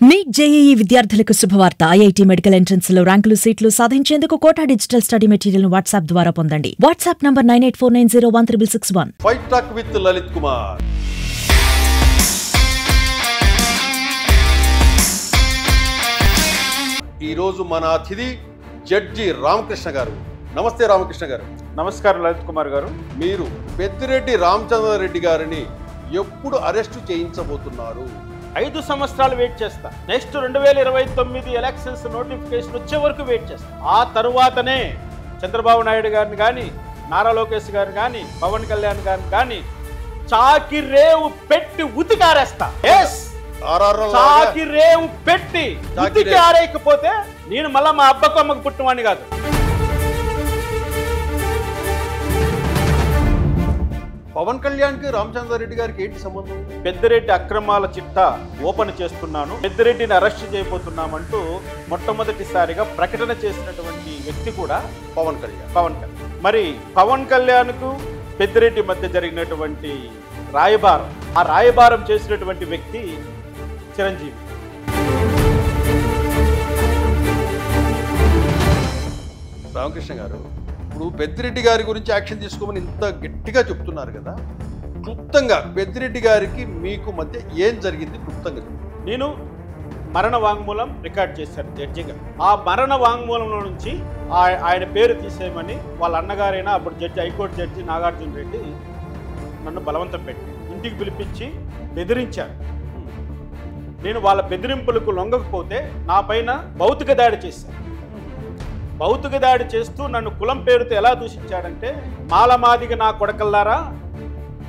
Neat JEE విద్యార్థులకు శుభవార్త. IIT medical entrance లో ర్యాంకులు సీట్లు సాధించేందుకు Kota digital study material WhatsApp ద్వారా పొందండి. WhatsApp number 9849016661. Fight talk with Lalit Kumar. ఈ రోజు మన అతిథి జడ్జి రామకృష్ణ గారు. నమస్తే రామకృష్ణ గారు. నమస్కారం లలిత్ కుమార్ గారు. మీరు పెద్దిరెడ్డి రామచంద్రారెడ్డి గారిని ఎప్పుడు అరెస్టు చేయించబోతున్నారు? 5 సంవత్సరాలు వెయిట్ చేస్తా. నెక్స్ట్ 2029 ఎలక్షన్స్ నోటిఫికేషన్ వచ్చే వరకు వెయిట్ చేస్తా. ఆ తరువాతనే చంద్రబాబు నాయుడు గారిని కానీ, నారా లోకేష్ గారిని కానీ, పవన్ కళ్యాణ్ గారిని కానీ చాకిరేవు పెట్టి ఉతికారేస్తా. చాకిరేవు పెట్టి ఉతికి ఆరేయకపోతే నేను మళ్ళా మా అబ్బకు అమ్మకు పుట్టినవాడిని కాదు. పవన్ కళ్యాణ్ కి రామచంద్రారెడ్డి గారికి ఏంటి సంబంధం? పెద్దిరెడ్డి అక్రమాల చిట్టా ఓపెన్ చేస్తున్నాను, పెద్దిరెడ్డిని అరెస్ట్ చేయబోతున్నామంటూ మొట్టమొదటిసారిగా ప్రకటన చేసినటువంటి వ్యక్తి కూడా పవన్ కళ్యాణ్. మరి పవన్ కళ్యాణ్కు పెద్దిరెడ్డి మధ్య జరిగినటువంటి రాయబారం, ఆ రాయబారం చేసినటువంటి వ్యక్తి చిరంజీవి. రామకృష్ణ గారు, ఇప్పుడు పెద్దిరెడ్డి గారి గురించి యాక్షన్ తీసుకోమని ఇంత గట్టిగా చెప్తున్నారు కదా, క్లుప్తంగా పెద్దిరెడ్డి గారికి మీకు మధ్య ఏం జరిగింది క్లుప్తంగా? నేను మరణ వాంగ్మూలం రికార్డ్ చేశాను జడ్జిగా. ఆ మరణ వాంగ్మూలంలో నుంచి ఆయన పేరు తీసేయమని వాళ్ళ అన్నగారైనా అప్పుడు judge, high court judge Nagarjuna Reddy నన్ను బలవంతం పెట్టి ఇంటికి పిలిపించి బెదిరించారు. నేను వాళ్ళ బెదిరింపులకు లొంగకపోతే నా పైన భౌతిక దాడి చేశాను. భౌతిక దాడి చేస్తూ నన్ను కులం పేరుతో ఎలా దూషించాడంటే, మాలమాదిగ నా కొడకల్లారా,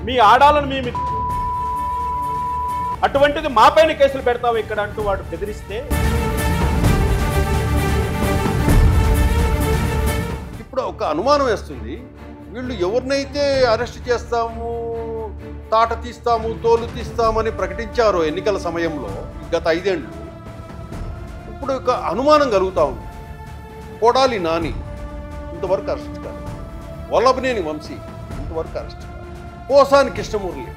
మీ ఆడాలను మీ అటువంటిది మా పైన కేసులు పెడతావు ఇక్కడ అంటూ వాడు బెదిరిస్తే, ఇప్పుడు ఒక అనుమానం వేస్తుంది, వీళ్ళు ఎవరినైతే అరెస్ట్ చేస్తాము, తాట తీస్తాము, తోలు తీస్తామని ప్రకటించారో ఎన్నికల సమయంలో గత 5 ఏళ్ళు, ఇప్పుడు ఒక అనుమానం కలుగుతా ఉంది. కొడాలి నాని ఇంతవరకు అరెస్ట్ కాదు, వల్లభనేని వంశీ ఇంతవరకు అరెస్ట్ కాదు, పోసాని కృష్ణమురళి,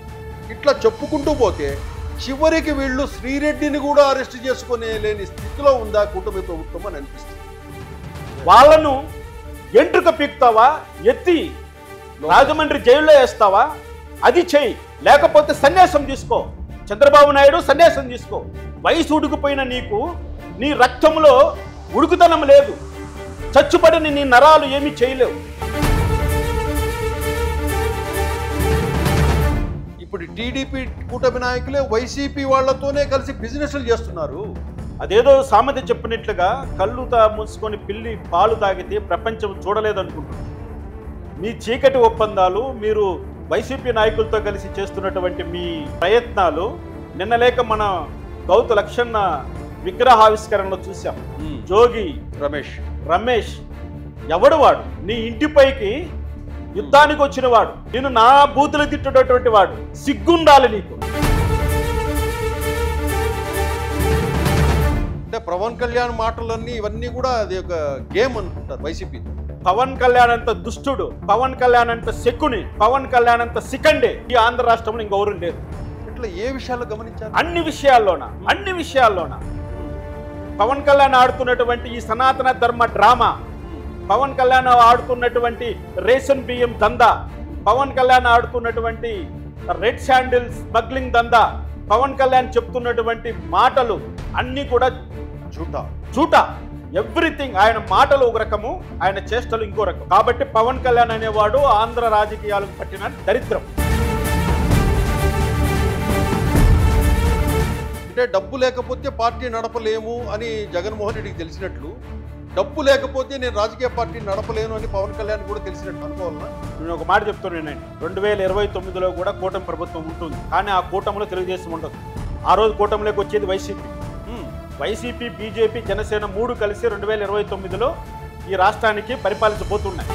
ఇట్లా చెప్పుకుంటూ పోతే చివరికి వీళ్ళు శ్రీరెడ్డిని కూడా అరెస్ట్ చేసుకునే లేని స్థితిలో ఉందా కూటమి ప్రభుత్వం అని అనిపిస్తుంది. వాళ్ళను ఎంట్రుక పీకుతావా, ఎత్తి రాజమండ్రి జైల్లో వేస్తావా, అది చెయ్యి, లేకపోతే సన్యాసం తీసుకో. చంద్రబాబు నాయుడు సన్యాసం తీసుకో. వయసు ఉడుకుపోయిన నీకు నీ రక్తంలో ఉడుకుతనం లేదు, చచ్చుపడిన నీ నరాలు ఏమీ చేయలేవు. ఇప్పుడు టీడీపీ కూటమి నాయకులే వైసీపీ వాళ్లతోనే కలిసి బిజినెస్లు చేస్తున్నారు. అదేదో సామెత చెప్పినట్లుగా కళ్ళు మూసుకొని పిల్లి పాలు తాగితే ప్రపంచం చూడలేదనుకుంటున్నారు. మీ చీకటి ఒప్పందాలు, మీరు వైసీపీ నాయకులతో కలిసి చేస్తున్నటువంటి మీ ప్రయత్నాలు నిన్న లేక మన గౌతు లక్షణ విగ్రహావిష్కరణలో చూసాం. జోగి రమేష్ ఎవడు వాడు? నీ ఇంటిపైకి యుద్ధానికి వచ్చిన వాడు, నేను నా బూతులు తిట్టేటటువంటి వాడు. సిగ్గుండాలి నీకు. అంటే పవన్ కళ్యాణ్ మాటలన్నీ ఇవన్నీ కూడా అది ఒక గేమ్ అనుకుంటారు వైసీపీ. పవన్ కళ్యాణ్ అంత దుష్టుడు, పవన్ కళ్యాణ్ అంత శకుని, పవన్ కళ్యాణ్ అంత సికండే ఈ ఆంధ్ర రాష్ట్రంలో ఇంకెవరు లేరు. ఇట్లా ఏ విషయాలు గమనించారు? అన్ని విషయాల్లోన పవన్ కళ్యాణ్ ఆడుతున్నటువంటి ఈ సనాతన ధర్మ డ్రామా, పవన్ కళ్యాణ్ ఆడుతున్నటువంటి రేషన్ బియ్యం దందా, పవన్ కళ్యాణ్ ఆడుతున్నటువంటి రెడ్ శాండిల్ స్మగ్లింగ్ దందా, పవన్ కళ్యాణ్ చెప్తున్నటువంటి మాటలు అన్నీ కూడా జూటా. ఎవ్రీథింగ్. ఆయన మాటలు ఒక రకము, ఆయన చేష్టలు ఇంకో రకం. కాబట్టి పవన్ కళ్యాణ్ అనేవాడు ఆంధ్ర రాజకీయాలకు పట్టిన దరిద్రం. అంటే డబ్బు లేకపోతే పార్టీ నడపలేము అని జగన్మోహన్ రెడ్డికి తెలిసినట్లు, డబ్బు లేకపోతే నేను రాజకీయ పార్టీ నడపలేను అని పవన్ కళ్యాణ్ కూడా తెలిసినట్టు అనుకోవాలన్నా? నేను ఒక మాట చెప్తున్నానండి, 2029లో కూడా కూటమి ప్రభుత్వం ఉంటుంది, కానీ ఆ కూటమిలో తెలుగుదేశం ఉండదు. ఆ రోజు కూటమిలోకి వచ్చేది వైసీపీ, బీజేపీ, జనసేన 3 కలిసి 2029లో ఈ రాష్ట్రానికి పరిపాలించబోతున్నాయి.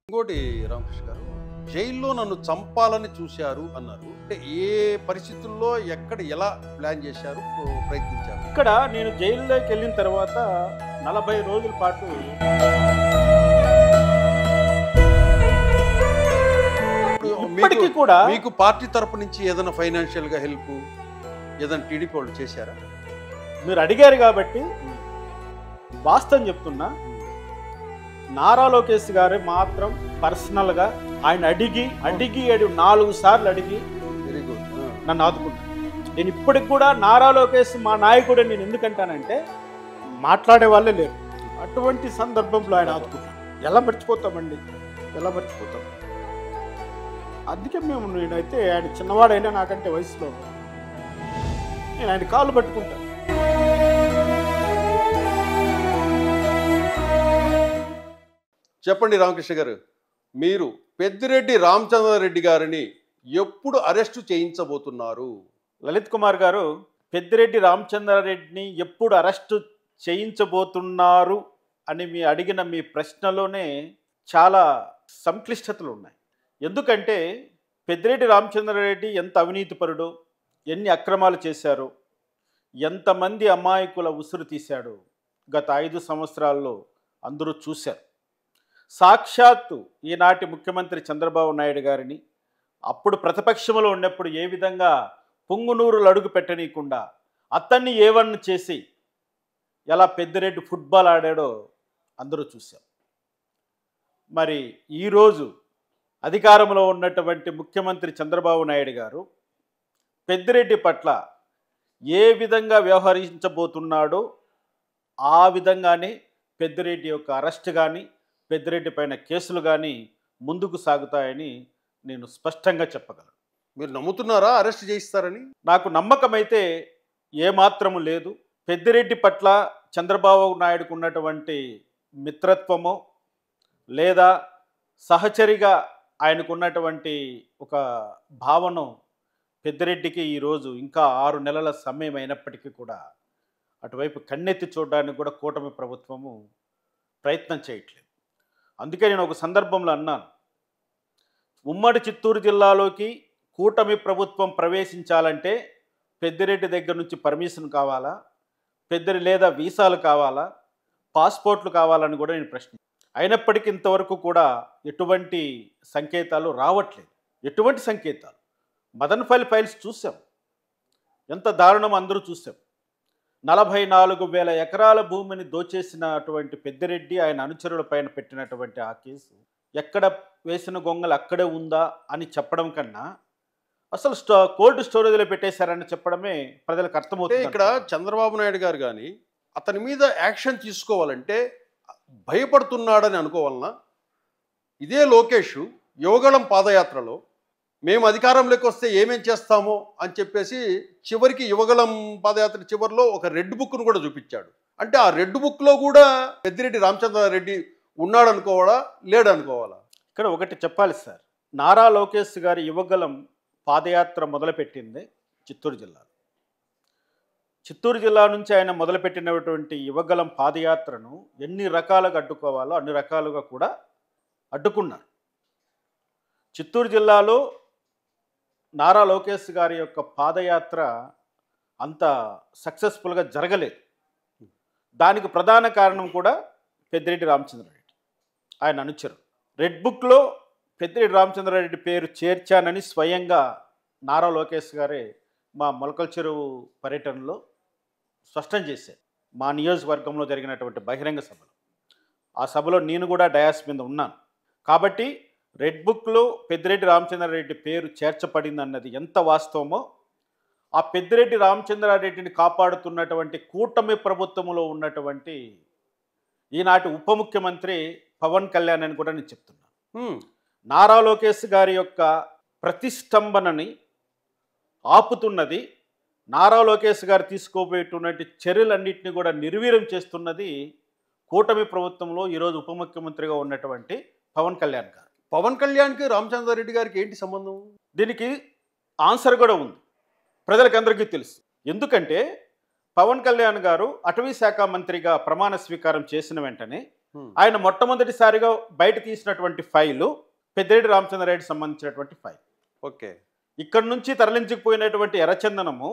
ఇంకోటి రామకృష్ణ గారు, జైల్లో నన్ను చంపాలని చూశారు అన్నారు. అంటే ఏ పరిస్థితుల్లో, ఎక్కడ, ఎలా ప్లాన్ చేశారు, ప్రయత్నించారు? ఇక్కడ నేను జైల్లోకి వెళ్ళిన తర్వాత 40 రోజుల పాటు ఇప్పటికీ కూడా మీకు పార్టీ తరపు నుంచి ఏదైనా ఫైనాన్షియల్ గా హెల్ప్ ఏదైనా టీడీపీ వాళ్ళు చేశారా? మీరు అడిగారు కాబట్టి వాస్తవం చెప్తున్నా, నారా లోకేష్ గారు మాత్రం పర్సనల్ గా ఆయన అడిగి 4 సార్లు అడిగి వెరీ గుడ్. నన్ను ఆదుకున్నాను. నేను ఇప్పటికి కూడా నారా లోకేష్ మా నాయకుడు నేను ఎందుకంటానంటే మాట్లాడే వాళ్ళే లేరు. అటువంటి సందర్భంలో ఆయన ఆదుకుంటాను. ఎలా మర్చిపోతామండి, ఎలా మర్చిపోతాం? అందుకే నేనైతే ఆయన చిన్నవాడైనా నాకంటే వయసులో నేను ఆయన కాళ్ళు పట్టుకుంటాను. చెప్పండి రామకృష్ణ గారు, మీరు పెద్దిరెడ్డి రామచంద్రారెడ్డి గారిని ఎప్పుడు అరెస్టు చేయించబోతున్నారు? లలిత్ కుమార్ గారు, పెద్దిరెడ్డి రామచంద్రారెడ్డిని ఎప్పుడు అరెస్టు చేయించబోతున్నారు అని అడిగిన మీ ప్రశ్నలోనే చాలా సంక్లిష్టతలు ఉన్నాయి. ఎందుకంటే పెద్దిరెడ్డి రామచంద్రారెడ్డి ఎంత అవినీతిపరుడు, ఎన్ని అక్రమాలు చేశారు, ఎంతమంది అమాయకుల ఉసురు తీశాడు గత 5 సంవత్సరాల్లో అందరూ చూశారు. సాక్షాత్తు ఈనాటి ముఖ్యమంత్రి చంద్రబాబు నాయుడు గారిని అప్పుడు ప్రతిపక్షంలో ఉన్నప్పుడు ఏ విధంగా పొంగునూరులు అడుగు పెట్టనీయకుండా అతన్ని ఏవన్ చేసి ఎలా పెద్దిరెడ్డి ఫుట్బాల్ ఆడాడో అందరూ చూశాం. మరి ఈరోజు అధికారంలో ఉన్నటువంటి ముఖ్యమంత్రి చంద్రబాబు నాయుడు గారు పెద్దిరెడ్డి పట్ల ఏ విధంగా వ్యవహరించబోతున్నాడో ఆ విధంగానే పెద్దిరెడ్డి యొక్క అరెస్ట్ కానీ పెద్దిరెడ్డి పైన కేసులు కానీ ముందుకు సాగుతాయని నేను స్పష్టంగా చెప్పగలను. మీరు నమ్ముతున్నారా అరెస్ట్ చేయిస్తారని? నాకు నమ్మకం అయితే ఏమాత్రము లేదు. పెద్దిరెడ్డి పట్ల చంద్రబాబు నాయుడుకు ఉన్నటువంటి మిత్రత్వమో లేదా సహచరిగా ఆయనకున్నటువంటి ఒక భావన పెద్దిరెడ్డికి ఈరోజు ఇంకా 6 నెలల సమయం అయినప్పటికీ కూడా అటువైపు కన్నెత్తి చూడడానికి కూడా కూటమి ప్రభుత్వము ప్రయత్నం చేయట్లేదు. అందుకే నేను ఒక సందర్భంలో అన్నాను, ఉమ్మడి చిత్తూరు జిల్లాలోకి కూటమి ప్రభుత్వం ప్రవేశించాలంటే పెద్దిరెడ్డి దగ్గర నుంచి పర్మిషన్ కావాలా, లేదా వీసాలు కావాలా, పాస్పోర్ట్లు కావాలని కూడా నేను ప్రశ్నించాను. అయినప్పటికీ ఇంతవరకు కూడా ఎటువంటి సంకేతాలు రావట్లేదు. ఎటువంటి సంకేతాలు? మదన్పల్లి ఫైల్స్ చూసాం, ఎంత దారుణం అందరూ చూసాం. 44,000 ఎకరాల భూమిని దోచేసినటువంటి పెద్దిరెడ్డి ఆయన అనుచరుల పైన పెట్టినటువంటి ఆ కేసు ఎక్కడ వేసిన గొంగలు అక్కడే ఉందా అని చెప్పడం కన్నా అసలు కోల్డ్ స్టోరేజ్లో పెట్టేశారని చెప్పడమే ప్రజలకు అర్థమవుతుంది. ఇక్కడ చంద్రబాబు నాయుడు గారు కానీ అతని మీద యాక్షన్ తీసుకోవాలంటే భయపడుతున్నాడని అనుకోవాలన్నా? ఇదే లోకేష్ యువగళం పాదయాత్రలో మేము అధికారంలోకి వస్తే ఏమేం చేస్తామో అని చెప్పేసి చివరికి యువగళం పాదయాత్ర చివరిలో ఒక రెడ్ బుక్ను కూడా చూపించాడు. అంటే ఆ రెడ్ బుక్లో కూడా పెద్దిరెడ్డి రామచంద్రారెడ్డి ఉన్నాడు అనుకోవాలా, లేడు అనుకోవాలా? ఇక్కడ ఒకటి చెప్పాలి సార్, నారా లోకేష్ గారి యువగళం పాదయాత్ర మొదలుపెట్టింది చిత్తూరు జిల్లాలో. చిత్తూరు జిల్లా నుంచి ఆయన మొదలుపెట్టినటువంటి యువగళం పాదయాత్రను ఎన్ని రకాలుగా అడ్డుకోవాలో అన్ని రకాలుగా కూడా అడ్డుకున్నారు. చిత్తూరు జిల్లాలో నారా లోకేష్ గారి యొక్క పాదయాత్ర అంత సక్సెస్ఫుల్గా జరగలేదు. దానికి ప్రధాన కారణం కూడా పెద్దిరెడ్డి రామచంద్రారెడ్డి, ఆయన అనుచరులు. రెడ్ బుక్లో పెద్దిరెడ్డి రామచంద్రారెడ్డి పేరు చేర్చానని స్వయంగా నారా లోకేష్ గారే మా మొలకల చెరువు పర్యటనలో స్పష్టం చేశారు. మా నియోజకవర్గంలో జరిగినటువంటి బహిరంగ సభలో, ఆ సభలో నేను కూడా డయాస్ మీద ఉన్నాను. కాబట్టి రెడ్ బుక్లో పెద్దిరెడ్డి రామచంద్రారెడ్డి పేరు చేర్చబడింది అన్నది ఎంత వాస్తవమో, ఆ పెద్దిరెడ్డి రామచంద్రారెడ్డిని కాపాడుతున్నటువంటి కూటమి ప్రభుత్వంలో ఉన్నటువంటి ఈనాటి ఉప ముఖ్యమంత్రి పవన్ కళ్యాణ్ అని కూడా నేను చెప్తున్నాను. నారా లోకేష్ గారి యొక్క ప్రతిష్టంభనని ఆపుతున్నది, నారా లోకేష్ గారు తీసుకోబోయేటువంటి చర్యలన్నింటినీ కూడా నిర్వీర్యం చేస్తున్నది కూటమి ప్రభుత్వంలో ఈరోజు ఉప ముఖ్యమంత్రిగా ఉన్నటువంటి పవన్ కళ్యాణ్ గారు. పవన్ కళ్యాణ్కి రామచంద్రారెడ్డి గారికి ఏంటి సంబంధం? దీనికి ఆన్సర్ కూడా ఉంది, ప్రజలకు అందరికీ తెలుసు. ఎందుకంటే పవన్ కళ్యాణ్ గారు అటవీ శాఖ మంత్రిగా ప్రమాణ స్వీకారం చేసిన వెంటనే ఆయన మొట్టమొదటిసారిగా బయట తీసినటువంటి ఫైలు పెద్దిరెడ్డి రామచంద్రారెడ్డి సంబంధించినటువంటి ఫైల్. ఓకే. ఇక్కడ నుంచి తరలించుకుపోయినటువంటి ఎర్రచందనము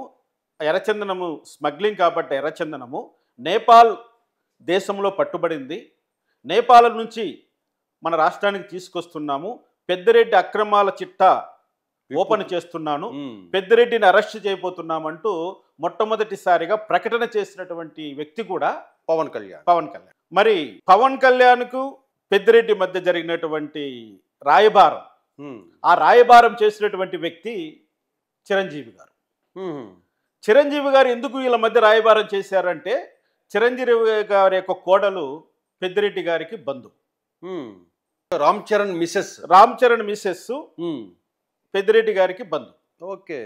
స్మగ్లింగ్ కాబట్టి ఎర్రచందనము నేపాల్ దేశంలో పట్టుబడింది. నేపాల్ నుంచి మన రాష్ట్రానికి తీసుకొస్తున్నాము. పెద్దిరెడ్డి అక్రమాల చిట్టా ఓపెన్ చేస్తున్నాను, ఉమ్. పెద్దిరెడ్డిని అరెస్ట్ చేయబోతున్నామంటూ మొట్టమొదటిసారిగా ప్రకటన చేసినటువంటి వ్యక్తి కూడా పవన్ కళ్యాణ్. పవన్ కళ్యాణ్. మరి పవన్ కళ్యాణ్కు పెద్దిరెడ్డి మధ్య జరిగినటువంటి రాయబారం, ఉమ్. ఆ రాయబారం చేసినటువంటి వ్యక్తి చిరంజీవి గారు. ఉమ్. చిరంజీవి గారు ఎందుకు వీళ్ళ మధ్య రాయబారం చేశారంటే, చిరంజీవి గారి యొక్క కోడలు పెద్దిరెడ్డి గారికి బంధువు. ఉమ్. రామ్ చరణ్ మిసెస్. రామ్ చరణ్ మిసెస్ ఉమ్. పెద్దిరెడ్డి గారికి బంధువు. ఓకే.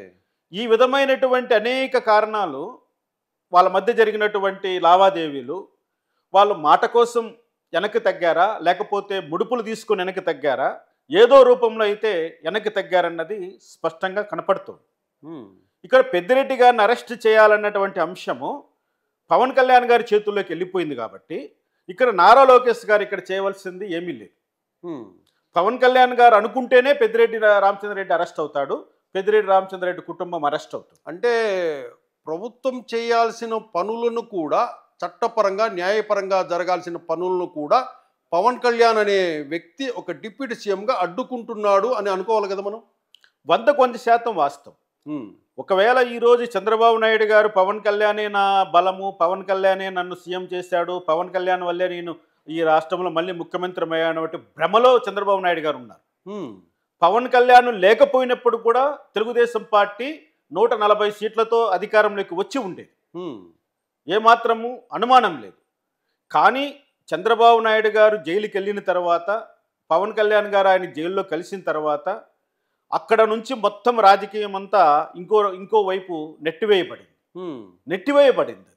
ఈ విధమైనటువంటి అనేక కారణాలు, వాళ్ళ మధ్య జరిగినటువంటి లావాదేవీలు, వాళ్ళు మాట కోసం వెనక్కి తగ్గారా, లేకపోతే ముడుపులు తీసుకొని వెనక్కి తగ్గారా, ఏదో రూపంలో అయితే వెనక్కి తగ్గారన్నది స్పష్టంగా కనపడుతుంది. ఉమ్. ఇక్కడ పెద్దిరెడ్డి గారిని అరెస్ట్ చేయాలన్నటువంటి అంశము పవన్ కళ్యాణ్ గారి చేతుల్లోకి వెళ్ళిపోయింది కాబట్టి ఇక్కడ నారా లోకేష్ గారు ఇక్కడ చేయవలసింది ఏమీ లేదు. ఉమ్. పవన్ కళ్యాణ్ గారు అనుకుంటేనే పెద్దిరెడ్డి రామచంద్రరెడ్డి అరెస్ట్ అవుతాడు, పెద్దిరెడ్డి రామచంద్రరెడ్డి కుటుంబం అరెస్ట్ అవుతుంది. అంటే ప్రభుత్వం చేయాల్సిన పనులను కూడా, చట్టపరంగా న్యాయపరంగా జరగాల్సిన పనులను కూడా పవన్ కళ్యాణ్ అనే వ్యక్తి ఒక డిప్యూటీ సీఎంగా అడ్డుకుంటున్నాడు అని అనుకోవాలి కదా మనం. 100% వాస్తవం. ఒకవేళ ఈరోజు చంద్రబాబు నాయుడు గారు పవన్ కళ్యాణే నా బలము, పవన్ కళ్యాణే నన్ను సీఎం చేశాడు, పవన్ కళ్యాణ్ వల్లే నేను ఈ రాష్ట్రంలో మళ్ళీ ముఖ్యమంత్రి అయ్యానటువంటి భ్రమలో చంద్రబాబు నాయుడు గారు ఉన్నారు. పవన్ కళ్యాణ్ లేకపోయినప్పుడు కూడా తెలుగుదేశం పార్టీ 140 సీట్లతో అధికారంలోకి వచ్చి ఉండేది, ఏమాత్రము అనుమానం లేదు. కానీ చంద్రబాబు నాయుడు గారు జైలుకి వెళ్ళిన తర్వాత, పవన్ కళ్యాణ్ గారు ఆయన జైల్లో కలిసిన తర్వాత అక్కడ నుంచి మొత్తం రాజకీయం అంతా ఇంకో వైపు నెట్టివేయబడింది. అది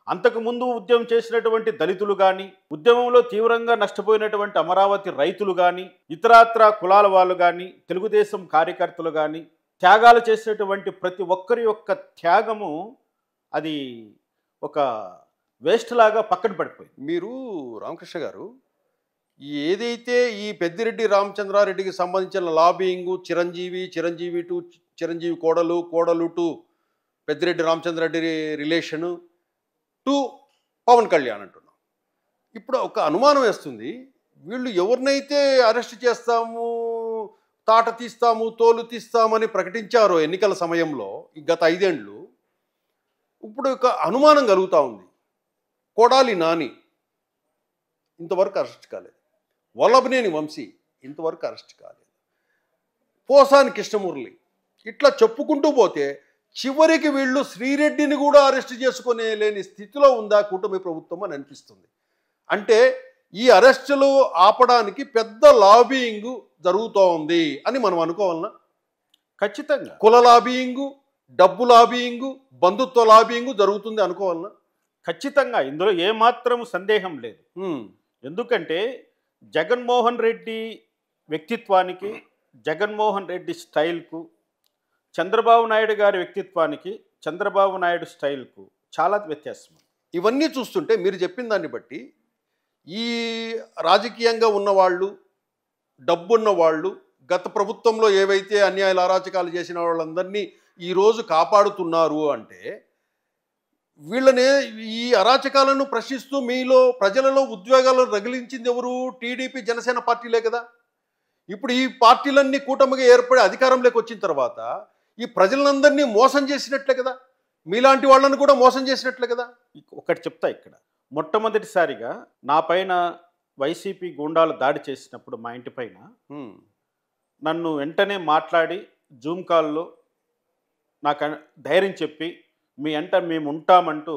అంతకుముందు ఉద్యమం చేసినటువంటి దళితులు కానీ, ఉద్యమంలో తీవ్రంగా నష్టపోయినటువంటి అమరావతి రైతులు కానీ, ఇతరాత్ర కులాల వాళ్ళు కానీ, తెలుగుదేశం కార్యకర్తలు కానీ, త్యాగాలు చేసినటువంటి ప్రతి ఒక్కరి యొక్క త్యాగము అది ఒక వేస్ట్ లాగా పక్కన పడిపోయింది. మీరు రామకృష్ణ గారు, ఏదైతే ఈ పెద్దిరెడ్డి రామచంద్రారెడ్డికి సంబంధించిన లాబింగ్, చిరంజీవి టు చిరంజీవి కోడలు to Peddireddy Ramachandra Reddy relation to Pawan Kalyan అంటున్నాం. ఇప్పుడు ఒక అనుమానం వేస్తుంది, వీళ్ళు ఎవరినైతే అరెస్ట్ చేస్తాము, తాట తీస్తాము, తోలు తీస్తామని ప్రకటించారో ఎన్నికల సమయంలో ఈ గత 5 ఏళ్ళు, ఇప్పుడు ఒక అనుమానం కలుగుతూ ఉంది. కొడాలి నాని ఇంతవరకు అరెస్ట్ కాలేదు, వల్లభనేని వంశీ ఇంతవరకు అరెస్ట్ కాలేదు, పోసాని కృష్ణమురళి, ఇట్లా చెప్పుకుంటూ పోతే చివరికి వీళ్ళు శ్రీరెడ్డిని కూడా అరెస్ట్ చేసుకునే లేని స్థితిలో ఉందా కూటమి ప్రభుత్వం అని అనిపిస్తుంది. అంటే ఈ అరెస్టులు ఆపడానికి పెద్ద లాబియింగ్ జరుగుతూ ఉంది అని మనం అనుకోవాలన్నా? ఖచ్చితంగా కుల లాబియింగ్, డబ్బు లాబియింగ్, బంధుత్వ లాబియింగ్ జరుగుతుంది అనుకోవాలన్నా? ఖచ్చితంగా, ఇందులో ఏమాత్రం సందేహం లేదు. ఎందుకంటే జగన్మోహన్ రెడ్డి వ్యక్తిత్వానికి, జగన్మోహన్ రెడ్డి స్టైల్కు, చంద్రబాబు నాయుడు గారి వ్యక్తిత్వానికి, చంద్రబాబు నాయుడు స్టైల్కు చాలా వ్యత్యాసం. ఇవన్నీ చూస్తుంటే మీరు చెప్పిన దాన్ని బట్టి ఈ రాజకీయంగా ఉన్నవాళ్ళు, డబ్బున్న వాళ్ళు, గత ప్రభుత్వంలో ఏవైతే అన్యాయాలు అరాచకాలు చేసిన వాళ్ళందరినీ ఈరోజు కాపాడుతున్నారు అంటే, వీళ్ళనే ఈ అరాచకాలను ప్రశ్నిస్తూ మీలో ప్రజలలో ఉద్వేగాలను రగిలించింది ఎవరు? టీడీపీ, జనసేన పార్టీలే కదా. ఇప్పుడు ఈ పార్టీలన్నీ కూటమిగా ఏర్పడి అధికారంలోకి వచ్చిన తర్వాత ఈ ప్రజలందరినీ మోసం చేసినట్లే కదా, మీలాంటి వాళ్ళని కూడా మోసం చేసినట్లే కదా. ఒకటి చెప్తా, ఇక్కడ మొట్టమొదటిసారిగా నా పైన వైసీపీ గూండాలు దాడి చేసినప్పుడు మా ఇంటి పైన నన్ను వెంటనే మాట్లాడి జూమ్ కాల్లో నాకు ధైర్యం చెప్పి మీ అంట మేము ఉంటామంటూ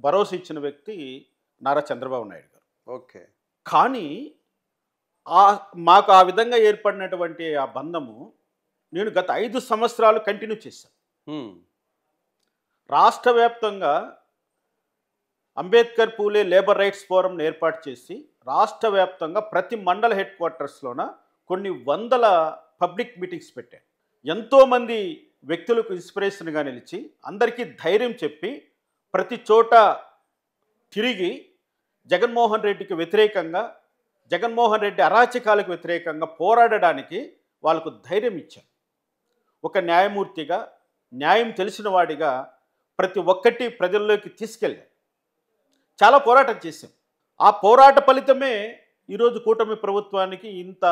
భరోసా ఇచ్చిన వ్యక్తి నారా చంద్రబాబు నాయుడు గారు. ఓకే. కానీ మాకు ఆ విధంగా ఏర్పడినటువంటి ఆ బంధము నేను గత 5 సంవత్సరాలు కంటిన్యూ చేశాను. రాష్ట్ర వ్యాప్తంగా అంబేద్కర్ పూలే లేబర్ రైట్స్ ఫోరంను ఏర్పాటు చేసి రాష్ట్ర వ్యాప్తంగా ప్రతి మండల హెడ్ క్వార్టర్స్లోన కొన్ని వందల పబ్లిక్ మీటింగ్స్ పెట్టాను. ఎంతోమంది వ్యక్తులకు ఇన్స్పిరేషన్గా నిలిచి, అందరికీ ధైర్యం చెప్పి, ప్రతి చోట తిరిగి జగన్మోహన్ రెడ్డికి వ్యతిరేకంగా, జగన్మోహన్ రెడ్డి అరాచకాలకు వ్యతిరేకంగా పోరాడడానికి వాళ్ళకు ధైర్యం ఇచ్చాను. ఒక న్యాయమూర్తిగా, న్యాయం తెలిసిన వాడిగా ప్రతి ఒక్కటి ప్రజల్లోకి తీసుకెళ్ళాను. చాలా పోరాటం చేశాం. ఆ పోరాట ఫలితమే ఈరోజు కూటమి ప్రభుత్వానికి ఇంత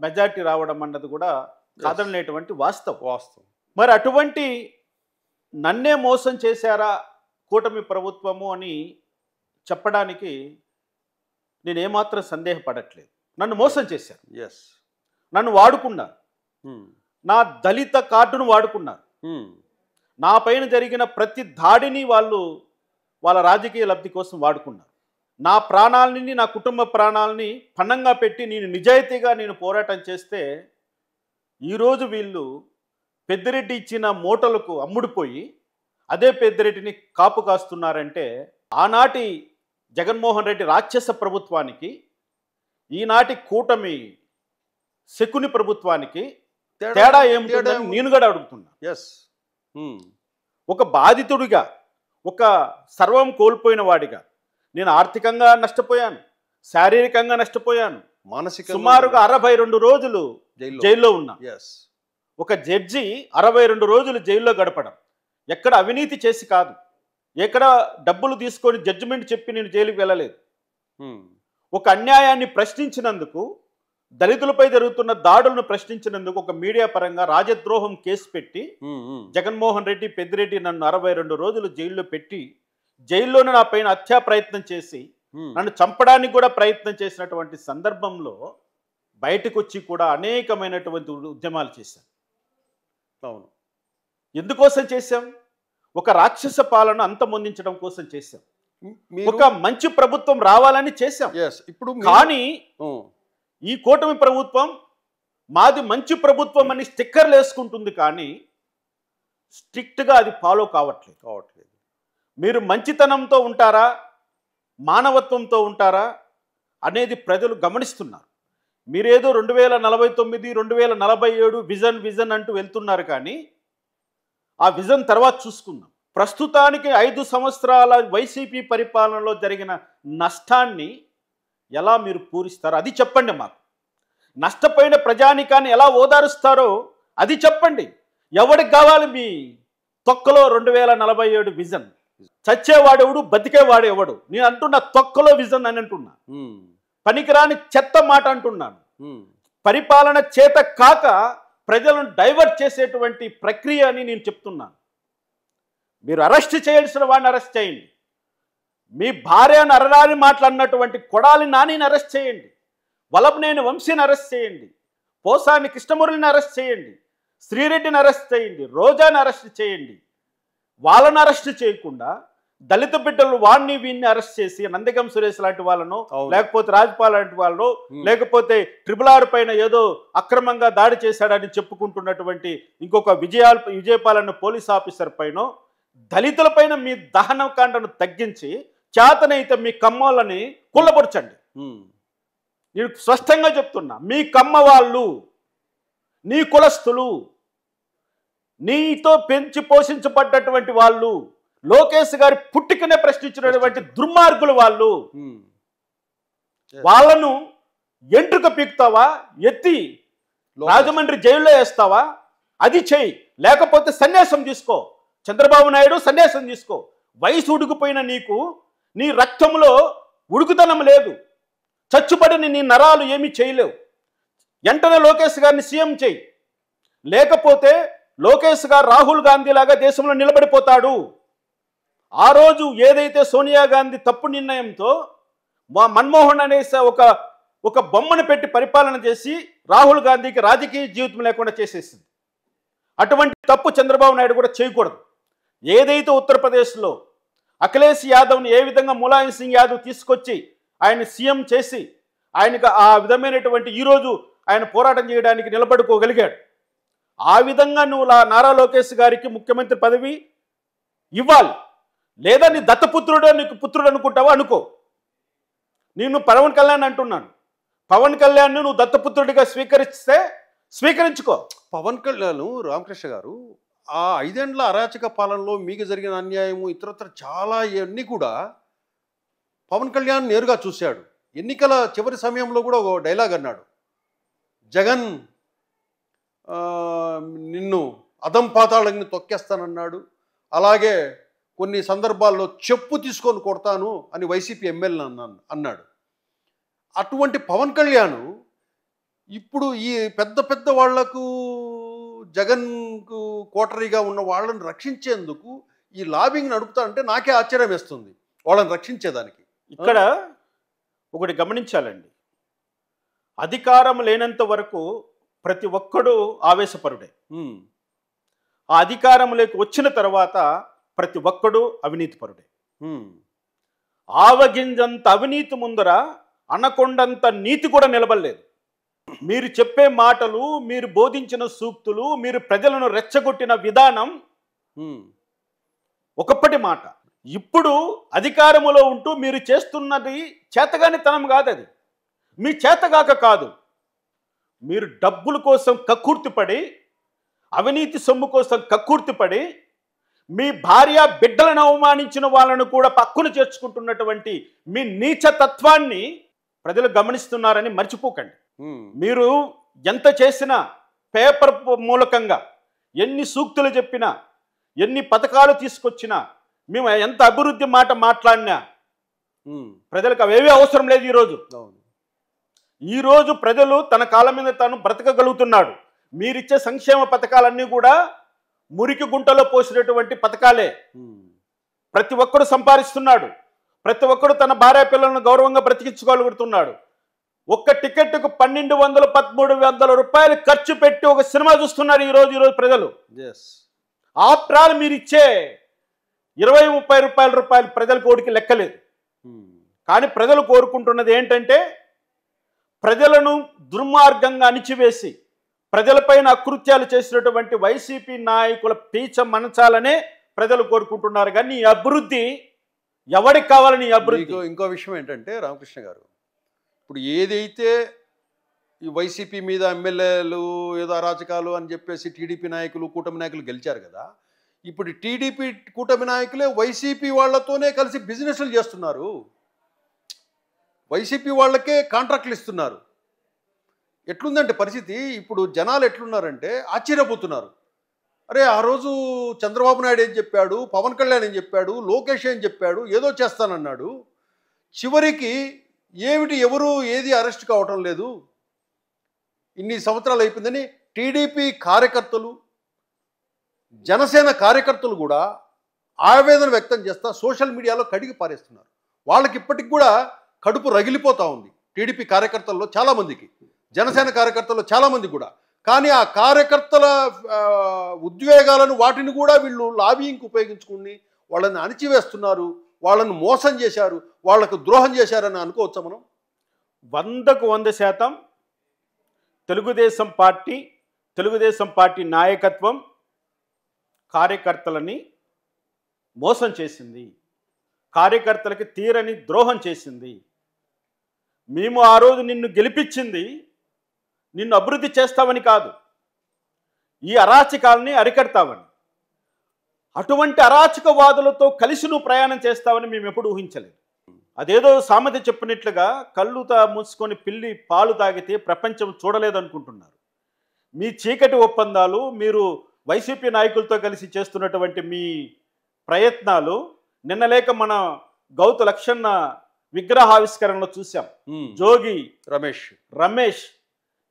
మెజార్టీ రావడం అన్నది కూడా కాదనేటువంటి వాస్తవం. వాస్తవం. మరి అటువంటి నన్నే మోసం చేశారా కూటమి ప్రభుత్వము అని చెప్పడానికి నేను ఏమాత్రం సందేహపడట్లేదు. నన్ను మోసం చేశారు, ఎస్, నన్ను వాడుకున్నారు, నా దళిత కార్డును వాడుకున్నారు, నా పైన జరిగిన ప్రతి దాడిని వాళ్ళు వాళ్ళ రాజకీయ లబ్ధి కోసం వాడుకున్నారు. నా ప్రాణాలని, నా కుటుంబ ప్రాణాలని పణంగా పెట్టి నేను నిజాయితీగా పోరాటం చేస్తే ఈరోజు వీళ్ళు పెద్దిరెడ్డి ఇచ్చిన మూటలకు అమ్ముడిపోయి అదే పెద్దిరెడ్డిని కాపు కాస్తున్నారంటే ఆనాటి జగన్మోహన్ రెడ్డి రాక్షస ప్రభుత్వానికి ఈనాటి కూటమి శకుని ప్రభుత్వానికి తేడా ఏమిటని నేను కూడా అడుగుతున్నా. ఎస్, ఒక బాధితుడిగా, ఒక సర్వం కోల్పోయిన వాడిగా నేను ఆర్థికంగా నష్టపోయాను, శారీరకంగా నష్టపోయాను, మానసిక సుమారుగా 62 రోజులు జైల్లో ఉన్నా. ఒక జడ్జి 62 రోజులు జైల్లో గడపడం ఎక్కడ అవినీతి చేసి కాదు, ఎక్కడ డబ్బులు తీసుకొని జడ్జిమెంట్ చెప్పి నేను జైలుకి వెళ్ళలేదు. ఒక అన్యాయాన్ని ప్రశ్నించినందుకు, దళితులపై జరుగుతున్న దాడులను ప్రశ్నించినందుకు ఒక మీడియా పరంగా రాజద్రోహం కేసు పెట్టి జగన్మోహన్ రెడ్డి, పెద్దిరెడ్డి నన్ను 62 రోజులు జైల్లో పెట్టి, జైల్లోనే నా పైన హత్యా ప్రయత్నం చేసి నన్ను చంపడానికి కూడా ప్రయత్నం చేసినటువంటి సందర్భంలో బయటకు వచ్చి కూడా అనేకమైనటువంటి ఉద్యమాలు చేశాం. అవును, ఎందుకోసం చేశాం? ఒక రాక్షస పాలన అంతమొందించడం కోసం చేశాం, ఒక మంచి ప్రభుత్వం రావాలని చేశాం. ఇప్పుడు కానీ ఈ కూటమి ప్రభుత్వం మాది మంచి ప్రభుత్వం అని స్టిక్కర్లు వేసుకుంటుంది, కానీ స్ట్రిక్ట్గా అది ఫాలో కావట్లేదు. మీరు మంచితనంతో ఉంటారా, మానవత్వంతో ఉంటారా అనేది ప్రజలు గమనిస్తున్నారు. మీరేదో 2049, 2047 విజన్ అంటూ వెళ్తున్నారు, కానీ ఆ విజన్ తర్వాత చూసుకుందాం. ప్రస్తుతానికి 5 సంవత్సరాల వైసీపీ పరిపాలనలో జరిగిన నష్టాన్ని ఎలా మీరు పూరిస్తారో అది చెప్పండి. మాకు నష్టపోయిన ప్రజానికాన్ని ఎలా ఓదారుస్తారో అది చెప్పండి. ఎవరికి కావాలి మీ తొక్కలో 2047 విజన్? చచ్చేవాడెవడు, బతికేవాడెవడు? నేను అంటున్నా తొక్కలో విజన్ అని అంటున్నా, పనికిరాని చెత్త మాట అంటున్నాను. పరిపాలన చేత కాక ప్రజలను డైవర్ట్ చేసేటువంటి ప్రక్రియ అని నేను చెప్తున్నాను. మీరు అరెస్ట్ చేయాల్సిన వాడిని అరెస్ట్ చేయండి, మీ భార్యను అరరాని మాట్లాడినటువంటి కొడాలి నానిని అరెస్ట్ చేయండి, వలభనేని వంశీని అరెస్ట్ చేయండి, పోసాని కృష్ణమురళిని అరెస్ట్ చేయండి, శ్రీరెడ్డిని అరెస్ట్ చేయండి, రోజాని అరెస్ట్ చేయండి. వాళ్ళని అరెస్ట్ చేయకుండా దళిత బిడ్డలు వాడిని వీడిని అరెస్ట్ చేసి నందిగం సురేష్ లాంటి వాళ్ళను, లేకపోతే రాజ్పాల్ లాంటి వాళ్ళను, లేకపోతే RRR పైన ఏదో అక్రమంగా దాడి చేశాడని చెప్పుకుంటున్నటువంటి ఇంకొక విజయపాల్ అన్న పోలీస్ ఆఫీసర్ పైన, దళితుల పైన మీ దహనకాండను తగ్గించి చేతనైతే మీ కమ్మోళ్ళని కుళ్ళపరచండి. నేను స్పష్టంగా చెప్తున్నా, మీ కమ్మ వాళ్ళు, నీ కులస్తులు, నీతో పెంచి పోషించబడ్డటువంటి వాళ్ళు, లోకేష్ గారి పుట్టికనే ప్రశ్నించినటువంటి దుర్మార్గులు వాళ్ళు, వాళ్ళను ఎంట్రుక పీకుతావా, ఎత్తి రాజమండ్రి జైల్లో వేస్తావా? అది చెయ్యి, లేకపోతే సన్యాసం తీసుకో. చంద్రబాబు నాయుడు సన్యాసం తీసుకో. వయసు ఉడికిపోయిన నీకు నీ రక్తంలో ఉడుకుతనం లేదు, చచ్చుపడిని నీ నరాలు ఏమీ చేయలేవు. వెంటనే లోకేష్ గారిని సీఎం చేయి, లేకపోతే లోకేష్ గారు రాహుల్ గాంధీ లాగా దేశంలో నిలబడిపోతాడు. ఆ రోజు ఏదైతే సోనియా గాంధీ తప్పు నిర్ణయంతో మన్మోహన్ అనేసి ఒక బొమ్మను పెట్టి పరిపాలన చేసి రాహుల్ గాంధీకి రాజకీయ జీవితం లేకుండా చేసేసింది, అటువంటి తప్పు చంద్రబాబు నాయుడు కూడా చేయకూడదు. ఏదైతే ఉత్తరప్రదేశ్లో అఖిలేష్ యాదవ్ని ఏ విధంగా ములాయం సింగ్ యాదవ్ తీసుకొచ్చి ఆయన సీఎం చేసి ఆయనకు ఆ విధమైనటువంటి ఈరోజు ఆయన పోరాటం చేయడానికి నిలబడుకోగలిగాడు, ఆ విధంగా నువ్వు నారా లోకేష్ గారికి ముఖ్యమంత్రి పదవి ఇవ్వాలి. లేదా నీ దత్తపుత్రుడో నీకు పుత్రుడు అనుకుంటావా అనుకో. నేను పవన్ కళ్యాణ్ అంటున్నాను, పవన్ కళ్యాణ్ నువ్వు దత్తపుత్రుడిగా స్వీకరిస్తే స్వీకరించుకో. పవన్ కళ్యాణ్, రామకృష్ణ గారు, ఆ 5 ఏళ్ల అరాచక పాలనలో మీకు జరిగిన అన్యాయము ఇతరత్ర చాలా అన్నీ కూడా పవన్ కళ్యాణ్ నేరుగా చూశాడు. ఎన్నికల చివరి సమయంలో కూడా ఒక డైలాగ్ అన్నాడు, జగన్ నిన్ను అదం పాతాళాన్ని తొక్కేస్తానన్నాడు, అలాగే కొన్ని సందర్భాల్లో చెప్పు తీసుకొని కొడతాను అని వైసీపీ ఎమ్మెల్యే అన్నాడు. అటువంటి పవన్ కళ్యాణ్ ఇప్పుడు ఈ పెద్ద పెద్ద వాళ్లకు జగన్కు కోటరీగా ఉన్న వాళ్ళని రక్షించేందుకు ఈ లాబింగ్ నడుపుతా అంటే నాకే ఆశ్చర్యం వేస్తుంది వాళ్ళని రక్షించేదానికి. ఇక్కడ ఒకటి గమనించాలండి, అధికారం లేనంత వరకు ప్రతి ఒక్కడు ఆవేశపరుడే. ఆ అధికారంలోకి వచ్చిన తర్వాత ప్రతి ఒక్కడు అవినీతిపరుడే. ఆవగింజంత అవినీతి ముందర అనకొండంత నీతి కూడా నిలబడలేదు. మీరు చెప్పే మాటలు, మీరు బోధించిన సూక్తులు, మీరు ప్రజలను రెచ్చగొట్టిన విధానం ఒకప్పటి మాట. ఇప్పుడు అధికారములో ఉంటూ మీరు చేస్తున్నది చేతగానితనం కాదు, అది మీ చేతగాక కాదు. మీరు డబ్బుల కోసం కక్కుర్తిపడి, అవినీతి సొమ్ము కోసం కక్కుర్తిపడి, మీ భార్య బిడ్డలను అవమానించిన వాళ్ళను కూడా పక్కన చేర్చుకుంటున్నటువంటి మీ నీచతత్వాన్ని ప్రజలు గమనిస్తున్నారని మర్చిపోకండి. మీరు ఎంత చేసినా, పేపర్ మూలకంగా ఎన్ని సూక్తులు చెప్పినా, ఎన్ని పథకాలు తీసుకొచ్చినా, మేము ఎంత అభివృద్ధి మాట మాట్లాడినా ప్రజలకు అవేవీ అవసరం లేదు. ఈరోజు ప్రజలు తన కాళ్ళ మీద తాను బ్రతకగలుగుతున్నాడు. మీరిచ్చే సంక్షేమ పథకాలన్నీ కూడా మురికి గుంటలో పోసినటువంటి పథకాలే. ప్రతి ఒక్కడు సంపాదిస్తున్నాడు, ప్రతి ఒక్కడు తన భార్య పిల్లలను గౌరవంగా బ్రతికించుకోగలుగుతున్నాడు. ఒక్క టికెట్కు 1200-1300 రూపాయలు ఖర్చు పెట్టి ఒక సినిమా చూస్తున్నారు ఈరోజు ప్రజలు. ఆఫ్టర్ ఆల్ మీరు ఇచ్చే 20-30 రూపాయలు ప్రజలకు ఓడికి లెక్కలేదు. కానీ ప్రజలు కోరుకుంటున్నది ఏంటంటే, ప్రజలను దుర్మార్గంగా అణిచివేసి ప్రజలపైన అకృత్యాలు చేసినటువంటి వైసీపీ నాయకుల పీచ మనచాలనే ప్రజలు కోరుకుంటున్నారు. కానీ ఈ అభివృద్ధి ఎవరికి కావాలని అభివృద్ధి? ఇంకో విషయం ఏంటంటే రామకృష్ణ గారు, ఇప్పుడు ఏదైతే ఈ వైసీపీ మీద ఎమ్మెల్యేలు ఏదో అరాచకాలు అని చెప్పేసి టీడీపీ నాయకులు, కూటమి నాయకులు గెలిచారు కదా, ఇప్పుడు టీడీపీ కూటమి నాయకులే వైసీపీ వాళ్ళతోనే కలిసి బిజినెస్లు చేస్తున్నారు, వైసీపీ వాళ్ళకే కాంట్రాక్ట్లు ఇస్తున్నారు. ఎట్లుందంటే పరిస్థితి, ఇప్పుడు జనాలు ఎట్లున్నారంటే ఆశ్చర్యపోతున్నారు. అరే ఆ రోజు చంద్రబాబు నాయుడు ఏం చెప్పాడు, పవన్ కళ్యాణ్ ఏం చెప్పాడు, లోకేష్ ఏం చెప్పాడు, ఏదో చేస్తానన్నాడు, చివరికి ఏమిటి ఎవరు ఏది అరెస్ట్ కావటం లేదు, ఇన్ని సంవత్సరాలు అయిపోయిందని టీడీపీ కార్యకర్తలు, జనసేన కార్యకర్తలు కూడా ఆవేదన వ్యక్తం చేస్తా సోషల్ మీడియాలో కడిగి పారేస్తున్నారు. వాళ్ళకి ఇప్పటికి కూడా కడుపు రగిలిపోతూ ఉంది, టీడీపీ కార్యకర్తల్లో చాలామందికి, జనసేన కార్యకర్తల్లో చాలామంది కూడా. కానీ ఆ కార్యకర్తల ఉద్వేగాలను వాటిని కూడా వీళ్ళు లాబింగ్కి ఉపయోగించుకుని వాళ్ళని అణిచివేస్తున్నారు, వాళ్ళను మోసం చేశారు, వాళ్లకు ద్రోహం చేశారని అనుకోవచ్చా మనం? 100% తెలుగుదేశం పార్టీ నాయకత్వం కార్యకర్తలని మోసం చేసింది, కార్యకర్తలకి తీరని ద్రోహం చేసింది. మేము ఆ రోజు నిన్ను గెలిపించింది నిన్ను అభివృద్ధి చేస్తామని కాదు, ఈ అరాచకాలని అరికడతామని. అటువంటి అరాచకవాదులతో కలిసి నువ్వు ప్రయాణం చేస్తావని మేము ఎప్పుడు ఊహించలేదు. అదేదో సామెత చెప్పినట్లుగా కళ్ళు మూసుకొని పిల్లి పాలు తాగితే ప్రపంచం చూడలేదనుకుంటున్నారు. మీ చీకటి ఒప్పందాలు, మీరు వైసీపీ నాయకులతో కలిసి చేస్తున్నటువంటి మీ ప్రయత్నాలు నిన్న లేక మన గౌతు లక్షణ విగ్రహావిష్కరణలో చూసాం. జోగి రమేష్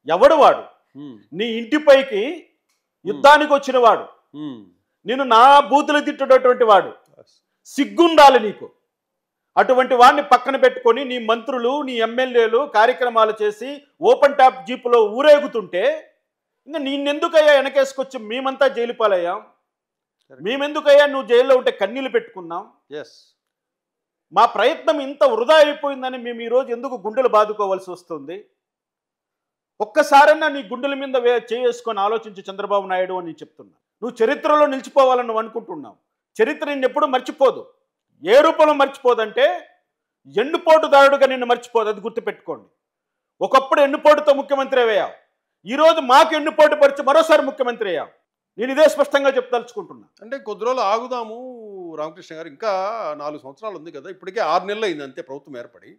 ఎవడు వాడు? నీ ఇంటిపైకి యుద్ధానికి వచ్చిన వాడు, నేను నా బూతులు తిట్టేటటువంటి వాడు. సిగ్గుండాలి నీకు. అటువంటి వాడిని పక్కన పెట్టుకొని నీ మంత్రులు, నీ ఎమ్మెల్యేలు కార్యక్రమాలు చేసి ఓపెన్ టాప్ జీపులో ఊరేగుతుంటే ఇంకా నిన్నెందుకయ్యా వెనకేసుకొచ్చి మేమంతా జైలు పాలయ్యాం, మేమెందుకయ్యా నువ్వు జైల్లో ఉంటే కన్నీళ్ళు పెట్టుకున్నాం, మా ప్రయత్నం ఇంత వృధా అయిపోయిందని మేము ఈరోజు ఎందుకు గుండెలు బాదుకోవాల్సి వస్తుంది? ఒక్కసారన్నా నీ గుండెల మీద చేసుకొని ఆలోచించి చంద్రబాబు నాయుడు అని చెప్తున్నా. నువ్వు చరిత్రలో నిలిచిపోవాలని నువ్వు అనుకుంటున్నావు. చరిత్ర నిన్ను ఎప్పుడు మర్చిపోదు. ఏ రూపంలో మర్చిపోదంటే ఎన్నుపోటుదారుడుగా నిన్ను మర్చిపోదు, అది గుర్తుపెట్టుకోండి. ఒకప్పుడు ఎన్నుపోటుతో ముఖ్యమంత్రి అయ్యావు, ఈరోజు మాకు ఎన్నుపోటు పరిచి మరోసారి ముఖ్యమంత్రి అయ్యావు. నేను ఇదే స్పష్టంగా చెప్పదలుచుకుంటున్నా. అంటే కొద్ది రోజులు ఆగుదాము రామకృష్ణ గారు, ఇంకా 4 సంవత్సరాలు ఉంది కదా, ఇప్పటికే 6 నెలలు అయింది అంతే ప్రభుత్వం ఏర్పడి.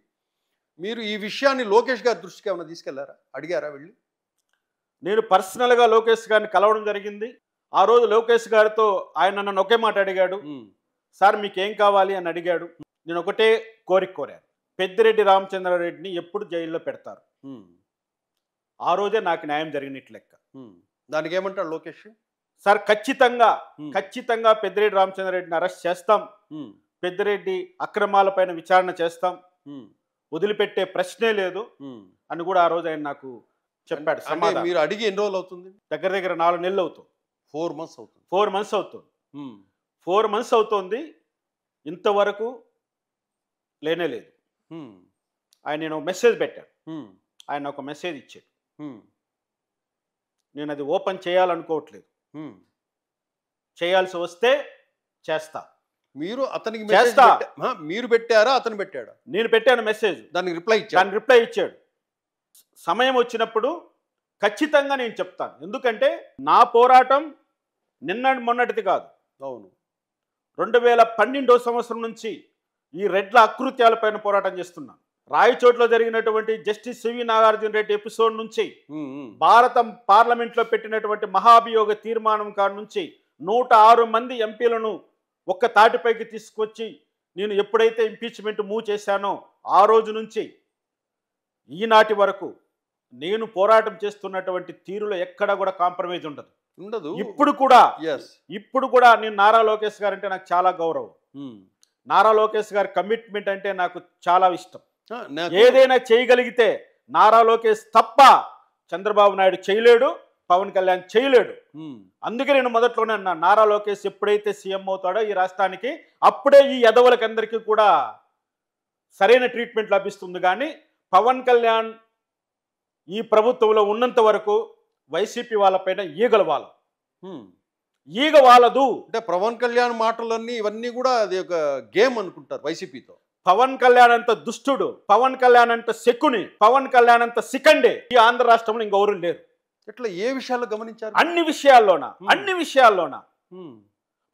మీరు ఈ విషయాన్ని లోకేష్ గారి దృష్టికి ఏమైనా తీసుకెళ్లారా, అడిగారా వెళ్ళి? నేను పర్సనల్గా లోకేష్ గారిని కలవడం జరిగింది. ఆ రోజు లోకేష్ గారితో ఆయన నన్ను ఒకే మాట అడిగాడు, సార్ మీకేం కావాలి అని అడిగాడు. నేను ఒకటే కోరాను, పెద్దిరెడ్డి రామచంద్రారెడ్డిని ఎప్పుడు జైల్లో పెడతారు, ఆ రోజే నాకు న్యాయం జరిగినట్లు లెక్క. దానికి ఏమంటాడు లోకేష్? సార్ ఖచ్చితంగా పెద్దిరెడ్డి రామచంద్రారెడ్డిని అరెస్ట్ చేస్తాం, పెద్దిరెడ్డి అక్రమాలపైన విచారణ చేస్తాం, వదిలిపెట్టే ప్రశ్నే లేదు అని కూడా ఆ రోజు ఆయన నాకు చెప్పాడు. మీరు అడిగి ఎన్ని రోజులు అవుతుంది? దగ్గర 4 నెలలు అవుతుంది. 4 months అవుతుంది. 4 months అవుతుంది. 4 months అవుతుంది. ఇంతవరకు లేనే లేదు. ఆయన నేను మెసేజ్ పెట్టాను, ఆయన ఒక మెసేజ్ ఇచ్చాడు. నేను అది ఓపెన్ చేయాలనుకోవట్లేదు, చేయాల్సి వస్తే చేస్తా. మీరు అతనికి చేస్తా. మీరు పెట్టారా అతను పెట్టాడా? నేను పెట్టాను మెసేజ్, దానికి రిప్లై ఇచ్చాడు. సమయం వచ్చినప్పుడు ఖచ్చితంగా నేను చెప్తాను. ఎందుకంటే నా పోరాటం మొన్నటిది కాదు. అవును, 2012వ సంవత్సరం నుంచి ఈ రెడ్ల అకృత్యాలపైన పోరాటం చేస్తున్నాను. రాయచోట్లో జరిగినటువంటి justice CV Nagarjuna Reddy episode నుంచి, భారత పార్లమెంట్లో పెట్టినటువంటి మహాభియోగ తీర్మానం కాడ నుంచి 106 మంది ఎంపీలను ఒక్క తాటిపైకి తీసుకొచ్చి నేను ఎప్పుడైతే ఇంపీచ్మెంట్ మూవ్ చేశానో ఆ రోజు నుంచి ఈనాటి వరకు నేను పోరాటం చేస్తున్నటువంటి తీరులో ఎక్కడ కూడా కాంప్రమైజ్ ఉండదు. ఇప్పుడు కూడా నేను నారా లోకేష్ గారు అంటే నాకు చాలా గౌరవం. నారా లోకేష్ గారి కమిట్మెంట్ అంటే నాకు చాలా ఇష్టం. ఏదైనా చేయగలిగితే నారా లోకేష్ తప్ప చంద్రబాబు నాయుడు చేయలేడు, పవన్ కళ్యాణ్ చేయలేడు. అందుకే నేను మొదట్లోనే అన్నా, నారా లోకేష్ ఎప్పుడైతే సీఎం అవుతాడో ఈ రాష్ట్రానికి అప్పుడే ఈ ఎదవలకందరికీ కూడా సరైన ట్రీట్మెంట్ లభిస్తుంది. కానీ పవన్ కళ్యాణ్ ఈ ప్రభుత్వంలో ఉన్నంత వరకు వైసీపీ వాళ్ళపైన ఈగ వాలదు. అంటే పవన్ కళ్యాణ్ మాటలన్నీ ఇవన్నీ కూడా అది ఒక గేమ్ అనుకుంటారు వైసీపీతో. పవన్ కళ్యాణ్ అంత దుష్టుడు, పవన్ కళ్యాణ్ అంత శకుని, పవన్ కళ్యాణ్ అంత సికండే ఈ ఆంధ్ర రాష్ట్రంలో ఇంకెవరు లేరు. ఇట్లా ఏ విషయాల్లో గమనించారు? అన్ని విషయాల్లోనా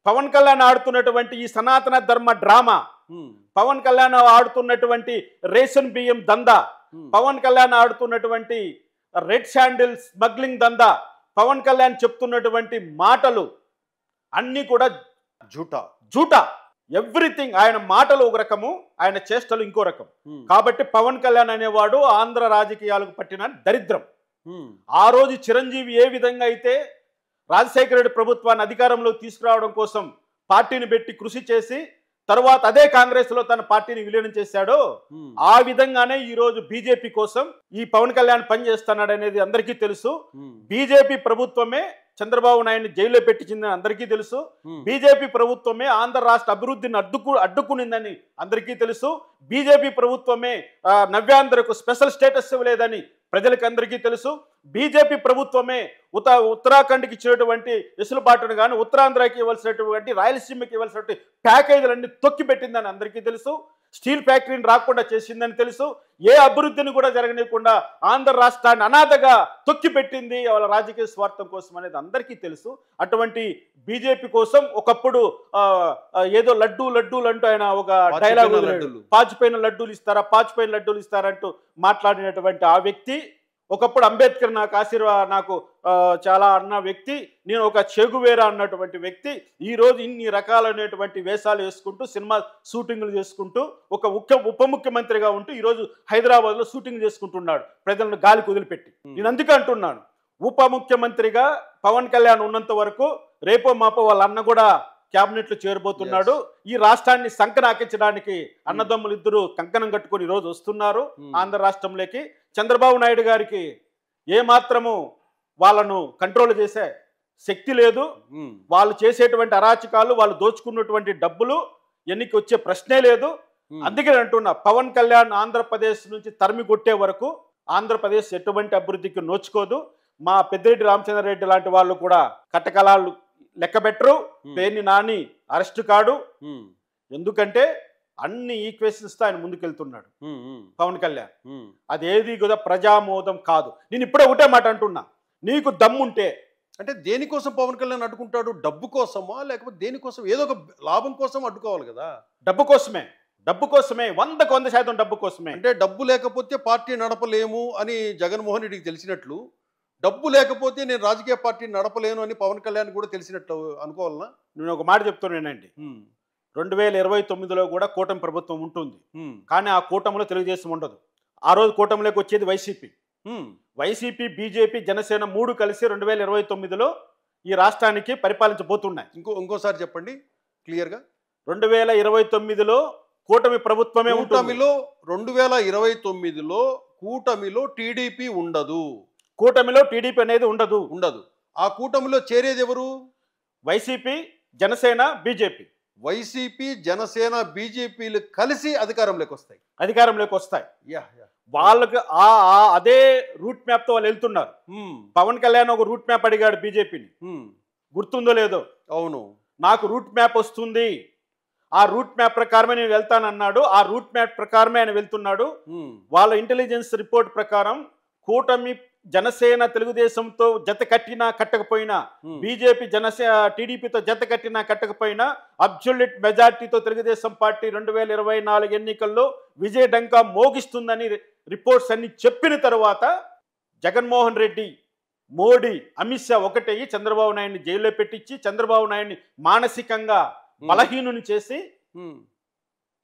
పవన్ కళ్యాణ్ ఆడుతున్నటువంటి ఈ సనాతన ధర్మ డ్రామా, పవన్ కళ్యాణ్ ఆడుతున్నటువంటి రేషన్ బియ్యం దందా, పవన్ కళ్యాణ్ ఆడుతున్నటువంటి రెడ్ శాండిల్ స్మగ్లింగ్ దందా, పవన్ కళ్యాణ్ చెప్తున్నటువంటి మాటలు అన్నీ కూడా జూటా. ఎవ్రీథింగ్. ఆయన మాటలు ఒక రకము, ఆయన చేష్టలు ఇంకో రకం. కాబట్టి పవన్ కళ్యాణ్ అనేవాడు ఆంధ్ర రాజకీయాలకు పట్టిన దరిద్రం. ఆ రోజు చిరంజీవి ఏ విధంగా అయితే రాజశేఖర రెడ్డి ప్రభుత్వాన్ని అధికారంలో తీసుకురావడం కోసం పార్టీని పెట్టి కృషి చేసి తర్వాత అదే కాంగ్రెస్ లో తన పార్టీని విలీనం చేశాడో ఆ విధంగానే ఈ రోజు బీజేపీ కోసం ఈ పవన్ కళ్యాణ్ పనిచేస్తున్నాడు అనేది అందరికీ తెలుసు. బీజేపీ ప్రభుత్వమే చంద్రబాబు నాయుడిని జైల్లో పెట్టించిందని అందరికీ తెలుసు. బీజేపీ ప్రభుత్వమే ఆంధ్ర రాష్ట్ర అభివృద్ధిని అడ్డుకునిందని అందరికీ తెలుసు. బీజేపీ ప్రభుత్వమే నవ్యాంధ్రకు స్పెషల్ స్టేటస్ ఇవ్వలేదని ప్రజలకు అందరికీ తెలుసు. బీజేపీ ప్రభుత్వమే ఉత్తరాఖండ్కి ఇచ్చినటువంటి వెసులుబాటును కానీ ఉత్తరాంధ్రకి ఇవ్వాల్సినటువంటి రాయలసీమకి ఇవ్వాల్సినటువంటి ప్యాకేజీలన్నీ తొక్కి పెట్టిందని అందరికీ తెలుసు. స్టీల్ ఫ్యాక్టరీని రాకుండా చేసిందని తెలుసు. ఏ అభివృద్ధిని కూడా జరగనీయకుండా ఆంధ్ర రాష్ట్రాన్ని అనాథగా తొక్కి పెట్టింది వాళ్ళ రాజకీయ స్వార్థం కోసం అనేది అందరికీ తెలుసు. అటువంటి బీజేపీ కోసం ఒకప్పుడు ఏదో లడ్డూలు అంటూ ఆయన ఒక డైలాగ్, పాచిపోయిన లడ్డూలు ఇస్తారంటూ మాట్లాడినటువంటి ఆ వ్యక్తి ఒకప్పుడు అంబేద్కర్ నాకు చాలా అన్న వ్యక్తి, నేను ఒక చెగువేరా అన్నటువంటి వ్యక్తి ఈ రోజు ఇన్ని రకాలైనటువంటి వేషాలు వేసుకుంటూ సినిమా షూటింగ్లు చేసుకుంటూ ఒక ఉప ముఖ్యమంత్రిగా ఉంటూ ఈరోజు హైదరాబాద్లో షూటింగ్ చేసుకుంటున్నాడు ప్రజలను గాలి కుదిలిపెట్టి. నేను అందుకే అంటున్నాను, ఉప ముఖ్యమంత్రిగా పవన్ కళ్యాణ్ ఉన్నంత వరకు రేపో మాపో వాళ్ళ అన్న కూడా క్యాబినెట్లో చేరబోతున్నాడు. ఈ రాష్ట్రాన్ని సంకనాకించడానికి అన్నదమ్ములు ఇద్దరు కంకణం కట్టుకుని ఈరోజు వస్తున్నారు ఆంధ్ర రాష్ట్రంలోకి. చంద్రబాబు నాయుడు గారికి ఏమాత్రము వాళ్ళను కంట్రోల్ చేసే శక్తి లేదు. వాళ్ళు చేసేటువంటి అరాచకాలు, వాళ్ళు దోచుకున్నటువంటి డబ్బులు ఎన్నికి వచ్చే ప్రశ్నే లేదు. అందుకే అంటున్నా, పవన్ కళ్యాణ్ ఆంధ్రప్రదేశ్ నుంచి తరిమి కొట్టే వరకు ఆంధ్రప్రదేశ్ ఎటువంటి అభివృద్ధికి నోచుకోదు. మా పెద్దిరెడ్డి రామచంద్రారెడ్డి లాంటి వాళ్ళు కూడా కటకలాలు లెక్క పెట్టరు. పేర్ని నాని అరెస్ట్ కాడు. ఎందుకంటే అన్ని ఈక్వేషన్స్ తో ఆయన ముందుకెళ్తున్నాడు పవన్ కళ్యాణ్. అదేది కూడా ప్రజామోదం కాదు. నేను ఇప్పుడే ఒకటే మాట అంటున్నా, నీకు దమ్ముంటే అంటే దేనికోసం పవన్ కళ్యాణ్ అడ్డుకుంటాడు? డబ్బు కోసమా లేకపోతే దేనికోసం? ఏదో ఒక లాభం కోసం అడ్డుకోవాలి కదా. డబ్బు కోసమే 100% డబ్బు కోసమే. అంటే డబ్బు లేకపోతే పార్టీ నడపలేము అని జగన్మోహన్ రెడ్డికి తెలిసినట్లు, డబ్బు లేకపోతే నేను రాజకీయ పార్టీని నడపలేను అని పవన్ కళ్యాణ్ కూడా తెలిసినట్టు అనుకోవాలనా? నేను ఒక మాట చెప్తున్నానండి, 2029లో కూడా కూటమి ప్రభుత్వం ఉంటుంది. కానీ ఆ కూటమిలో తెలుగుదేశం ఉండదు. ఆ రోజు కూటమిలోకి వచ్చేది వైసీపీ. వైసీపీ, బీజేపీ, జనసేన 3 కలిసి 2029లో ఈ రాష్ట్రానికి పరిపాలించబోతున్నాయి. ఇంకోసారి చెప్పండి క్లియర్గా. 2029లో కూటమి ప్రభుత్వమే ఉంటుంది. 2029లో కూటమిలో టీడీపీ ఉండదు. కూటమిలో టీడీపీ అనేది ఉండదు. ఆ కూటమిలో చేరేది ఎవరు? YCP, Janasena, BJP. YCP, Janasena, బీజేపీలు కలిసి అధికారంలోకి వస్తాయి. వాళ్ళకి అదే రూట్ మ్యాప్ తో వాళ్ళు వెళ్తున్నారు. పవన్ కళ్యాణ్ ఒక రూట్ మ్యాప్ అడిగాడు బీజేపీని, గుర్తుందో లేదో? అవును, నాకు రూట్ మ్యాప్ వస్తుంది, ఆ రూట్ మ్యాప్ ప్రకారమే నేను వెళ్తానన్నాడు. ఆ రూట్ మ్యాప్ ప్రకారమే ఆయన వెళ్తున్నాడు. వాళ్ళ ఇంటెలిజెన్స్ రిపోర్ట్ ప్రకారం కూటమి జనసేన తెలుగుదేశంతో జత కట్టినా కట్టకపోయినా, బీజేపీ టీడీపీతో జత కట్టినా కట్టకపోయినా అబ్సల్యూట్ మెజార్టీతో తెలుగుదేశం పార్టీ 2024 ఎన్నికల్లో విజయ డంకా మోగిస్తుందని రిపోర్ట్స్ అన్ని చెప్పిన తర్వాత జగన్మోహన్ రెడ్డి, మోడీ, అమిత్ షా ఒకటయ్యి చంద్రబాబు నాయుడిని జైల్లో పెట్టించి చంద్రబాబు నాయుడిని మానసికంగా బలహీనుని చేసి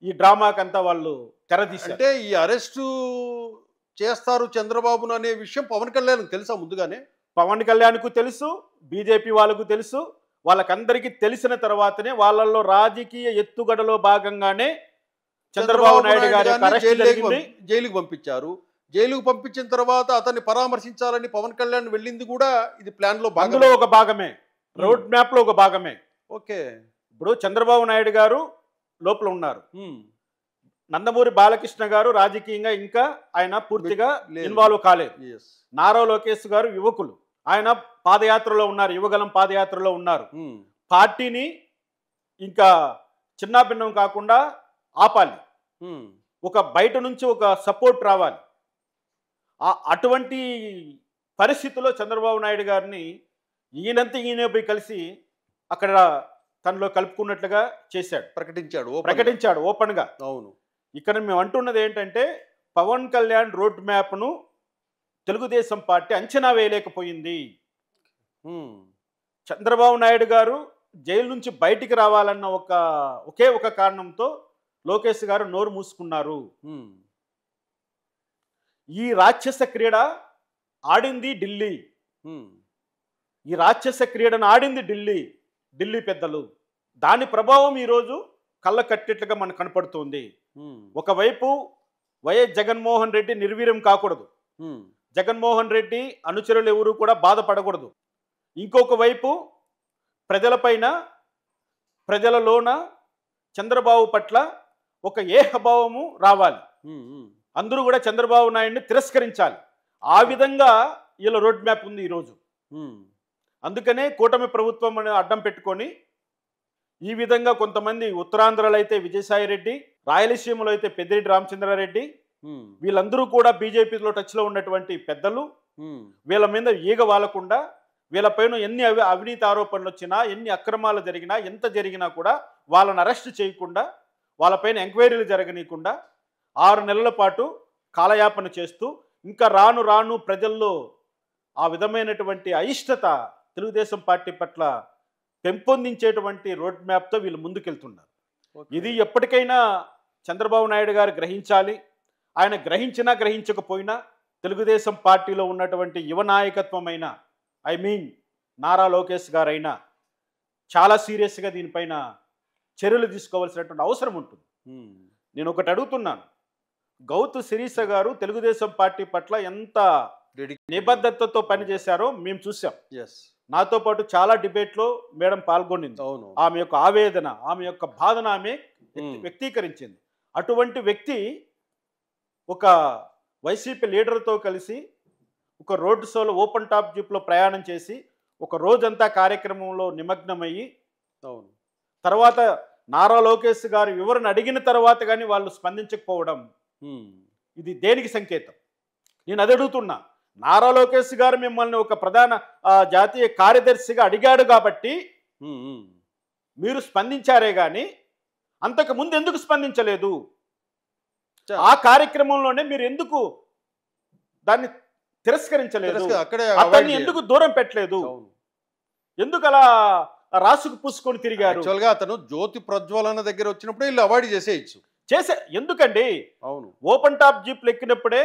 ఈ డ్రామాకంతా వాళ్ళు తెరదీశారు. అంటే ఈ అరెస్టు చేస్తారు చంద్రబాబును అనే విషయం పవన్ కళ్యాణ్ తెలుసా ముందుగానే? పవన్ కళ్యాణ్కు తెలుసు, బీజేపీ వాళ్ళకు తెలుసు. వాళ్ళకందరికీ తెలిసిన తర్వాతనే వాళ్ళల్లో రాజకీయ ఎత్తుగడలో భాగంగానే చంద్రబాబు నాయుడు గారి జైలుకు పంపించారు. జైలుకు పంపించిన తర్వాత అతన్ని పరామర్శించాలని పవన్ కళ్యాణ్ వెళ్ళింది కూడా ఇది ప్లాన్ లో అందులో ఒక భాగమే, రోడ్ మ్యాప్ లో ఒక భాగమే. ఓకే, ఇప్పుడు చంద్రబాబు నాయుడు గారు లోపల ఉన్నారు, నందమూరి బాలకృష్ణ గారు రాజకీయంగా ఇంకా ఆయన పూర్తిగా ఇన్వాల్వ్ కాలేదు. నారా లోకేష్ గారు యువకులు, ఆయన పాదయాత్రలో ఉన్నారు, యువగలం పాదయాత్రలో ఉన్నారు. పార్టీని ఇంకా చిన్నాభిన్నం కాకుండా ఆపాలి, ఒక బయట నుంచి ఒక సపోర్ట్ రావాలి. అటువంటి పరిస్థితుల్లో చంద్రబాబు నాయుడు గారిని ఈయన పోయి కలిసి అక్కడ తనలో కలుపుకున్నట్లుగా చేశాడు, ప్రకటించాడు ఓపెన్గా. అవును, ఇక్కడ మేము అంటున్నది ఏంటంటే పవన్ కళ్యాణ్ రోడ్ మ్యాప్ను తెలుగుదేశం పార్టీ అంచనా వేయలేకపోయింది. చంద్రబాబు నాయుడు గారు జైలు నుంచి బయటికి రావాలన్న ఒకే ఒక కారణంతో లోకేష్ గారు నోరు మూసుకున్నారు. ఈ రాక్షస క్రీడ ఆడింది ఢిల్లీ, ఈ రాక్షస క్రీడను ఆడింది ఢిల్లీ పెద్దలు. దాని ప్రభావం ఈరోజు కళ్ళ కట్టేట్లుగా మనకు కనపడుతుంది. ఒకవైపు వైఎస్ జగన్మోహన్ రెడ్డి నిర్వీర్యం కాకూడదు, జగన్మోహన్ రెడ్డి అనుచరులు ఎవరు కూడా బాధపడకూడదు. ఇంకొక వైపు ప్రజలపైన, ప్రజలలోన చంద్రబాబు పట్ల ఒక ఏహభావము రావాలి, అందరూ కూడా చంద్రబాబు నాయుడిని తిరస్కరించాలి. ఆ విధంగా వీళ్ళ రోడ్ మ్యాప్ ఉంది ఈరోజు. అందుకనే కూటమి ప్రభుత్వం అడ్డం పెట్టుకొని ఈ విధంగా కొంతమంది ఉత్తరాంధ్రలో అయితే విజయసాయి రెడ్డి, రాయలసీమలో అయితే పెద్దిరెడ్డి రామచంద్రారెడ్డి, వీళ్ళందరూ కూడా బీజేపీలో టచ్లో ఉన్నటువంటి పెద్దలు. వీళ్ళ మీద ఈగ వాలకుండా, వీళ్ళపైన ఎన్ని అవినీతి ఆరోపణలు వచ్చినా, ఎన్ని అక్రమాలు జరిగినా, ఎంత జరిగినా కూడా వాళ్ళని అరెస్ట్ చేయకుండా, వాళ్ళపైన ఎంక్వైరీలు జరగనీయకుండా 6 నెలల పాటు కాలయాపన చేస్తూ ఇంకా రాను ప్రజల్లో ఆ విధమైనటువంటి అయిష్టత తెలుగుదేశం పార్టీ పట్ల పెంపొందించేటువంటి రోడ్ మ్యాప్తో వీళ్ళు ముందుకెళ్తున్నారు. ఇది ఎప్పటికైనా చంద్రబాబు నాయుడు గారు గ్రహించాలి. ఆయన గ్రహించినా గ్రహించకపోయినా తెలుగుదేశం పార్టీలో ఉన్నటువంటి యువ నాయకత్వమైన నారా లోకేష్ గారైనా చాలా సీరియస్గా దీనిపైన చర్యలు తీసుకోవాల్సినటువంటి అవసరం ఉంటుంది. నేను ఒకటి అడుగుతున్నాను, గౌతు శిరీష గారు తెలుగుదేశం పార్టీ పట్ల ఎంత నిబద్ధతతో పనిచేశారో మేము చూసాం. నాతో పాటు చాలా డిబేట్లో మేడం పాల్గొనింది. ఆమె యొక్క ఆవేదన, ఆమె యొక్క బాధన ఆమె వ్యక్తీకరించింది. అటువంటి వ్యక్తి ఒక వైసీపీ లీడర్తో కలిసి ఒక రోడ్ షోలో ఓపెన్ టాప్ జీప్లో ప్రయాణం చేసి ఒక రోజంతా కార్యక్రమంలో నిమగ్నమయ్యి తర్వాత నారా లోకేష్ గారు వివరణ అడిగిన తర్వాత కానీ వాళ్ళు స్పందించకపోవడం ఇది దేనికి సంకేతం? నేను అది అడుగుతున్నా. నారా లోకేష్ గారు మిమ్మల్ని ఒక ప్రధాన జాతీయ కార్యదర్శిగా అడిగాడు కాబట్టి మీరు స్పందించారే కానీ అంతకు ముందు ఎందుకు స్పందించలేదు? ఆ కార్యక్రమంలోనే మీరు ఎందుకు దాన్ని తిరస్కరించలేదు? అతన్ని ఎందుకు దూరం పెట్టలేదు? ఎందుకు అలా రాసుకు పూసుకొని తిరిగారు? అతను జ్యోతి ప్రజ్వలన దగ్గర వచ్చినప్పుడు వీళ్ళు అవాయిడ్ చేసేయచ్చు. ఎందుకండి? ఓపెన్ టాప్ జీప్లు ఎక్కినప్పుడే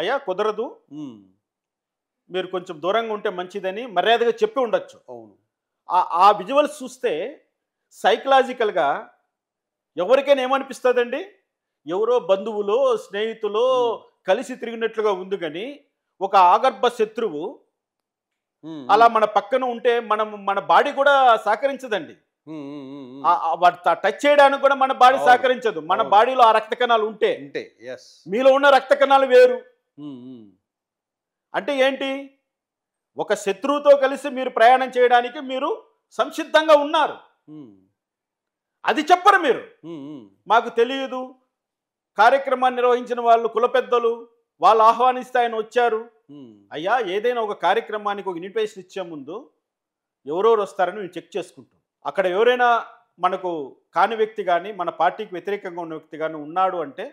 అయ్యా కుదరదు, మీరు కొంచెం దూరంగా ఉంటే మంచిదని మర్యాదగా చెప్పి ఉండొచ్చు. అవును. ఆ విజువల్స్ చూస్తే సైకలాజికల్గా ఎవరికైనా ఏమనిపిస్తుందండి? ఎవరో బంధువులో స్నేహితులో కలిసి తిరిగినట్లుగా ఉంది. కానీ ఒక ఆగర్భ శత్రువు అలా మన పక్కన ఉంటే మన బాడీ కూడా సహకరించదండి. వాడు టచ్ చేయడానికి కూడా మన బాడీ సహకరించదు. మన బాడీలో ఆ రక్త కణాలు ఉంటే మీలో ఉన్న రక్త కణాలు వేరు. అంటే ఏంటి? ఒక శత్రువుతో కలిసి మీరు ప్రయాణం చేయడానికి మీరు సంసిద్ధంగా ఉన్నారు. అది చెప్పరు మీరు. మాకు తెలియదు, కార్యక్రమాన్ని నిర్వహించిన వాళ్ళు కుల పెద్దలు వాళ్ళు ఆహ్వానిస్తే ఆయన వచ్చారు. అయ్యా, ఏదైనా ఒక కార్యక్రమానికి ఒక ఇన్విటేషన్ ఇచ్చే ముందు ఎవరెవరు వస్తారని మేము చెక్ చేసుకుంటాం. అక్కడ ఎవరైనా మనకు కాని వ్యక్తి కానీ మన పార్టీకి వ్యతిరేకంగా ఉన్న వ్యక్తి కానీ ఉన్నాడు అంటే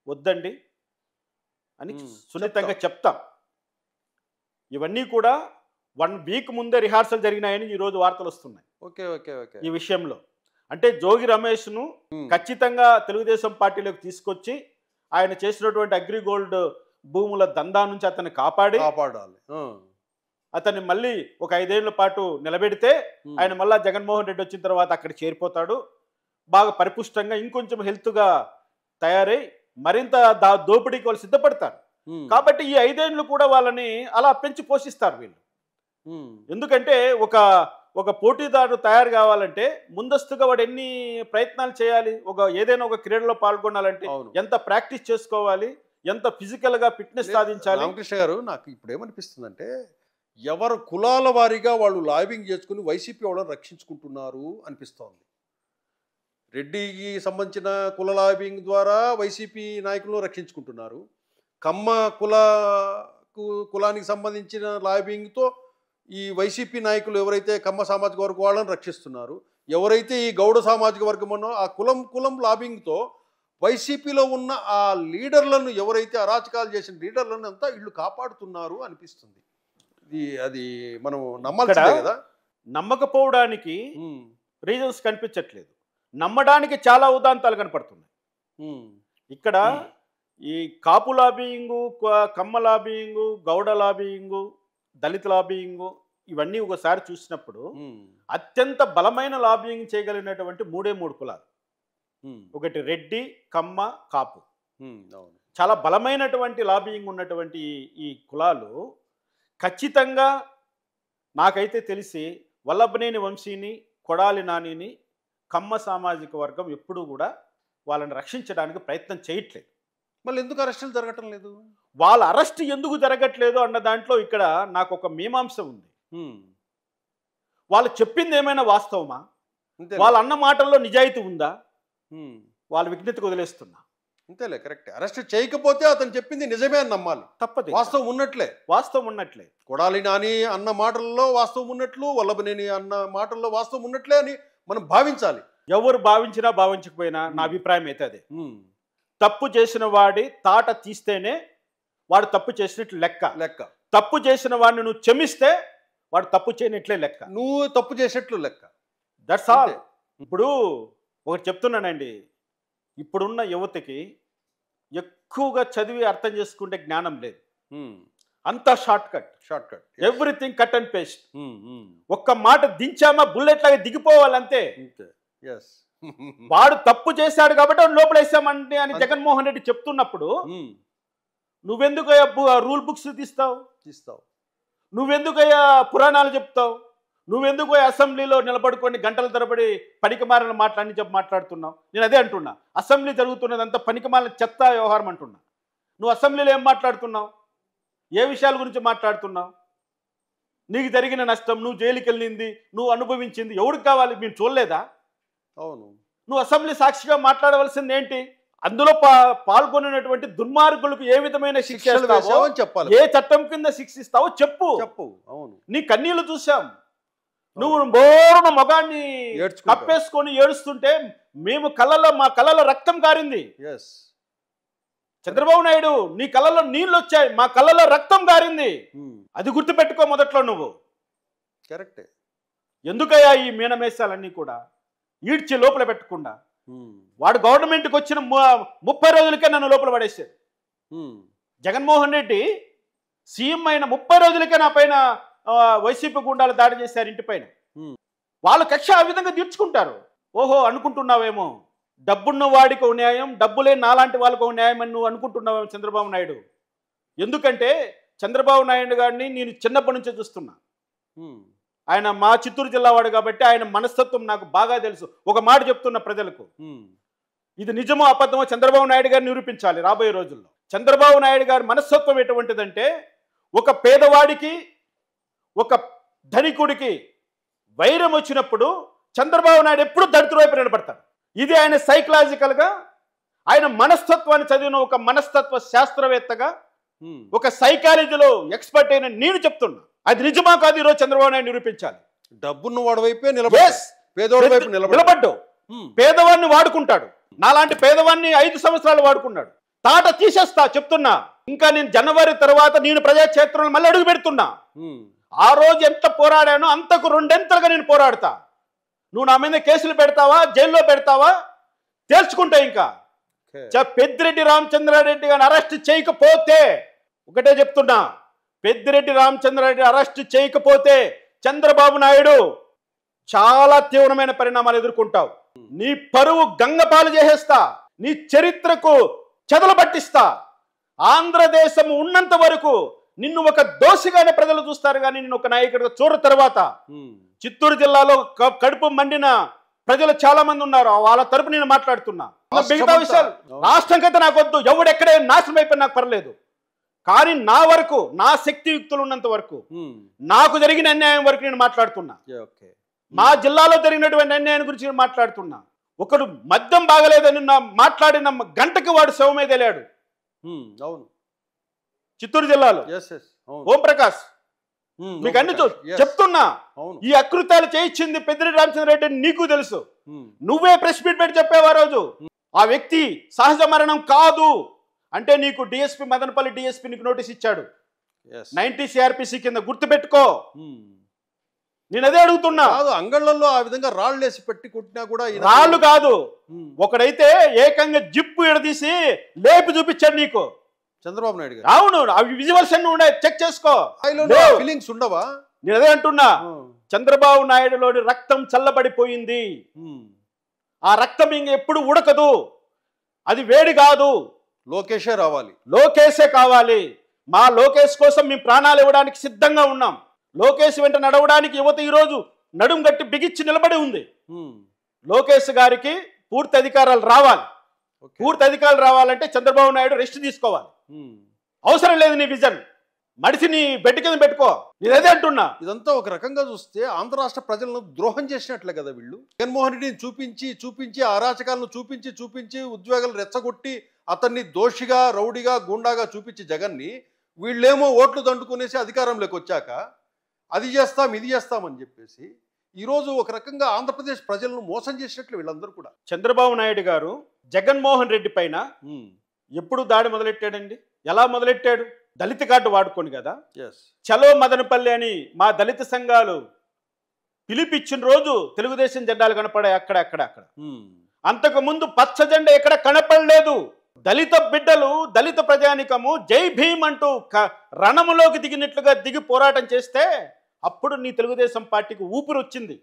వద్దండి అని సున్నితంగా చెప్తాం. ఇవన్నీ కూడా 1 వీక్ ముందే రిహార్సల్ జరిగినాయని ఈరోజు వార్తలు వస్తున్నాయి. ఓకే ఓకే ఓకే ఈ విషయంలో అంటే జోగి రమేష్ను ఖచ్చితంగా తెలుగుదేశం పార్టీలోకి తీసుకొచ్చి ఆయన చేసినటువంటి అగ్రిగోల్డ్ భూముల దందా నుంచి అతన్ని కాపాడాలి. అతన్ని మళ్ళీ ఒక 5 ఏళ్ల పాటు నిలబెడితే ఆయన మళ్ళా జగన్మోహన్ రెడ్డి వచ్చిన తర్వాత అక్కడ చేరిపోతాడు. బాగా పరిపుష్టంగా ఇంకొంచెం హెల్త్గా తయారై మరింత దోపిడీకి వాళ్ళు సిద్ధపడతారు. కాబట్టి ఈ 5 ఏళ్ళు కూడా వాళ్ళని అలా పెంచి పోషిస్తారు వీళ్ళు. ఎందుకంటే ఒక పోటీదారుడు తయారు కావాలంటే ముందస్తుగా వాడు ఎన్ని ప్రయత్నాలు చేయాలి? ఏదైనా ఒక క్రీడలో పాల్గొనాలంటే ఎంత ప్రాక్టీస్ చేసుకోవాలి, ఎంత ఫిజికల్గా ఫిట్నెస్ సాధించాలి. రామకృష్ణ గారు, నాకు ఇప్పుడు ఏమనిపిస్తుందంటే ఎవరు కులాల వారీగా వాళ్ళు లాబింగ్ చేసుకుని వైసీపీ వాళ్ళని రక్షించుకుంటున్నారు అనిపిస్తోంది. రెడ్డికి సంబంధించిన కుల లాబింగ్ ద్వారా వైసీపీ నాయకులను రక్షించుకుంటున్నారు. కమ్మ కులానికి సంబంధించిన లాబింగ్తో ఈ వైసీపీ నాయకులు ఎవరైతే కమ్మ సామాజిక వర్గం వాళ్ళని రక్షిస్తున్నారు, ఎవరైతే ఈ గౌడ సామాజిక వర్గం ఉన్నో ఆ కులం లాబింగ్తో వైసీపీలో ఉన్న ఆ లీడర్లను, ఎవరైతే అరాచకాలు చేసిన లీడర్లను అంతా వీళ్ళు కాపాడుతున్నారు అనిపిస్తుంది. అది మనం నమ్మాల్సిందే కదా. నమ్మకపోవడానికి రీజన్స్ కనిపించట్లేదు, నమ్మడానికి చాలా ఉదాంతాలు కనపడుతున్నాయి. ఇక్కడ ఈ కాపు లాబింగు, కమ్మ లాబింగు, గౌడ లాబింగు, దళిత లాబింగు ఇవన్నీ ఒకసారి చూసినప్పుడు అత్యంత బలమైన లాబింగ్ చేయగలిగినటువంటి 3 కులాలు. ఒకటి రెడ్డి, కమ్మ, కాపు. చాలా బలమైనటువంటి లాబింగ్ ఉన్నటువంటి ఈ కులాలు ఖచ్చితంగా నాకైతే తెలిసి వల్లభనేని వంశీని, కొడాలి నానిని కమ్మ సామాజిక వర్గం ఎప్పుడూ కూడా వాళ్ళని రక్షించడానికి ప్రయత్నం చేయట్లేదు. మళ్ళీ ఎందుకు అరెస్టులు జరగటం లేదు? వాళ్ళ అరెస్ట్ ఎందుకు జరగట్లేదు అన్న దాంట్లో ఇక్కడ నాకు ఒక మీమాంస ఉంది. వాళ్ళు చెప్పింది ఏమైనా వాస్తవమా? వాళ్ళ అన్న మాటల్లో నిజాయితీ ఉందా? వాళ్ళ విజ్ఞతకు వదిలేస్తున్నా. అంతేలే, కరెక్ట్. అరెస్ట్ చేయకపోతే అతను చెప్పింది నిజమే అని నమ్మాలి. తప్పదు, వాస్తవం ఉన్నట్లే. కొడాలి నాని అన్న మాటల్లో వాస్తవం ఉన్నట్లు, వల్లభనేని అన్న మాటల్లో వాస్తవం ఉన్నట్లే అని మనం భావించాలి. ఎవరు భావించినా భావించకపోయినా నా అభిప్రాయం అయితే అదే. తప్పు చేసిన వాడి తాట తీస్తేనే వాడు తప్పు చేసినట్లు లెక్క. తప్పు చేసిన వాడిని నువ్వు క్షమిస్తే వాడు తప్పు చేయనట్లే లెక్క. నువ్వు తప్పు చేసినట్లు లెక్క. That's all. ఇప్పుడు ఒకటి చెప్తున్నానండి, ఇప్పుడున్న యువతకి ఎక్కువగా చదివి అర్థం చేసుకుంటే జ్ఞానం లేదు. అంతా short cut, everything cut and paste. ఒక్క మాట దించామా బుల్లెట్ లాగా దిగిపోవాలంతే. వాడు తప్పు చేశాడు కాబట్టి లోపలేసామండి అని జగన్మోహన్ రెడ్డి చెప్తున్నప్పుడు నువ్వెందుకయ్యా రూల్ బుక్స్ తీస్తావు? నువ్వెందుకయ్యా పురాణాలు చెప్తావు? నువ్వెందుకు అసెంబ్లీలో నిలబడుకొని గంటల తరబడి పనికిమాలిన మాటలన్నీ మాట్లాడుతున్నావు? నేను అదే అంటున్నా, అసెంబ్లీ జరుగుతున్నదంతా పనికిమాలిన చెత్త వ్యవహారం అంటున్నా. నువ్వు అసెంబ్లీలో ఏం మాట్లాడుతున్నావు? ఏ విషయాల గురించి మాట్లాడుతున్నావు? నీకు జరిగిన నష్టం, నువ్వు జైలుకి వెళ్ళింది, నువ్వు అనుభవించింది ఎవరికి కావాలి? మేము చూడలేదా? అవును. నువ్వు అసెంబ్లీ సాక్షిగా మాట్లాడవలసింది ఏంటి? అందులో పాల్గొన్నటువంటి దుర్మార్గులకు ఏ విధమైన శిక్ష చెప్పాలి, ఏ చట్టం కింద శిక్షిస్తావో చెప్పు. అవును. నీ కన్నీళ్లు చూసాం. నువ్వు బోరున మొగాన్ని కప్పేసుకొని ఏడుస్తుంటే మా కళ్ళలో రక్తం కారింది. చంద్రబాబు నాయుడు, నీ కళ్ళలో నీళ్ళు వచ్చాయి, మా కళ్ళలో రక్తం కారింది. అది గుర్తుపెట్టుకో మొదట్లో నువ్వు. కరెక్టే. ఎందుకయ్యా ఈ మీనమేసాలన్నీ కూడా ఈడ్చి లోపల పెట్టకుండా? వాడు గవర్నమెంట్కి వచ్చిన 30 రోజులకే నన్ను లోపల పడేసాడు. జగన్మోహన్ రెడ్డి సీఎం అయిన 30 రోజులకే నా పైన వైసీపీ గుండాలు దాడి చేశారు ఇంటి పైన. వాళ్ళ కక్ష ఆ విధంగా తీర్చుకుంటారు. ఓహో అనుకుంటున్నావేమో డబ్బున్న వాడికి ఒక న్యాయం, డబ్బు లేని నాలాంటి వాళ్ళకి ఒక న్యాయం అని నువ్వు అనుకుంటున్నావేమో చంద్రబాబు నాయుడు. ఎందుకంటే చంద్రబాబు నాయుడు గారిని నేను చిన్నప్పటి నుంచే చూస్తున్నా. ఆయన మా చిత్తూరు జిల్లా వాడు కాబట్టి ఆయన మనస్తత్వం నాకు బాగా తెలుసు. ఒక మాట చెప్తున్న ప్రజలకు, ఇది నిజమో అబద్ధమో చంద్రబాబు నాయుడు గారిని నిరూపించాలి రాబోయే రోజుల్లో. చంద్రబాబు నాయుడు గారి మనస్తత్వం ఎటువంటిదంటే, ఒక పేదవాడికి ఒక ధనికుడికి వైరం వచ్చినప్పుడు చంద్రబాబు నాయుడు ఎప్పుడు దళితుల వైపు నిలబడతాడు. ఇది ఆయన సైకలాజికల్గా, ఆయన మనస్తత్వాన్ని చదివిన ఒక మనస్తత్వ శాస్త్రవేత్తగా, ఒక సైకాలజీలో ఎక్స్పర్ట్ అయిన నేను చెప్తున్నా. అది నిజమా కాదు ఈరోజు చంద్రబాబు నాయుడు నిరూపించాలి. డబ్బున్న వాడి వైపే నిలబడ్డాడు. పేదవాడిని వాడుకుంటాడు. నాలాంటి పేదవాడిని 5 సంవత్సరాలు వాడుకున్నాడు. తాట తీసేస్తా చెప్తున్నా. ఇంకా నేను జనవరి తర్వాత నేను ప్రజాక్షేత్రంలో మళ్ళీ అడుగు పెడుతున్నా. ఆ రోజు ఎంత పోరాడానో అంతకు 2 నేను పోరాడతా. నువ్వు నా మీద కేసులు పెడతావా, జైల్లో పెడతావా తేల్చుకుంటా. ఇంకా పెద్దిరెడ్డి రామచంద్రారెడ్డి గారిని అరెస్ట్ చేయకపోతే, ఒకటే చెప్తున్నా, పెద్దిరెడ్డి రామచంద్రారెడ్డి అరెస్ట్ చేయకపోతే చంద్రబాబు నాయుడు చాలా తీవ్రమైన పరిణామాలు ఎదుర్కొంటావు. నీ పరువు గంగపాలు చేసేస్తా, నీ చరిత్రకు చెదలు పట్టిస్తా. ఆంధ్రదేశం ఉన్నంత వరకు నిన్ను ఒక దోషిగానే ప్రజలు చూస్తారు, కానీ నిన్ను ఒక నాయకుడిగా చూడరు. తర్వాత చిత్తూరు జిల్లాలో కడుపు మండిన ప్రజలు చాలా మంది ఉన్నారు. వాళ్ళ తరపు నేను మాట్లాడుతున్నా. మిగతా విషయాలు రాష్ట్రం కదా నాకు వద్దు, ఎవడెక్కడే నాశనం అయిపోయి నాకు పర్లేదు. కానీ నా వరకు, నా శక్తియుక్తులు ఉన్నంత వరకు, నాకు జరిగిన అన్యాయం వరకు నేను మాట్లాడుతున్నా. మా జిల్లాలో జరిగినటువంటి అన్యాయం గురించి నేను మాట్లాడుతున్నా. ఒకడు మద్యం బాగలేదని మాట్లాడిన గంటకి వాడు శవం మీద వెళ్ళాడు. అవును, చిత్తూరు జిల్లాలో ఓం ప్రకాష్. మీకు అన్ని చెప్తున్నా. ఈ అకృత్యాలు చేయించింది పెద్దిరెడ్డి రామచంద్రారెడ్డి నీకు తెలుసు. నువ్వే ప్రెస్ మీట్ పెట్టి చెప్పావు ఆ రోజు. ఆ వ్యక్తి సహజ మరణం కాదు అంటే నీకు డిఎస్పీ మదనపల్లి డిఎస్పీ నీకు నోటీస్ ఇచ్చాడు. 90 CRPC కింద గుర్తుపెట్టుకో. నేను అదే అడుగుతున్నా. అంగళ్ళల్లో ఆ విధంగా రాళ్ళు వేసి పెట్టి కొట్టినా కూడా రాళ్ళు కాదు, ఒకడైతే ఏకంగా జిప్పు ఎడదీసి లేపి చూపించాడు నీకు చంద్రబాబు నాయుడు గారు. అవును, అవి విజువల్స్ అన్ని ఉన్నాయి, చెక్ చేసుకో. ఫీలింగ్స్ ఉండవా? నేను అదే అంటున్నా. చంద్రబాబు నాయుడులోని రక్తం చల్లబడిపోయింది. ఆ రక్తం ఇంక ఎప్పుడు ఉడకదు, అది వేడి కాదు. లోకేషే రావాలి, లోకేషే కావాలి. మా లోకేష్ కోసం మేము ప్రాణాలు ఇవ్వడానికి సిద్ధంగా ఉన్నాం. లోకేష్ వెంట నడవడానికి యువత ఈరోజు నడుం గట్టి బిగిచ్చి నిలబడి ఉంది. లోకేష్ గారికి పూర్తి అధికారాలు రావాలి. పూర్తి అధికారాలు రావాలంటే చంద్రబాబు నాయుడు రెస్ట్ తీసుకోవాలి. అవసరం లేదు నీ విజన్, మడిసిని బెడ్ కింద పెట్టుకో. నేనదే అంటున్నా. ఇదంతా ఒక రకంగా చూస్తే ఆంధ్ర రాష్ట్ర ప్రజలను ద్రోహం చేసినట్లే కదా వీళ్ళు. జగన్మోహన్ రెడ్డిని చూపించి అరాచకాలను చూపించి ఉద్యోగాలు రెచ్చగొట్టి అతన్ని దోషిగా, రౌడీగా, గూండాగా చూపించి జగన్ని వీళ్ళేమో ఓట్లు దండుకునేసి అధికారంలోకి వచ్చాక అది చేస్తాం ఇది చేస్తామని చెప్పేసి ఈరోజు ఒక రకంగా ఆంధ్రప్రదేశ్ ప్రజలను మోసం చేసినట్లు వీళ్ళందరూ కూడా. చంద్రబాబు నాయుడు గారు జగన్మోహన్ రెడ్డి పైన ఎప్పుడు దాడి మొదలెట్టాడండి? ఎలా మొదలెట్టాడు? దళిత కార్డు వాడుకోండి కదా. చలో మదనపల్లి అని మా దళిత సంఘాలు పిలిపిచ్చిన రోజు తెలుగుదేశం జెండాలు కనపడాయి అక్కడ. అంతకు ముందు పచ్చ జెండా ఎక్కడ కనపడలేదు. దళిత బిడ్డలు, దళిత ప్రజానికము జై భీమ్ అంటూ రణములోకి దిగినట్లుగా దిగి పోరాటం చేస్తే అప్పుడు నీ తెలుగుదేశం పార్టీకి ఊపిరి వచ్చింది.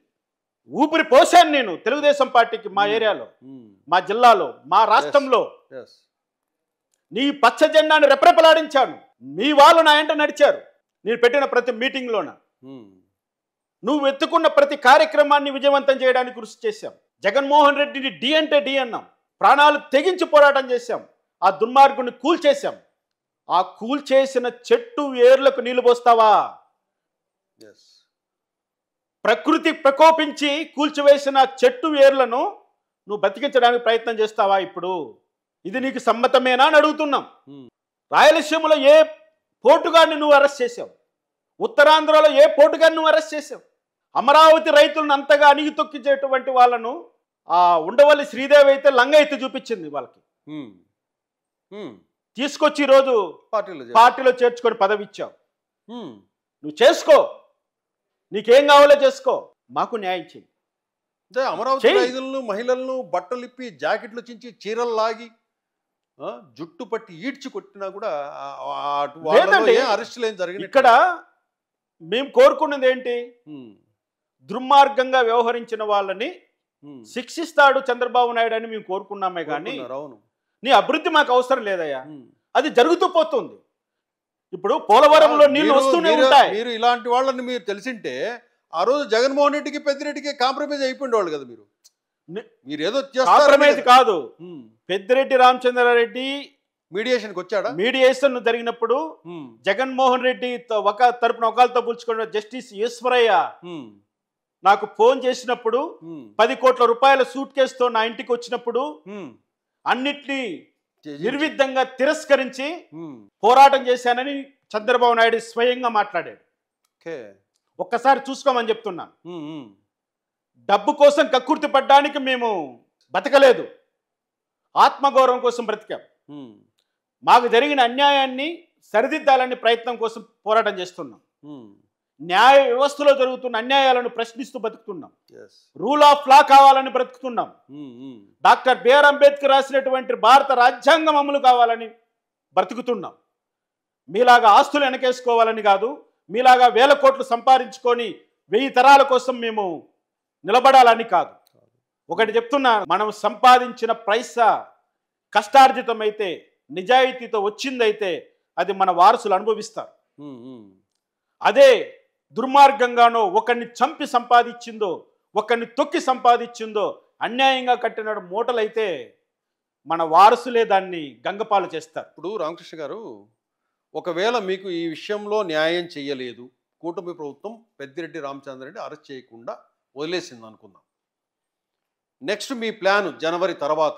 ఊపిరి పోసాను నేను తెలుగుదేశం పార్టీకి. మా ఏరియాలో, మా జిల్లాలో, మా రాష్ట్రంలో నీ పచ్చ జెండాను రెపరెపలాడించాను. మీ వాళ్ళు నా వెంట నడిచారు. నేను పెట్టిన ప్రతి మీటింగ్లోన నువ్వు ఎత్తుకున్న ప్రతి కార్యక్రమాన్ని విజయవంతం చేయడానికి కృషి చేశాం. జగన్మోహన్ రెడ్డిని డి అంటే డి అన్నాం. ప్రాణాలు తెగించి పోరాటం చేశాం. ఆ దుర్మార్గుని కూల్చేశాం. ఆ కూల్చేసిన చెట్టు ఏర్లకు నీళ్లు పోస్తావా? ప్రకృతి ప్రకోపించి కూల్చివేసిన చెట్టు ఏర్లను నువ్వు బతికించడానికి ప్రయత్నం చేస్తావా? ఇప్పుడు ఇది నీకు సమ్మతమేనా అని అడుగుతున్నాం. రాయలసీమలో ఏ పోటుగాడిని నువ్వు అరెస్ట్ చేసావు? ఉత్తరాంధ్రలో ఏ పోటుగాడిని నువ్వు అరెస్ట్ చేసావు? అమరావతి రైతులను అంతగా అణిగి తొక్కించేటువంటి వాళ్ళను ఆ ఉండవల్లి శ్రీదేవి అయితే లంగ ఎత్తి చూపించింది వాళ్ళకి. తీసుకొచ్చి ఈరోజు పార్టీలో చేర్చుకొని పదవి ఇచ్చావు. నువ్వు చేసుకో, నీకేం కావాలో చేసుకో, మాకు న్యాయం చేయి. అమరావతి రైతులను, మహిళలను బట్టలిప్పి, జాకెట్లు చించి, చీరలు లాగి జుట్టు పట్టి ఈడ్చి కొట్టినా కూడా లేదండి. అరెస్టులు ఏం జరిగిన ఇక్కడ మేము కోరుకున్నది ఏంటి? దుర్మార్గంగా వ్యవహరించిన వాళ్ళని శిక్షిస్తాడు చంద్రబాబు నాయుడు అని మేము కోరుకున్నామే కానీ అవును నీ అభివృద్ధి మాకు అవసరం లేదయ్యా. అది జరుగుతూ పోతుంది. ఇప్పుడు పోలవరంలో నీళ్లు వస్తూనే ఉంటాయి. మీరు ఇలాంటి వాళ్ళని మీరు తెలిసింటే ఆ రోజు జగన్మోహన్ రెడ్డికి పెద్దిరెడ్డికి కాంప్రమైజ్ అయిపోయిండేవాళ్ళు కదా. మీరు ఏదో కాంప్రమైజ్ కాదు. పెద్దిరెడ్డి రామచంద్రారెడ్డి మీడియేషన్కి వచ్చాడా? మీడియేషన్ జరిగినప్పుడు జగన్మోహన్ రెడ్డి ఒక తరపున ఒకళ్ళతో పులుచుకున్న జస్టిస్ ఈశ్వరయ్య నాకు ఫోన్ చేసినప్పుడు 10 కోట్ల రూపాయల సూట్ కేసుతో నా ఇంటికి వచ్చినప్పుడు అన్నిటినీ నిర్విధంగా తిరస్కరించి పోరాటం చేశానని చంద్రబాబు నాయుడు స్వయంగా మాట్లాడాడు. ఒక్కసారి చూసుకోమని చెప్తున్నాను. డబ్బు కోసం కక్కుర్తి పడ్డానికి మేము బతకలేదు, ఆత్మగౌరవం కోసం బ్రతికాం. మాకు జరిగిన అన్యాయాన్ని సరిదిద్దాలని ప్రయత్నం కోసం పోరాటం చేస్తున్నాం. న్యాయ వ్యవస్థలో జరుగుతున్న అన్యాయాలను ప్రశ్నిస్తూ బతుకుతున్నాం. రూల్ ఆఫ్ లా కావాలని బ్రతుకుతున్నాం. డాక్టర్ బిఆర్ అంబేద్కర్ రాసినటువంటి భారత రాజ్యాంగం అమలు కావాలని బ్రతుకుతున్నాం. మీలాగా ఆస్తులు వెనకేసుకోవాలని కాదు, మీలాగా 1000 కోట్లు సంపాదించుకొని 1000 తరాల కోసం మేము నిలబడాలని కాదు. ఒకటి చెప్తున్నా, మనం సంపాదించిన పైసా కష్టార్జితమైతే నిజాయితీతో వచ్చిందైతే అది మన వారసులు అనుభవిస్తారు. అదే దుర్మార్గంగానో ఒకరిని చంపి సంపాదించిందో ఒకరిని తొక్కి సంపాదించిందో అన్యాయంగా కట్టిన మూటలైతే మన వారసులే దాన్ని గంగపాలు చేస్తారు. ఇప్పుడు రామకృష్ణ గారు, ఒకవేళ మీకు ఈ విషయంలో న్యాయం చేయలేదు, కూటమి ప్రభుత్వం పెద్దిరెడ్డి రామచంద్రారెడ్డి అరెస్ట్ చేయకుండా వదిలేసింది అనుకుందాం. నెక్స్ట్ మీ ప్లాన్ జనవరి తర్వాత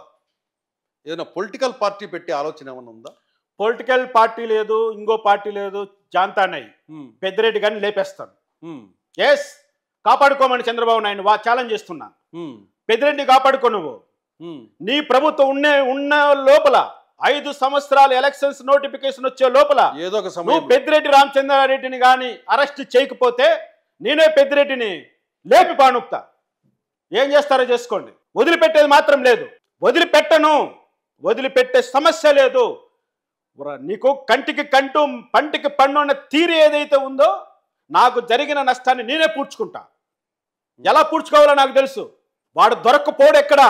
ఏదైనా పొలిటికల్ పార్టీ పెట్టే ఆలోచన ఏమైనా ఉందా? పొలిటికల్ పార్టీ లేదు, ఇంకో పార్టీ లేదు, జాంతానయ్యి పెద్దిరెడ్డి గారిని లేపేస్తాను. ఎస్, కాపాడుకోమని చంద్రబాబు నాయుడు ఛాలెంజ్ చేస్తున్నా. పెద్దిరెడ్డి కాపాడుకో. నువ్వు నీ ప్రభుత్వం ఉన్న లోపల 5 సంవత్సరాల ఎలక్షన్స్ నోటిఫికేషన్ వచ్చే లోపల ఏదో ఒక నువ్వు పెద్దిరెడ్డి రామచంద్రారెడ్డిని కానీ అరెస్ట్ చేయకపోతే నేనే పెద్దిరెడ్డిని లేపి పానుక్తా. ఏం చేస్తారో చేసుకోండి. వదిలిపెట్టేది మాత్రం లేదు. వదిలిపెట్టను, వదిలిపెట్టే సమస్య లేదు. నీకు కంటికి కంటు పంటికి పన్ను అన్న తీరు ఏదైతే ఉందో నాకు జరిగిన నష్టాన్ని నేనే పూడ్చుకుంటా. ఎలా పూడ్చుకోవాలో నాకు తెలుసు. వాడు దొరక్కపోడు ఎక్కడ.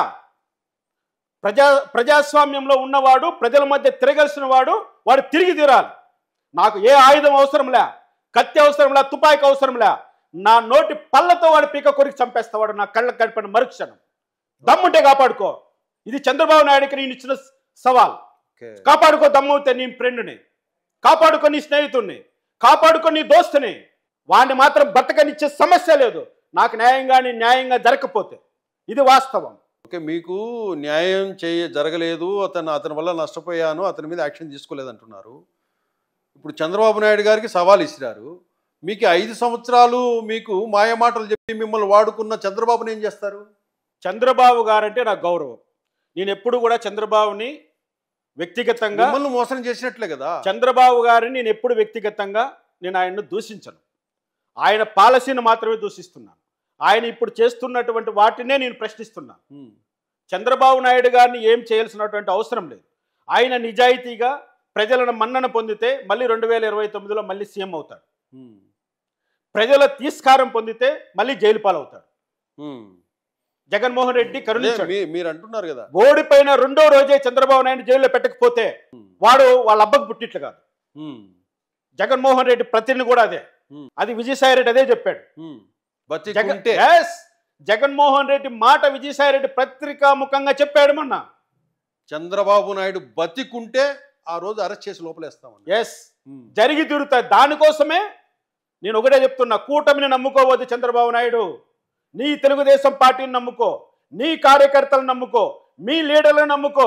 ప్రజాస్వామ్యంలో ఉన్నవాడు, ప్రజల మధ్య తిరగాల్సిన వాడు తిరిగి తీరాలి. నాకు ఏ ఆయుధం అవసరంలే, కత్తి అవసరంలే, తుపాకి అవసరంలే. నా నోటి పళ్ళతో వాడు పీక కొరికి చంపేస్తావాడు నా కళ్ళకు గడిపిన మరుక్షణం. దమ్ముంటే కాపాడుకో. ఇది చంద్రబాబు నాయుడికి నేను ఇచ్చిన సవాల్. కాపాడుకో. దమ్ముతే నీ ఫ్రెండ్ని కాపాడుకో, నీ స్నేహితుడిని కాపాడుకో, నీ దోస్తుని. వాడిని మాత్రం బతకనిచ్చే సమస్య లేదు నాకు న్యాయంగా జరగకపోతే. ఇది వాస్తవం. ఓకే, మీకు న్యాయం జరగలేదు, అతని వల్ల నష్టపోయాను, అతని మీద యాక్షన్ తీసుకోలేదంటున్నారు. ఇప్పుడు చంద్రబాబు నాయుడు గారికి సవాల్ ఇచ్చినారు. మీకు 5 సంవత్సరాలు మీకు మాయమాటలు చెప్పి మిమ్మల్ని వాడుకున్న చంద్రబాబుని ఏం చేస్తారు? చంద్రబాబు గారంటే నాకు గౌరవం. నేను ఎప్పుడు కూడా చంద్రబాబుని వ్యక్తిగతంగా మిమ్మల్ని మోసం చేసినట్లే కదా. చంద్రబాబు గారిని నేను ఎప్పుడు వ్యక్తిగతంగా ఆయన్ను దూషించను. ఆయన పాలసీని మాత్రమే దూషిస్తున్నాను. ఆయన ఇప్పుడు చేస్తున్నటువంటి వాటినే నేను ప్రశ్నిస్తున్నాను. చంద్రబాబు నాయుడు గారిని ఏం చేయాల్సినటువంటి అవసరం లేదు. ఆయన నిజాయితీగా ప్రజలను మన్నన పొందితే మళ్ళీ 2029లో మళ్ళీ సీఎం అవుతాడు. ప్రజల తిరస్కారం పొందితే మళ్ళీ జైలు పాలవుతాడు. జగన్మోహన్ రెడ్డి కరుణించాడు. మీరు అంటున్నారు కదా, ఓడిపోయిన 2వ రోజే చంద్రబాబు నాయుడు జైల్లో పెట్టకపోతే వాళ్ళ అబ్బకు పుట్టిట్లు కాదు. జగన్మోహన్ రెడ్డి ప్రతిని కూడా అదే. అది విజయసాయి రెడ్డి అదే చెప్పాడు. జగన్మోహన్ రెడ్డి మాట విజయసాయి రెడ్డి పత్రికా ముఖంగా చెప్పాడు మొన్న. చంద్రబాబు నాయుడు బతికుంటే ఆ రోజు అరెస్ట్ చేసి లోపలేస్తామని. ఎస్, జరిగి తీరుతాయి. దానికోసమే నేను ఒకటే చెప్తున్నా, కూటమిని నమ్ముకోవద్దు చంద్రబాబు నాయుడు. నీ తెలుగుదేశం పార్టీని నమ్ముకో, నీ కార్యకర్తలను నమ్ముకో, మీ లీడర్లను నమ్ముకో,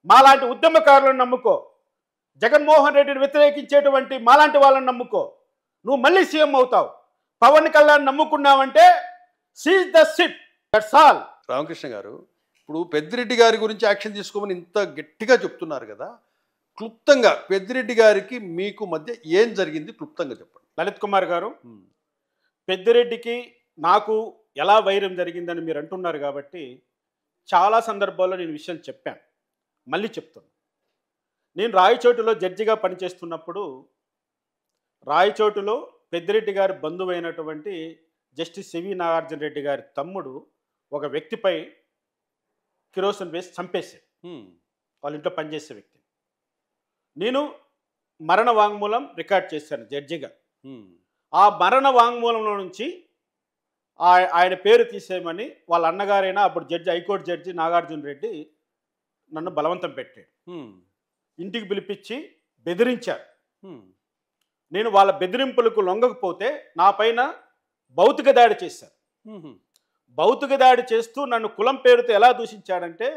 మాలాంటి ఉద్యమకారులను నమ్ముకో, జగన్మోహన్ రెడ్డిని వ్యతిరేకించేటువంటి మాలాంటి వాళ్ళని నమ్ముకో. నువ్వు మళ్ళీ సీఎం అవుతావు. పవన్ కళ్యాణ్ నమ్ముకున్నావంటే seize the ship. That's all. Ramakrishna garu, ఇప్పుడు పెద్దిరెడ్డి గారి గురించి యాక్షన్ తీసుకోమని ఇంత గట్టిగా చెప్తున్నారు కదా, క్లుప్తంగా పెద్దిరెడ్డి గారికి మీకు మధ్య ఏం జరిగింది క్లుప్తంగా చెప్పండి. లలిత్ కుమార్ గారు, పెద్దిరెడ్డికి నాకు ఎలా వైరం జరిగిందని మీరు అంటున్నారు కాబట్టి చాలా సందర్భాల్లో నేను విషయాలు చెప్పాను, మళ్ళీ చెప్తాను. నేను రాయచోటిలో జడ్జిగా పనిచేస్తున్నప్పుడు రాయచోటిలో పెద్దిరెడ్డి గారి బంధువైనటువంటి జస్టిస్ సివి నాగార్జున రెడ్డి గారి తమ్ముడు ఒక వ్యక్తిపై కిరోసిన్ వేసి చంపేశాడు. వాళ్ళ ఇంట్లో పనిచేసే వ్యక్తి. నేను మరణ వాంగ్మూలం రికార్డ్ చేశాను జడ్జిగా. ఆ మరణ వాంగ్మూలంలో నుంచి ఆయన పేరు తీసేయమని వాళ్ళ అన్నగారైనా అప్పుడు judge, high court judge Nagarjuna Reddy నన్ను బలవంతం పెట్టాడు. ఇంటికి పిలిపించి బెదిరించారు. నేను వాళ్ళ బెదిరింపులకు లొంగకపోతే నా పైన భౌతిక దాడి చేశారు. భౌతిక దాడి చేస్తూ నన్ను కులం పేరుతో ఎలా దూషించాడంటే,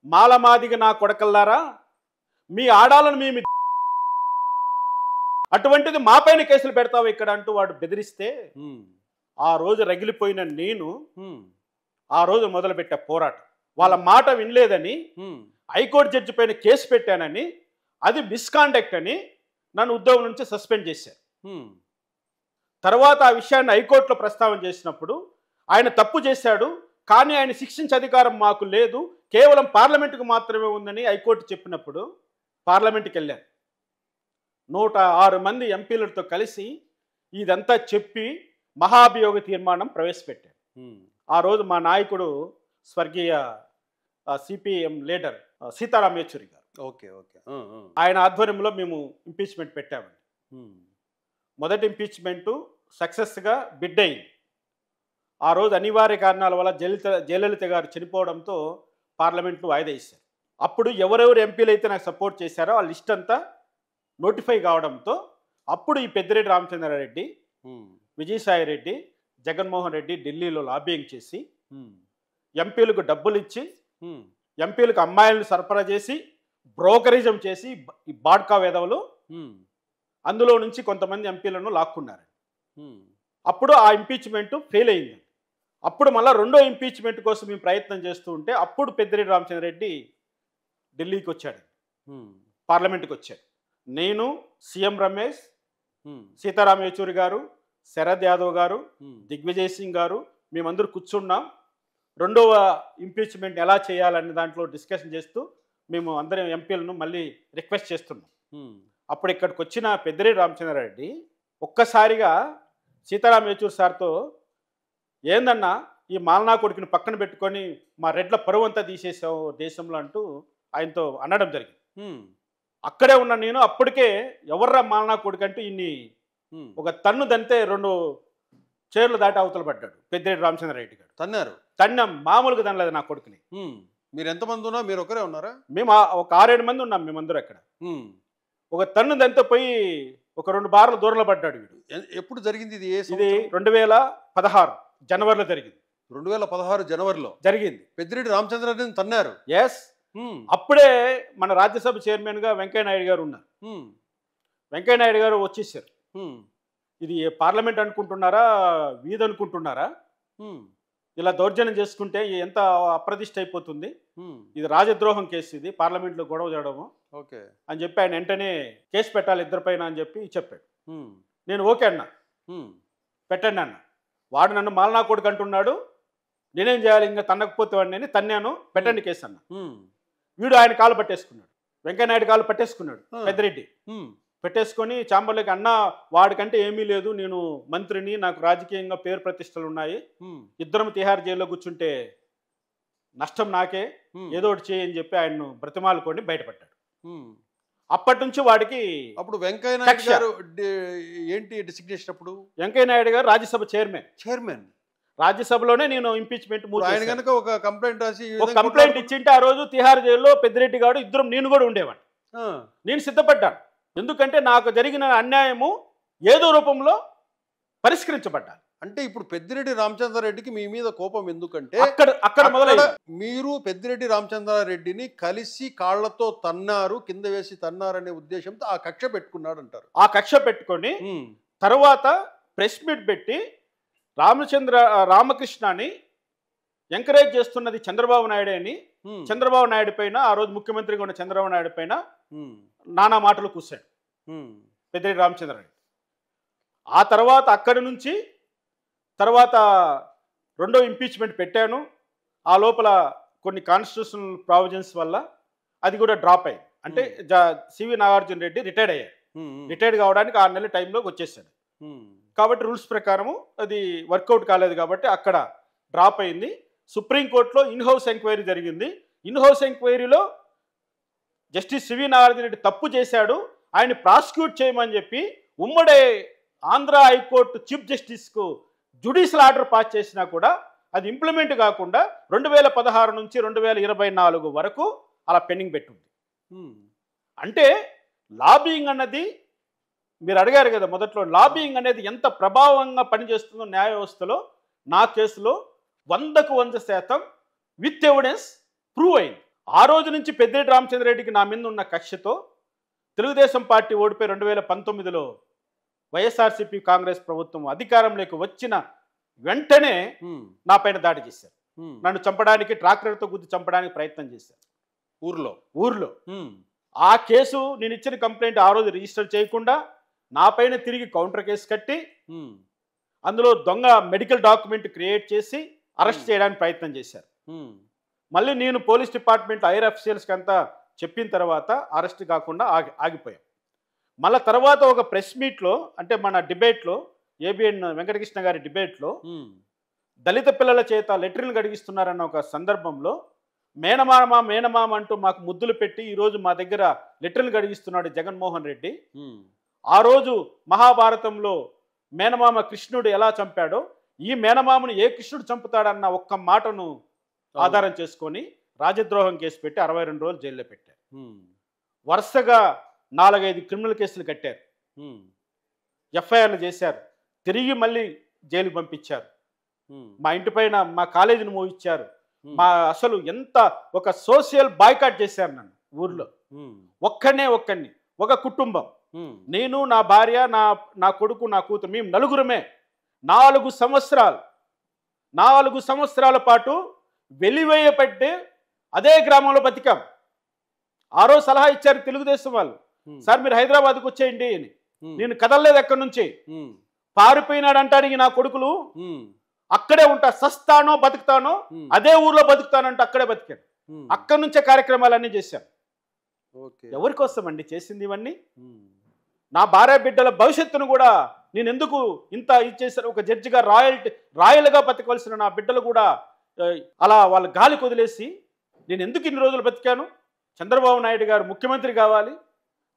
మాలమాదిగ నా కొడకల్లారా, మీ ఆడాలను మేము అటువంటిది మా పైన కేసులు పెడతావు ఇక్కడ అంటూ వాడు బెదిరిస్తే ఆ రోజు రగిలిపోయిన నేను ఆ రోజు మొదలుపెట్టా పోరాటం. వాళ్ళ మాట వినలేదని హైకోర్టు జడ్జి పైన కేసు పెట్టానని, అది మిస్కాండక్ట్ అని నన్ను ఉద్యోగం నుంచి సస్పెండ్ చేశారు. తర్వాత ఆ విషయాన్ని హైకోర్టులో ప్రస్తావన చేసినప్పుడు ఆయన తప్పు చేశాడు, కానీ ఆయన శిక్షించే అధికారం మాకు లేదు, కేవలం పార్లమెంటుకు మాత్రమే ఉందని హైకోర్టు చెప్పినప్పుడు పార్లమెంటుకి వెళ్ళాను. 106 మంది ఎంపీలతో కలిసి ఇదంతా చెప్పి మహాభియోగ తీర్మానం ప్రవేశపెట్టాడు. ఆ రోజు మా నాయకుడు స్వర్గీయ సిపిఎం లీడర్ సీతారాం యేచూరి గారు, ఆయన ఆధ్వర్యంలో మేము ఇంపీచ్మెంట్ పెట్టామండి. మొదటి ఇంపీచ్మెంటు సక్సెస్గా బిడ్ అయింది. ఆ రోజు అనివార్య కారణాల వల్ల జయలలిత గారు చనిపోవడంతో పార్లమెంట్ను వాయిదా వేశారు. అప్పుడు ఎవరెవరు ఎంపీలు అయితే నాకు సపోర్ట్ చేశారో ఆ లిస్ట్ అంతా నోటిఫై కావడంతో అప్పుడు ఈ పెద్దిరెడ్డి రామచంద్రారెడ్డి, విజయసాయి రెడ్డి, జగన్మోహన్ రెడ్డి ఢిల్లీలో లాబియింగ్ చేసి ఎంపీలకు డబ్బులు ఇచ్చి, ఎంపీలకు అమ్మాయిలను సరఫరా చేసి, బ్రోకరిజం చేసి ఈ బాడ్కా వేదవులు అందులో నుంచి కొంతమంది ఎంపీలను లాక్కున్నారు. అప్పుడు ఆ ఇంపీచ్మెంట్ ఫెయిల్ అయింది. అప్పుడు మళ్ళీ రెండో ఇంపీచ్మెంట్ కోసం మేము ప్రయత్నం చేస్తూ ఉంటే అప్పుడు పెద్దిరెడ్డి రామచంద్రారెడ్డి ఢిల్లీకి వచ్చాడు, పార్లమెంట్కి వచ్చాడు. నేను, సీఎం రమేష్, సీతారాం యేచూరి గారు, శరద్ యాదవ్ గారు, దిగ్విజయ్ సింగ్ గారు, మేమందరూ కూర్చున్నాం. రెండవ ఇంపీచ్మెంట్ ఎలా చేయాలనే దాంట్లో డిస్కషన్ చేస్తూ మేము అందరం ఎంపీలను మళ్ళీ రిక్వెస్ట్ చేస్తున్నాం. అప్పుడు ఇక్కడికి వచ్చిన పెద్దిరెడ్డి రామచంద్రారెడ్డి ఒక్కసారిగా సీతారాం యేచూరి సార్తో, ఏందన్నా ఈ మాలనా కొడుకుని పక్కన పెట్టుకొని మా రెడ్ల పరువు అంతా తీసేసావు దేశంలో అంటూ ఆయనతో అనడం జరిగింది. అక్కడే ఉన్న నేను అప్పటికే ఎవర్రా మాలనా కొడుకు అంటూ ఇన్ని ఒక తన్ను దంతే 2 చైర్లు దాటి అవతల పడ్డాడు పెద్దిరెడ్డి రామచంద్రారెడ్డి గారు. తన్నాం, మామూలుగా తనలేదు నా కొడుకుని. మీరు ఎంతమంది ఉన్నా? మీరు ఒకరే ఉన్నారా? మేము ఒక 6-7 మంది ఉన్నాం మేమందరూ అక్కడ. ఒక తన్ను దంతే పోయి ఒక 2 బార్ల దూరంలో పడ్డాడు వీడు. ఎప్పుడు జరిగింది ఇది? ఇది 2016 జనవరిలో జరిగింది. 2016 జనవరిలో జరిగింది. పెద్దిరెడ్డి రామచంద్రారెడ్డిని తన్నారు. ఎస్. అప్పుడే మన రాజ్యసభ చైర్మన్గా వెంకయ్యనాయుడు గారు ఉన్నారు. వెంకయ్యనాయుడు గారు వచ్చేసారు. ఇది పార్లమెంట్ అనుకుంటున్నారా, వీధి అనుకుంటున్నారా, ఇలా దౌర్జన్యం చేసుకుంటే ఎంత అప్రతిష్ట అయిపోతుంది, ఇది రాజద్రోహం కేసు, ఇది పార్లమెంట్లో గొడవ చేయడము అని చెప్పి ఆయన వెంటనే కేసు పెట్టాలి ఇద్దరిపైన అని చెప్పి చెప్పాడు. నేను ఓకే అన్నా, పెట్టండి అన్న. వాడు నన్ను మాలనా కొడుకు అంటున్నాడు, నేనేం చేయాలి, ఇంకా తన్నకపోతే వాడిని తన్నాను, పెట్టండి కేసు అన్న. వీడు ఆయన కాలు పట్టేసుకున్నాడు, వెంకయ్యనాయుడు కాలు పట్టేసుకున్నాడు పెద్దిరెడ్డి. పెట్టేసుకొని చాంబర్లోకి, అన్న వాడికంటే ఏమీ లేదు, నేను మంత్రిని, నాకు రాజకీయంగా పేరు ప్రతిష్టలు ఉన్నాయి, ఇద్దరం తిహార్ జైల్లో కూర్చుంటే నష్టం నాకే, ఏదో ఒకటి చేయని చెప్పి ఆయన్ను బ్రతిమాలుకొని బయటపడ్డాడు. అప్పటి నుంచి వాడికి అప్పుడు వెంకయ్యనాయుడు గారు ఏంటి డిసిగ్నేషన్? అప్పుడు వెంకయ్యనాయుడు గారు రాజ్యసభ చైర్మన్. రాజ్యసభలోనే నేను ఇంపీచ్మెంట్ ఒక కంప్లైంట్ రాసి కంప్లైంట్ ఇచ్చింటే ఆ రోజు తిహార్ జైల్లో పెద్దిరెడ్డి గారు, ఇద్దరం నేను కూడా ఉండేవాడిని. నేను సిద్ధపడ్డాను, ఎందుకంటే నాకు జరిగిన అన్యాయము ఏదో రూపంలో పరిష్కరించబడ్డాలి. అంటే ఇప్పుడు పెద్దిరెడ్డి రామచంద్రారెడ్డికి మీ మీద కోపం ఎందుకంటే అక్కడ మొదలైంది. మీరు పెద్దిరెడ్డి రామచంద్రారెడ్డిని కలిసి కాళ్లతో తన్నారు, కింద వేసి తన్నారనే ఉద్దేశంతో ఆ కక్ష పెట్టుకున్నాడు అంటారు. ఆ కక్ష పెట్టుకొని తర్వాత ప్రెస్ మీట్ పెట్టి రామకృష్ణని ఎంకరేజ్ చేస్తున్నది చంద్రబాబు నాయుడు అని, చంద్రబాబు నాయుడు పైన, ఆ రోజు ముఖ్యమంత్రిగా ఉన్న చంద్రబాబు నాయుడు పైన నానా మాటలు కూర్చాడు పెద్దిరెడ్డి రామచంద్రారెడ్డి. ఆ తర్వాత అక్కడి నుంచి తర్వాత రెండో ఇంపీచ్మెంట్ పెట్టాను. ఆ లోపల కొన్ని కాన్స్టిట్యూషనల్ ప్రావిజన్స్ వల్ల అది కూడా డ్రాప్ అయింది. అంటే సివి నాగార్జున రెడ్డి రిటైర్డ్ అయ్యారు. రిటైర్డ్ కావడానికి 6 నెలల టైంలోకి వచ్చేసాడు. కాబట్టి రూల్స్ ప్రకారము అది వర్కౌట్ కాలేదు కాబట్టి అక్కడ డ్రాప్ అయింది. సుప్రీంకోర్టులో ఇన్హౌస్ ఎంక్వైరీ జరిగింది. ఇన్హౌస్ ఎంక్వైరీలో జస్టిస్ సివి నాగార్జున రెడ్డి తప్పు చేశాడు, ఆయన ప్రాసిక్యూట్ చేయమని చెప్పి ఉమ్మడి ఆంధ్ర హైకోర్టు చీఫ్ జస్టిస్కు జ్యుడిషియల్ ఆర్డర్ పాస్ చేసినా కూడా అది ఇంప్లిమెంట్ కాకుండా 2016 నుంచి 2024 వరకు అలా పెండింగ్ పెట్టుంది. అంటే లాబియింగ్ అన్నది మీరు అడిగారు కదా మొదట్లో, లాబియింగ్ అనేది ఎంత ప్రభావంగా పనిచేస్తుందో న్యాయ వ్యవస్థలో నా కేసులో 100కు 100% విత్ ఎవిడెన్స్ ప్రూవ్ అయింది. ఆ రోజు నుంచి పెద్దిరెడ్డి రామచంద్రరెడ్డికి నా మీద ఉన్న కక్షతో తెలుగుదేశం పార్టీ ఓడిపోయి 2019లో వైఎస్ఆర్సీపీ కాంగ్రెస్ ప్రభుత్వం అధికారంలోకి వచ్చిన వెంటనే నా పైన దాడి చేశారు. నన్ను చంపడానికి ట్రాక్టర్తో గుద్ది చంపడానికి ప్రయత్నం చేశారు ఊర్లో. ఆ కేసు నేను ఇచ్చిన కంప్లైంట్ ఆ రోజు రిజిస్టర్ చేయకుండా నా పైన తిరిగి కౌంటర్ కేసు కట్టి అందులో దొంగ మెడికల్ డాక్యుమెంట్ క్రియేట్ చేసి అరెస్ట్ చేయడానికి ప్రయత్నం చేశారు. మళ్ళీ నేను పోలీస్ డిపార్ట్మెంట్ హైయర్ అఫీషియల్స్కి అంతా చెప్పిన తర్వాత అరెస్ట్ కాకుండా ఆగిపోయాం. మళ్ళీ తర్వాత ఒక ప్రెస్ మీట్లో అంటే మన డిబేట్లో ఏబిఎన్ వెంకటకృష్ణ గారి డిబేట్లో దళిత పిల్లల చేత లెటర్లు గడిగిస్తున్నారన్న ఒక సందర్భంలో మేనమామ అంటూ మాకు ముద్దులు పెట్టి ఈరోజు మా దగ్గర లెటర్లు గడిగిస్తున్నాడు జగన్మోహన్ రెడ్డి. ఆ రోజు మహాభారతంలో మేనమామ కృష్ణుడు ఎలా చంపాడో ఈ మేనమామను ఏ కృష్ణుడు చంపుతాడన్న ఒక్క మాటను ఆధారం చేసుకొని రాజద్రోహం కేసు పెట్టి 62 రోజులు జైల్లో పెట్టారు. వరుసగా 4-5 క్రిమినల్ కేసులు కట్టారు, ఎఫ్ఐఆర్లు చేశారు, తిరిగి మళ్ళీ జైలుకి పంపించారు. మా ఇంటి పైన మా కాలేజీని మోయించారు. మా అసలు ఎంత ఒక సోషల్ బాయ్కాట్ చేశారు నన్ను ఊర్లో. ఒక్కడిని ఒక కుటుంబం, నేను నా భార్య నా కొడుకు నా కూతురు, మేము నలుగురమే 4 సంవత్సరాల పాటు వెలివేయబట్టి అదే గ్రామంలో బతికాం. ఆ రోజు సలహా ఇచ్చారు తెలుగుదేశం వాళ్ళు, సార్ మీరు హైదరాబాద్కు వచ్చేయండి అని. నేను కదలలేదు ఎక్కడి నుంచి, పారిపోయినాడు అంటానికి నా కొడుకులు అక్కడే ఉంటా, సస్తానో బతుకుతానో అదే ఊర్లో బతుకుతానంటే అక్కడే బతికాను. అక్కడి నుంచే కార్యక్రమాలన్నీ చేశాను. ఎవరి కోసం అండి చేసింది ఇవన్నీ? నా భార్య బిడ్డల భవిష్యత్తును కూడా నేను ఎందుకు ఇంత ఇచ్చేసాను? ఒక జడ్జిగా రాయల్గా బతకవలసిన నా బిడ్డలు కూడా అలా వాళ్ళ గాలికి వదిలేసి నేను ఎందుకు ఇన్ని రోజులు బతికాను? చంద్రబాబు నాయుడు గారు ముఖ్యమంత్రి కావాలి,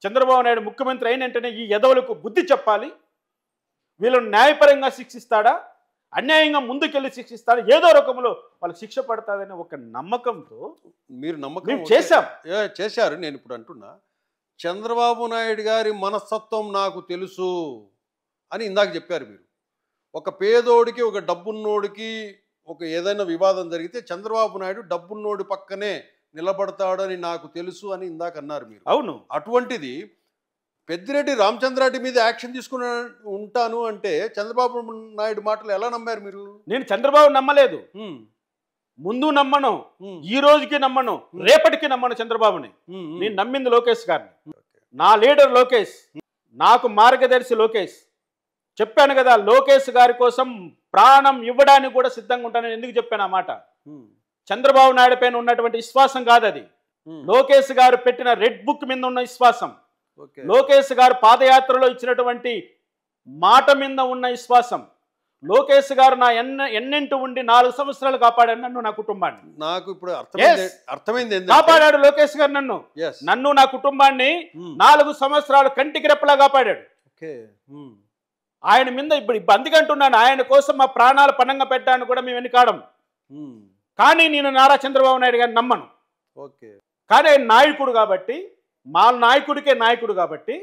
చంద్రబాబు నాయుడు ముఖ్యమంత్రి అయిన వెంటనే ఈ ఎదవలకు బుద్ధి చెప్పాలి, వీళ్ళను న్యాయపరంగా శిక్షిస్తాడా, అన్యాయంగా ముందుకెళ్ళి శిక్షిస్తాడా, ఏదో రకంలో వాళ్ళకి శిక్ష పడుతుందనే ఒక నమ్మకంతో మీరు చేశారు. నేను ఇప్పుడు అంటున్నా, చంద్రబాబు నాయుడు గారి మనస్తత్వం నాకు తెలుసు అని ఇందాక చెప్పారు మీరు. ఒక పేదోడికి ఒక డబ్బున్నోడికి ఒక ఏదైనా వివాదం జరిగితే చంద్రబాబు నాయుడు డబ్బున్నోడి పక్కనే నిలబడతాడని నాకు తెలుసు అని ఇందాక అన్నారు మీరు. అవును, అటువంటిది పెద్దిరెడ్డి రామచంద్రారెడ్డి మీద యాక్షన్ తీసుకుని ఉంటాను అంటే చంద్రబాబు నాయుడు మాటలు ఎలా నమ్మారు మీరు? నేను చంద్రబాబు నమ్మలేదు, ముందు నమ్మను, ఈ రోజుకి నమ్మను, రేపటికి నమ్మను చంద్రబాబుని. నేను నమ్మింది లోకేష్ గారిని, నా లీడర్ లోకేష్, నాకు మార్గదర్శి లోకేష్. చెప్పాను కదా, లోకేష్ గారి కోసం ప్రాణం ఇవ్వడానికి కూడా సిద్ధంగా ఉంటానని ఎందుకు చెప్పాను ఆ మాట? చంద్రబాబు నాయుడు పైన ఉన్నటువంటి విశ్వాసం కాదు అది, లోకేష్ గారు పెట్టిన రెడ్ బుక్ మీద ఉన్న విశ్వాసం, లోకేష్ గారు పాదయాత్రలో ఇచ్చినటువంటి మాట మీద ఉన్న విశ్వాసం. లోకేష్ గారు నా ఎన్నింటి ఉండి 4 సంవత్సరాలు కాపాడాడు నన్ను, నా కుటుంబాన్ని. నాకు ఇప్పుడు అర్థమైంది, కాపాడాడు లోకేష్ గారు నన్ను నా కుటుంబాన్ని 4 సంవత్సరాలు కంటికి రెప్పలా కాపాడాడు. ఆయన మీద ఇప్పుడు అందుకంటున్నాను, ఆయన కోసం మా ప్రాణాలు పణంగా పెట్టాను కూడా మేము వెనుకాడం. కానీ నేను నారా చంద్రబాబు నాయుడు గారిని నమ్మను. కానీ ఆయన నాయకుడు కాబట్టి, మా నాయకుడికే నాయకుడు కాబట్టి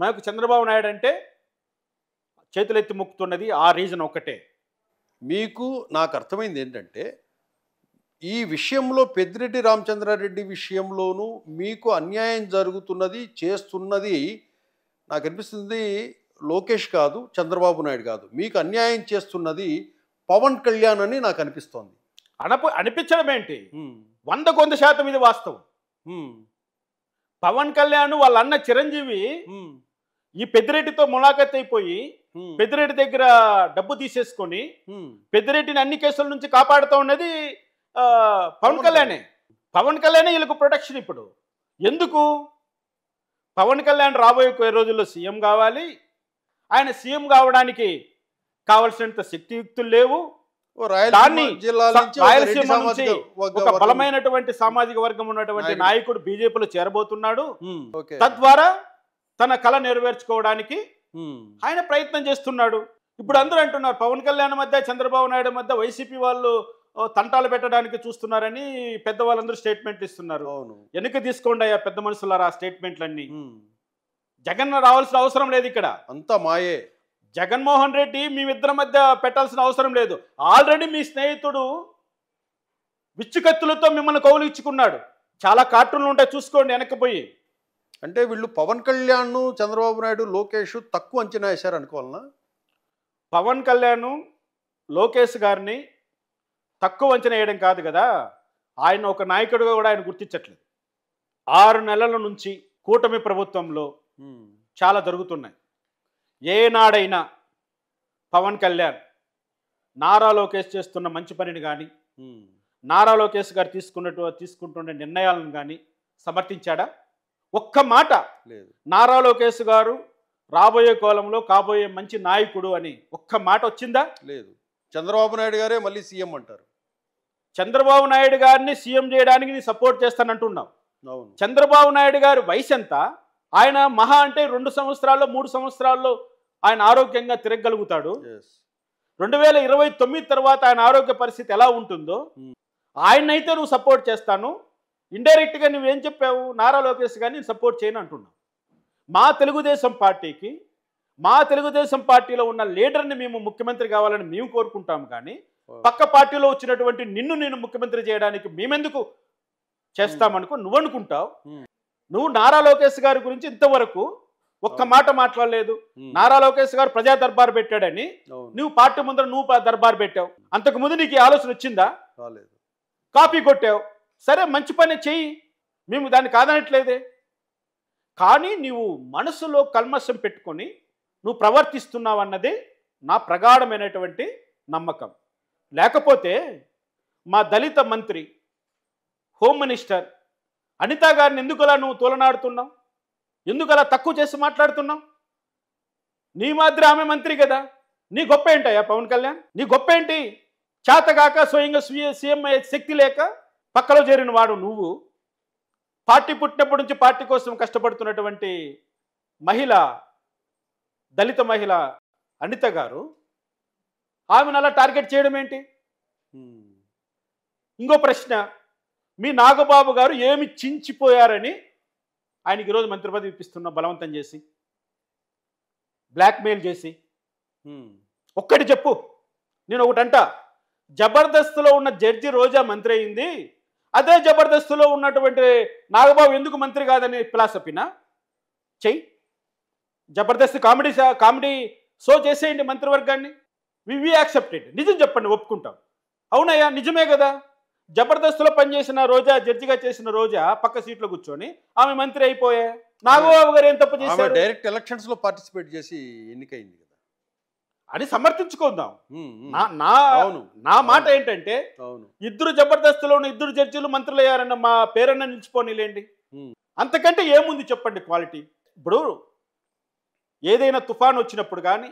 మాకు చంద్రబాబు నాయుడు అంటే చేతులెత్తి మొక్కుతున్నది ఆ రీజన్ ఒకటే. మీకు నాకు అర్థమైంది ఏంటంటే, ఈ విషయంలో పెద్దిరెడ్డి రామచంద్రారెడ్డి విషయంలోనూ మీకు అన్యాయం జరుగుతున్నది చేస్తున్నది నాకు అనిపిస్తుంది లోకేష్ కాదు, చంద్రబాబు నాయుడు కాదు, మీకు అన్యాయం చేస్తున్నది పవన్ కళ్యాణ్ అని నాకు అనిపిస్తోంది. అనిపించడం ఏంటి, 100% ఇది వాస్తవం. పవన్ కళ్యాణ్ వాళ్ళ అన్న చిరంజీవి ఈ పెద్దిరెడ్డితో ములాఖత్ అయిపోయి పెద్దిరెడ్డి దగ్గర డబ్బు తీసేసుకొని పెద్దిరెడ్డిని అన్ని కేసుల నుంచి కాపాడుతూ ఉన్నది పవన్ కళ్యాణే. వీళ్ళకు ప్రొటెక్షన్. ఇప్పుడు ఎందుకు? పవన్ కళ్యాణ్ రాబోయే రోజుల్లో సీఎం కావాలి. ఆయన సీఎం కావడానికి కావలసినంత శక్తియుక్తులు లేవు. దాన్ని రాయలసీమ నుంచి ఒక బలమైనటువంటి సామాజిక వర్గం ఉన్నటువంటి నాయకుడు బీజేపీలో చేరబోతున్నాడు. తద్వారా తన కళ నెరవేర్చుకోవడానికి ఆయన ప్రయత్నం చేస్తున్నాడు. ఇప్పుడు అందరూ అంటున్నారు పవన్ కళ్యాణ్ మధ్య చంద్రబాబు నాయుడు మధ్య వైసీపీ వాళ్ళు తంటాలు పెట్టడానికి చూస్తున్నారని పెద్దవాళ్ళందరూ స్టేట్మెంట్లు ఇస్తున్నారు. వెనక్కి తీసుకోండి అయ్యా పెద్ద మనుషులారా స్టేట్మెంట్లన్నీ. జగన్ రావాల్సిన అవసరం లేదు, ఇక్కడ అంతా మాయే. జగన్మోహన్ రెడ్డి మేమిద్దరి మధ్య పెట్టాల్సిన అవసరం లేదు. ఆల్రెడీ మీ స్నేహితుడు విచ్చుకత్తులతో మిమ్మల్ని కౌలు ఇచ్చుకున్నాడు. చాలా కార్టూన్లు ఉంటాయి, చూసుకోండి వెనక్కిపోయి. అంటే వీళ్ళు పవన్ కళ్యాణ్, చంద్రబాబు నాయుడు, లోకేష్ తక్కువ అంచనా వేశారు అనుకోవాలన్నా? పవన్ కళ్యాణ్ లోకేష్ గారిని తక్కువ అంచనా వేయడం కాదు కదా, ఆయన ఒక నాయకుడిగా కూడా ఆయన గుర్తించట్లేదు. 6 నెలల నుంచి కూటమి ప్రభుత్వంలో చాలా జరుగుతున్నాయి. ఏనాడైనా పవన్ కళ్యాణ్ నారా లోకేష్ చేస్తున్న మంచి పనిని కానీ, నారా లోకేష్ గారు తీసుకుంటున్న నిర్ణయాలను కానీ సమర్థించాడా? ఒక్క మాట లేదు. నారా లోకేష్ గారు రాబోయే కాలంలో కాబోయే మంచి నాయకుడు అని ఒక్క మాట వచ్చిందా? లేదు. చంద్రబాబు నాయుడు గారే మళ్ళీ సీఎం అంటారు. చంద్రబాబు నాయుడు గారిని సీఎం చేయడానికి నీ సపోర్ట్ చేస్తానంటున్నావు. చంద్రబాబు నాయుడు గారి వయసు ఎంత? ఆయన మహా అంటే 2 సంవత్సరాల్లో 3 సంవత్సరాల్లో ఆయన ఆరోగ్యంగా తిరగలుగుతాడు. 2029 తర్వాత ఆయన ఆరోగ్య పరిస్థితి ఎలా ఉంటుందో ఆయనైతే నువ్వు సపోర్ట్ చేస్తాను, ఇండైరెక్ట్గా నువ్వేం చెప్పావు? నారా లోకేష్ గారిని సపోర్ట్ చేయను అంటున్నావు. మా తెలుగుదేశం పార్టీలో ఉన్న లీడర్ని మేము ముఖ్యమంత్రి కావాలని మేము కోరుకుంటాం, కానీ పక్క పార్టీలో వచ్చినటువంటి నేను ముఖ్యమంత్రి చేయడానికి మేమెందుకు చేస్తామనుకో నువ్వు అనుకుంటావు. నువ్వు నారా లోకేష్ గారి గురించి ఇంతవరకు ఒక్క మాట మాట్లాడలేదు. నారా లోకేష్ గారు ప్రజా దర్బార్ పెట్టాడని నువ్వు పార్టీ ముందర నువ్వు దర్బార్ పెట్టావు. అంతకు ముందు నీకు ఆలోచన వచ్చిందా? కాపీ కొట్టావు. సరే, మంచి పని చెయ్యి, మేము దాన్ని కాదనట్లేదే. కానీ నీవు మనసులో కల్మషం పెట్టుకొని నువ్వు ప్రవర్తిస్తున్నావు అన్నది నా ప్రగాఢమైనటువంటి నమ్మకం. లేకపోతే మా దళిత మంత్రి, హోమ్ మినిస్టర్ అనితా గారిని ఎందుకలా నువ్వు తోలనాడుతున్నావు? ఎందుకలా తక్కువ చేసి మాట్లాడుతున్నావు? నీ మాదిరి ఆమె మంత్రి కదా. నీ గొప్ప ఏంటయ్యా పవన్ కళ్యాణ్? నీ గొప్ప ఏంటి? చేతగాక స్వయంగా సీఎం శక్తి లేక పక్కలో చేరిన వాడు నువ్వు. పార్టీ పుట్టినప్పటి నుంచి పార్టీ కోసం కష్టపడుతున్నటువంటి మహిళ, దళిత మహిళ అనిత గారు, ఆమెను అలా టార్గెట్ చేయడం ఏంటి? ఇంకో ప్రశ్న, మీ నాగబాబు గారు ఏమి చించిపోయారని ఆయనకి ఈరోజు మంత్రి పదవి ఇప్పిస్తున్నా బలవంతం చేసి, బ్లాక్మెయిల్ చేసి. ఒక్కటి చెప్పు. నేను ఒకటంట, జబర్దస్త్లో ఉన్న జడ్జి రోజా మంత్రి అయింది, అదే జబర్దస్త్లో ఉన్నటువంటి నాగబాబు ఎందుకు మంత్రి కాదని ఫిలాసఫీనా? చెయ్యి. జబర్దస్త్ కామెడీ షో చేసేయండి మంత్రివర్గాన్ని. వి యాక్సెప్టెడ్. నిజం చెప్పండి, ఒప్పుకుంటాం. అవునయ్యా నిజమే కదా. జబర్దస్త్లో పనిచేసిన రోజా, జడ్జిగా చేసిన రోజా పక్క సీట్లో కూర్చొని ఆమె మంత్రి అయిపోయా. నాగబాబు గారు ఏం తప్పు చేశారు? డైరెక్ట్ ఎలక్షన్స్ లో పార్టిసిపేట్ చేసి ఎన్నికైంది కదా అని సమర్థించుకుందాం. నా మాట ఏంటంటే, ఇద్దరు జబర్దస్త్లో ఉన్న 2 జడ్జిలు మంత్రులు అయ్యారన్న మా పేరన్న నిలిచిపోనిలేండి. అంతకంటే ఏముంది చెప్పండి క్వాలిటీ? ఇప్పుడు ఏదైనా తుఫాన్ వచ్చినప్పుడు కానీ,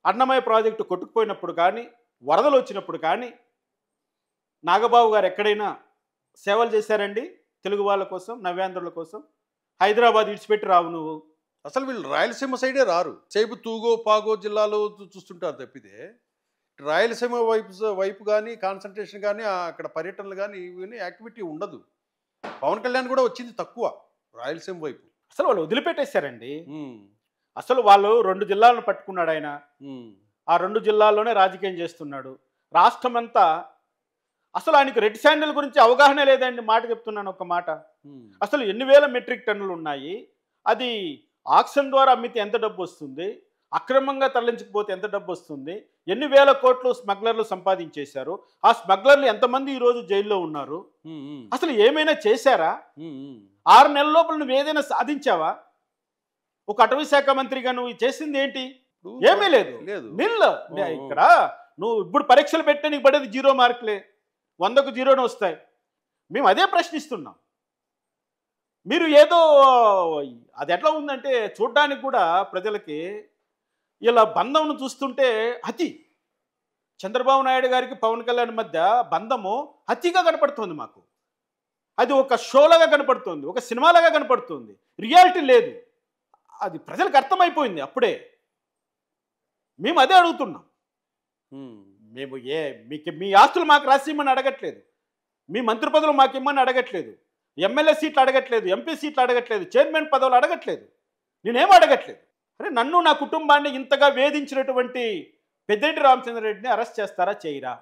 అన్నమయ్య ప్రాజెక్టు కొట్టుకుపోయినప్పుడు కానీ, వరదలు వచ్చినప్పుడు కానీ నాగబాబు గారు ఎక్కడైనా సేవలు చేశారండి తెలుగు వాళ్ళ కోసం, నవ్యాంధ్రుల కోసం? హైదరాబాద్ విడిచిపెట్టి రావు నువ్వు. అసలు వీళ్ళు రాయలసీమ సైడే రారు. సేపు తూగో పాగో జిల్లాలో చూస్తుంటారు తప్పితే రాయలసీమ వైపు కానీ కాన్సన్ట్రేషన్ కానీ అక్కడ పర్యటనలు కానీ ఇవన్నీ యాక్టివిటీ ఉండదు. పవన్ కళ్యాణ్ కూడా వచ్చింది తక్కువ రాయలసీమ వైపు. అసలు వాళ్ళు వదిలిపెట్టేశారండి. అసలు వాళ్ళు 2 జిల్లాలను పట్టుకున్నాడు ఆయన. ఆ 2 జిల్లాల్లోనే రాజకీయం చేస్తున్నాడు. రాష్ట్రం అంతా అసలు ఆయనకు రెడ్ శాండిల్ గురించి అవగాహన లేదండి. మాట చెప్తున్నాను ఒక మాట. అసలు ఎన్ని వేల మెట్రిక్ టన్నులు ఉన్నాయి, అది ఆక్షన్ ద్వారా అమ్మితే ఎంత డబ్బు వస్తుంది, అక్రమంగా తరలించకపోతే ఎంత డబ్బు వస్తుంది, ఎన్ని వేల కోట్లు స్మగ్లర్లు సంపాదించేశారు, ఆ స్మగ్లర్లు ఎంతమంది ఈరోజు జైల్లో ఉన్నారు, అసలు ఏమైనా చేశారా? 6 నెలల లోపల నువ్వు ఏదైనా సాధించావా? ఒక అటవీ శాఖ మంత్రిగా నువ్వు చేసింది ఏంటి? ఏమీ లేదు. ఇక్కడ నువ్వు ఇప్పుడు పరీక్షలు పెట్టే నీకు పడేది 0 మార్కులే, 100కు 0 వస్తాయి. మేము అదే ప్రశ్నిస్తున్నాం. మీరు ఏదో అది ఎట్లా ఉందంటే చూడ్డానికి కూడా ప్రజలకి ఇలా బంధంను చూస్తుంటే అతి చంద్రబాబు నాయుడు గారికి పవన్ కళ్యాణ్ మధ్య బంధము అతిగా కనపడుతుంది మాకు. అది ఒక షోలాగా కనపడుతుంది, ఒక సినిమాలాగా కనపడుతుంది, రియాలిటీ లేదు. అది ప్రజలకు అర్థమైపోయింది అప్పుడే. మేము అదే అడుగుతున్నాం. మేము మీకు మీ ఆస్తులు మాకు రాసి ఇమ్మని అడగట్లేదు, మీ మంత్రి పదవులు మాకు ఇమ్మని అడగట్లేదు, ఎమ్మెల్యే సీట్లు అడగట్లేదు, ఎంపీ సీట్లు అడగట్లేదు, చైర్మన్ పదవులు అడగట్లేదు, నేనేం అడగట్లేదు. అరే నన్ను నా కుటుంబాన్ని ఇంతగా వేధించినటువంటి పెద్దిరెడ్డి రామచంద్రరెడ్డిని అరెస్ట్ చేస్తారా చేయరా,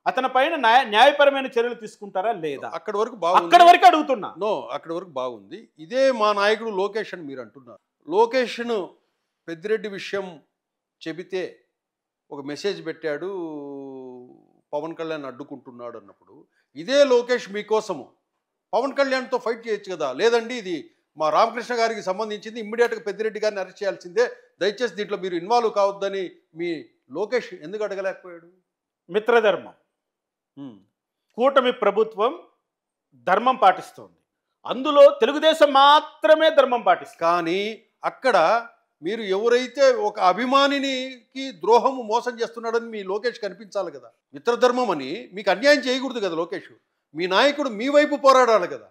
అతని పైన న్యాయపరమైన చర్యలు తీసుకుంటారా లేదా, అక్కడి వరకు బాగుంది. అక్కడి వరకు అడుగుతున్నా. అక్కడి వరకు బాగుంది. ఇదే మా నాయకుడు లోకేష్ అని మీరు అంటున్నారు. లోకేష్ను పెద్దిరెడ్డి విషయం చెబితే ఒక మెసేజ్ పెట్టాడు, పవన్ కళ్యాణ్ అడ్డుకుంటున్నాడు అన్నప్పుడు ఇదే లోకేష్ మీకోసము పవన్ కళ్యాణ్తో ఫైట్ చేయొచ్చు కదా. లేదండి ఇది మా రామకృష్ణ గారికి సంబంధించింది, ఇమ్మీడియట్గా పెద్దిరెడ్డి గారిని అరెస్ట్ చేయాల్సిందే, దయచేసి దీంట్లో మీరు ఇన్వాల్వ్ కావద్దని మీ లోకేష్ ఎందుకు అడగలేకపోయాడు? మిత్రధర్మం. కూటమి ప్రభుత్వం ధర్మం పాటిస్తోంది, అందులో తెలుగుదేశం మాత్రమే ధర్మం పాటిస్తుంది. కానీ అక్కడ మీరు ఎవరైతే ఒక అభిమానినికి ద్రోహము మోసం చేస్తున్నాడని మీ లోకేష్ కనిపించాలి కదా. మిత్రధర్మం అని మీకు అన్యాయం చేయకూడదు కదా లోకేష్. మీ నాయకుడు మీ వైపు పోరాడాలి కదా.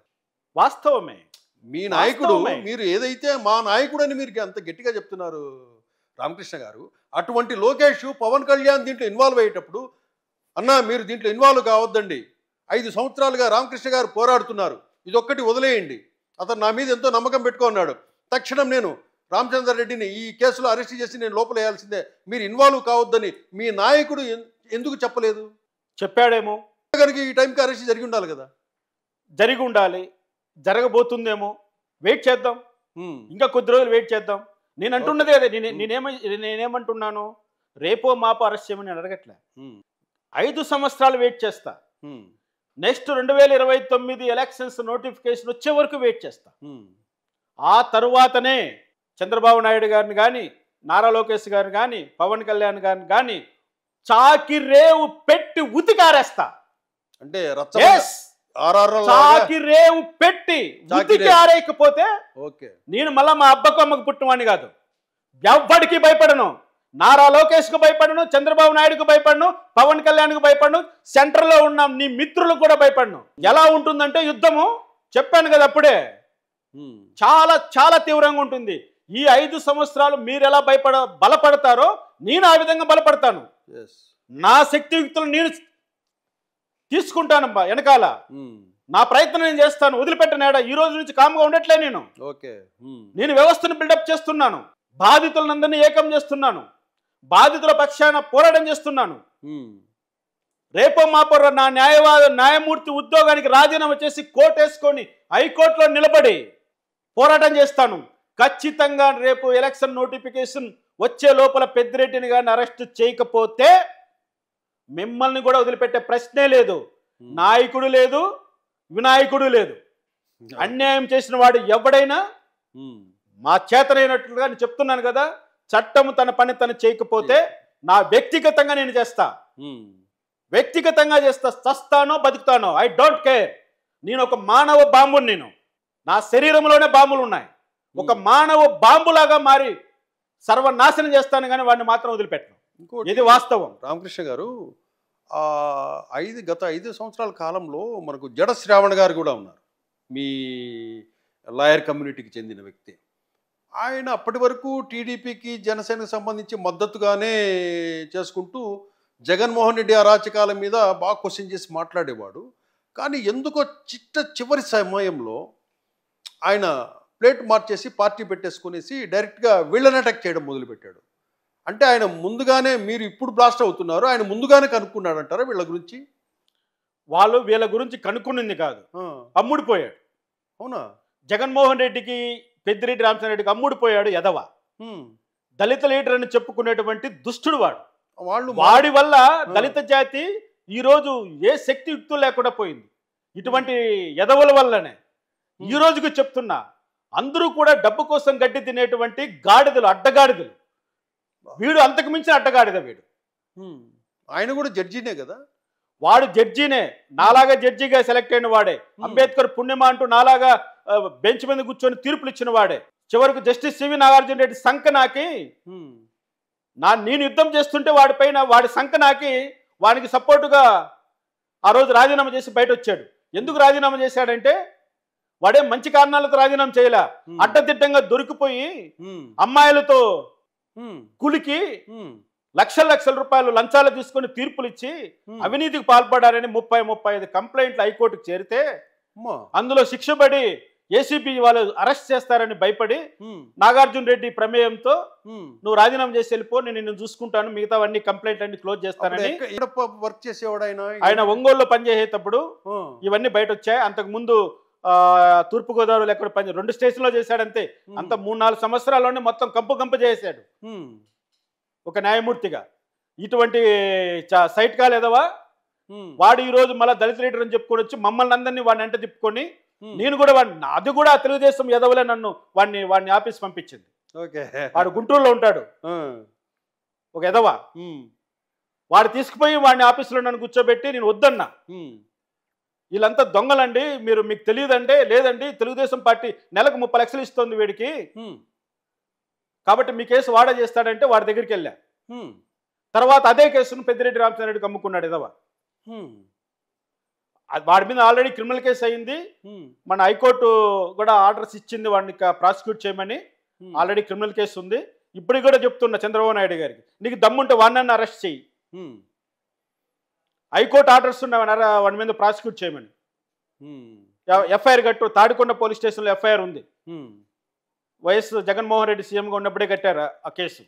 వాస్తవమే. మీ నాయకుడు, మీరు ఏదైతే మా నాయకుడు అని మీరు అంత గట్టిగా చెప్తున్నారు రామకృష్ణ గారు, అటువంటి లోకేష్ పవన్ కళ్యాణ్ దీంట్లో ఇన్వాల్వ్ అయ్యేటప్పుడు అన్నా మీరు దీంట్లో ఇన్వాల్వ్ కావద్దండి, 5 సంవత్సరాలుగా రామకృష్ణ గారు పోరాడుతున్నారు, ఇదొక్కటి వదిలేయండి, అతను నా మీద ఎంతో నమ్మకం పెట్టుకున్నాడు, తక్షణం నేను రామచంద్రారెడ్డిని ఈ కేసులో అరెస్ట్ చేసి నేను లోపల వేయాల్సిందే, మీరు ఇన్వాల్వ్ కావద్దని మీ నాయకుడు ఎందుకు చెప్పలేదు? చెప్పాడేమో, కనుక ఈ టైంకి అరెస్ట్ జరిగి ఉండాలి కదా. జరిగి ఉండాలి, జరగబోతుందేమో, వెయిట్ చేద్దాం, ఇంకా కొద్ది రోజులు వెయిట్ చేద్దాం. నేను అంటున్నదే అదే. నేనేమంటున్నాను, రేపో మాపో అరెస్ట్ చేయమని నేను అడగట్లే. 5 సంవత్సరాలు వెయిట్ చేస్తా, నెక్స్ట్ 2029 ఎలక్షన్స్ నోటిఫికేషన్ వచ్చే వరకు వెయిట్ చేస్తా. ఆ తరువాతనే చంద్రబాబు నాయుడు గారిని కానీ, నారా లోకేష్ గారిని కానీ, పవన్ కళ్యాణ్ గారిని కానీ చాకిరేవు పెట్టి ఉతికారేస్తా. అంటే చాకిరేవు పెట్టి ఉతికి ఆరేయకపోతే నేను మళ్ళా మా అబ్బకు అమ్మకు పుట్టినవాడిని కాదు. ఎవ్వడికి భయపడను, నారా లోకేష్కు భయపడను, చంద్రబాబు నాయుడుకు భయపడను, పవన్ కళ్యాణ్కు భయపడను, సెంటర్లో ఉన్న నీ మిత్రులకు కూడా భయపడను. ఎలా ఉంటుందంటే యుద్ధము చెప్పాను కదా అప్పుడే, చాలా చాలా తీవ్రంగా ఉంటుంది. ఈ 5 సంవత్సరాలు మీరు ఎలా బలపడతారో నేను ఆ విధంగా బలపడతాను. నా శక్తియుక్తులు నేను తీసుకుంటాను వెనకాల, నా ప్రయత్నం నేను చేస్తాను, వదిలిపెట్టనేడా. ఈ రోజు నుంచి కామ్గా ఉండట్లే నేను వ్యవస్థను బిల్డప్ చేస్తున్నాను, బాధితులందరినీ ఏకం చేస్తున్నాను, బాధితుల పక్షాన పోరాటం చేస్తున్నాను. రేపో మాపో నా న్యాయమూర్తి ఉద్యోగానికి రాజీనామా చేసి కోర్టు వేసుకొని హైకోర్టులో నిలబడి పోరాటం చేస్తాను. ఖచ్చితంగా రేపు ఎలక్షన్ నోటిఫికేషన్ వచ్చే లోపల పెద్దిరెడ్డిని గారిని అరెస్ట్ చేయకపోతే మిమ్మల్ని కూడా వదిలిపెట్టే ప్రశ్నే లేదు. నాయకుడు లేదు, వినాయకుడు లేదు. అన్యాయం చేసిన వాడు ఎవడైనా మా చేతనైనట్లుగా నేను చెప్తున్నాను కదా, చట్టము తన పని తను చేయకపోతే నా వ్యక్తిగతంగా నేను చేస్తా, వ్యక్తిగతంగా చేస్తా. చస్తానో బతుకుతానో ఐ డోంట్ కేర్. నేను ఒక మానవ బాంబుని, నేను నా శరీరంలోనే బాంబులు ఉన్నాయి. ఒక మానవ బాంబులాగా మారి సర్వనాశనం చేస్తాను, కానీ వాడిని మాత్రం వదిలిపెట్టను. ఇది వాస్తవం. రామకృష్ణ గారు, గత 5 సంవత్సరాల కాలంలో మనకు జడ శ్రావణ్ గారు కూడా ఉన్నారు, మీ లాయర్ కమ్యూనిటీకి చెందిన వ్యక్తి. ఆయన అప్పటి వరకు టీడీపీకి జనసేనకు సంబంధించి మద్దతుగానే చేసుకుంటూ జగన్మోహన్ రెడ్డి అరాచకాల మీద బాగా క్వశ్చన్ చేసి మాట్లాడేవాడు. కానీ ఎందుకో చివరి సమయంలో ఆయన ప్లేట్ మార్చేసి పార్టీ పెట్టేసుకునేసి డైరెక్ట్గా వీళ్ళని అటాక్ చేయడం మొదలుపెట్టాడు. అంటే ఆయన ముందుగానే, మీరు ఇప్పుడు బ్లాస్ట్ అవుతున్నారు, ఆయన ముందుగానే కనుక్కున్నాడు అంటారా వీళ్ళ గురించి? వాళ్ళు వీళ్ళ గురించి కనుక్కున్నది కాదు, అమ్ముడిపోయాడు. అవునా? జగన్మోహన్ రెడ్డికి, పెద్దిరెడ్డి రామచంద్రరెడ్డికి అమ్ముడిపోయాడు ఎదవ. దళిత లీడర్ అని చెప్పుకునేటువంటి దుష్టుడు వాడు. వాడి వల్ల దళిత జాతి ఈరోజు ఏ శక్తియుక్తులు లేకుండా పోయింది. ఇటువంటి ఎదవల వల్లనే ఈ రోజుకి చెప్తున్నా, అందరూ కూడా డబ్బు కోసం గడ్డి తినేటువంటి గాడిదలు, అడ్డగాడిదలు. వీడు అంతకు మించిన అడ్డగాడిద వీడు. ఆయన కూడా జడ్జినే కదా. వాడు జడ్జినే, నాలాగా జడ్జిగా సెలెక్ట్ అయిన వాడే. అంబేద్కర్ పుణ్యమా అంటూ నాలాగా బెంచ్ మీద కూర్చొని తీర్పులు ఇచ్చిన వాడే. చివరకు జస్టిస్ సివి నాగార్జున రెడ్డి సంఖ నాకి, నేను యుద్ధం చేస్తుంటే వాడి సంఖ నాకి వానికి సపోర్టుగా ఆ రోజు రాజీనామా చేసి బయట వచ్చాడు. ఎందుకు రాజీనామా చేశాడంటే వాడే మంచి కారణాలతో రాజీనామా చేయలే, అడ్డదిడ్డంగా దొరికిపోయి అమ్మాయిలతో కులికి లక్షల రూపాయలు లంచాలు తీసుకొని తీర్పులు ఇచ్చి అవినీతికి పాల్పడారని 35 కంప్లైంట్లు హైకోర్టుకు చేరితే అందులో శిక్షపడి ఏసీబీ వాళ్ళు అరెస్ట్ చేస్తారని భయపడి నాగార్జున రెడ్డి ప్రమేయంతో నువ్వు రాజీనామా చేసి వెళ్ళిపో, నేను నిన్ను చూసుకుంటాను, మిగతావన్నీ కంప్లైంట్ అన్ని క్లోజ్ చేస్తానని వర్క్ చేసేవాడు ఆయన ఒంగోలులో పనిచేసేటప్పుడు ఇవన్నీ బయట వచ్చాయి. అంతకు ముందు తూర్పుగోదావరిలో ఎక్కడ 2 స్టేషన్లో చేశాడంతే. అంత 3-4 సంవత్సరాల్లోనే మొత్తం కంపు చేశాడు ఒక న్యాయమూర్తిగా. ఇటువంటి సైట్ కాలేదవా వాడు ఈ రోజు మళ్ళీ దళిత లీడర్ అని చెప్పుకొని వచ్చి మమ్మల్ని అందరినీ వాడిని వెంట తిప్పుకొని, నేను కూడా అది కూడా తెలుగుదేశం ఎదవలే నన్ను వాడిని ఆఫీస్ పంపించింది. వాడు గుంటూరులో ఉంటాడు ఒక ఎదవ, వాడు తీసుకుపోయి వాడిని ఆఫీసులో నన్ను కూర్చోబెట్టి నేను వద్దన్నా, వీళ్ళంతా దొంగలండి, మీకు తెలియదంటే లేదండి తెలుగుదేశం పార్టీ నెలకు 30 లక్షలు ఇస్తుంది వీడికి, కాబట్టి మీ కేసు వాడే చేస్తాడంటే వాడి దగ్గరికి వెళ్ళా. తర్వాత అదే కేసును పెద్దిరెడ్డి రామచంద్రరెడ్డికి అమ్ముకున్నాడు ఎదవ. వాడి మీద ఆల్రెడీ క్రిమినల్ కేసు అయింది, మన హైకోర్టు కూడా ఆర్డర్స్ ఇచ్చింది వాడిని ప్రాసిక్యూట్ చేయమని, ఆల్రెడీ క్రిమినల్ కేసు ఉంది. ఇప్పుడు కూడా చెప్తున్నా చంద్రబాబు నాయుడు గారికి, నీకు దమ్ముంటే వాడిని అరెస్ట్ చెయ్యి, హైకోర్టు ఆర్డర్స్ ఉన్నాయి వాడి మీద ప్రాసిక్యూట్ చేయమని. ఎఫ్ఐఆర్ కట్టు, తాడికొండ పోలీస్ స్టేషన్లో ఎఫ్ఐఆర్ ఉంది. వైఎస్ జగన్మోహన్ రెడ్డి సీఎంగా ఉన్నప్పుడే కట్టారు ఆ కేసు.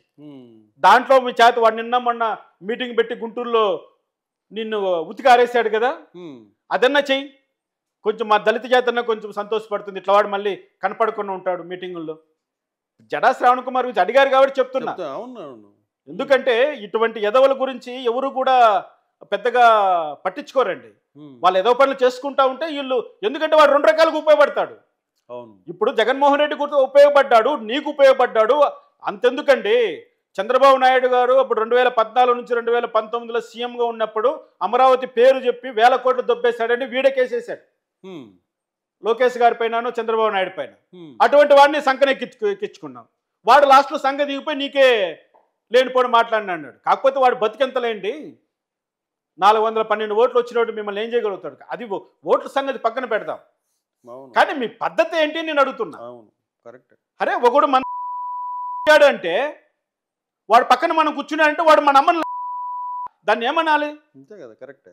దాంట్లో మీ చేత వాడు నిన్న మొన్న మీటింగ్ పెట్టి గుంటూరులో నిన్ను ఉతికి ఆరేసాడు కదా, అదన్నా చెయ్యి, కొంచెం మా దళిత చేతన్నా కొంచెం సంతోషపడుతుంది. ఇట్లా వాడు మళ్ళీ కనపడకుండా ఉంటాడు మీటింగుల్లో. జడా శ్రావణ్ కుమార్ గురించి అడిగారు కాబట్టి చెప్తున్నా. ఎందుకంటే ఇటువంటి ఎదవల గురించి ఎవరు కూడా పెద్దగా పట్టించుకోరండి. వాళ్ళు ఏదో పనులు చేసుకుంటా ఉంటే వీళ్ళు, ఎందుకంటే వాడు 2 రకాలుగా ఉపయోగపడతాడు. ఇప్పుడు జగన్మోహన్ రెడ్డి కూడా ఉపయోగపడ్డాడు, నీకు ఉపయోగపడ్డాడు. అంతెందుకండి, చంద్రబాబు నాయుడు గారు అప్పుడు 2014 నుంచి 2019లో సీఎంగా ఉన్నప్పుడు అమరావతి పేరు చెప్పి 1000 కోట్లు దొబ్బేశాడని వీడే కేసేశాడు లోకేష్ గారి పైన, చంద్రబాబు నాయుడు పైన. అటువంటి వాడిని సంకనెక్కించుకున్నాం. వాడు లాస్ట్లో సంఘ దిగిపోయి నీకే లేనిపోని మాట్లాడినాడు. కాకపోతే వాడు బతికెంతలేండి, 412 ఓట్లు వచ్చినట్టు మిమ్మల్ని ఏం చేయగలుగుతాడు? అది ఓట్ల సంగతి పక్కన పెడదాం, కానీ మీ పద్ధతి ఏంటి నేను అడుగుతున్నా. అరే ఒకడు మన అంటే వాడు పక్కన మనం కూర్చున్నాడంటే వాడు మన అమ్మని, దాన్ని ఏమనాలి? అంతే కదా, కరెక్ట్.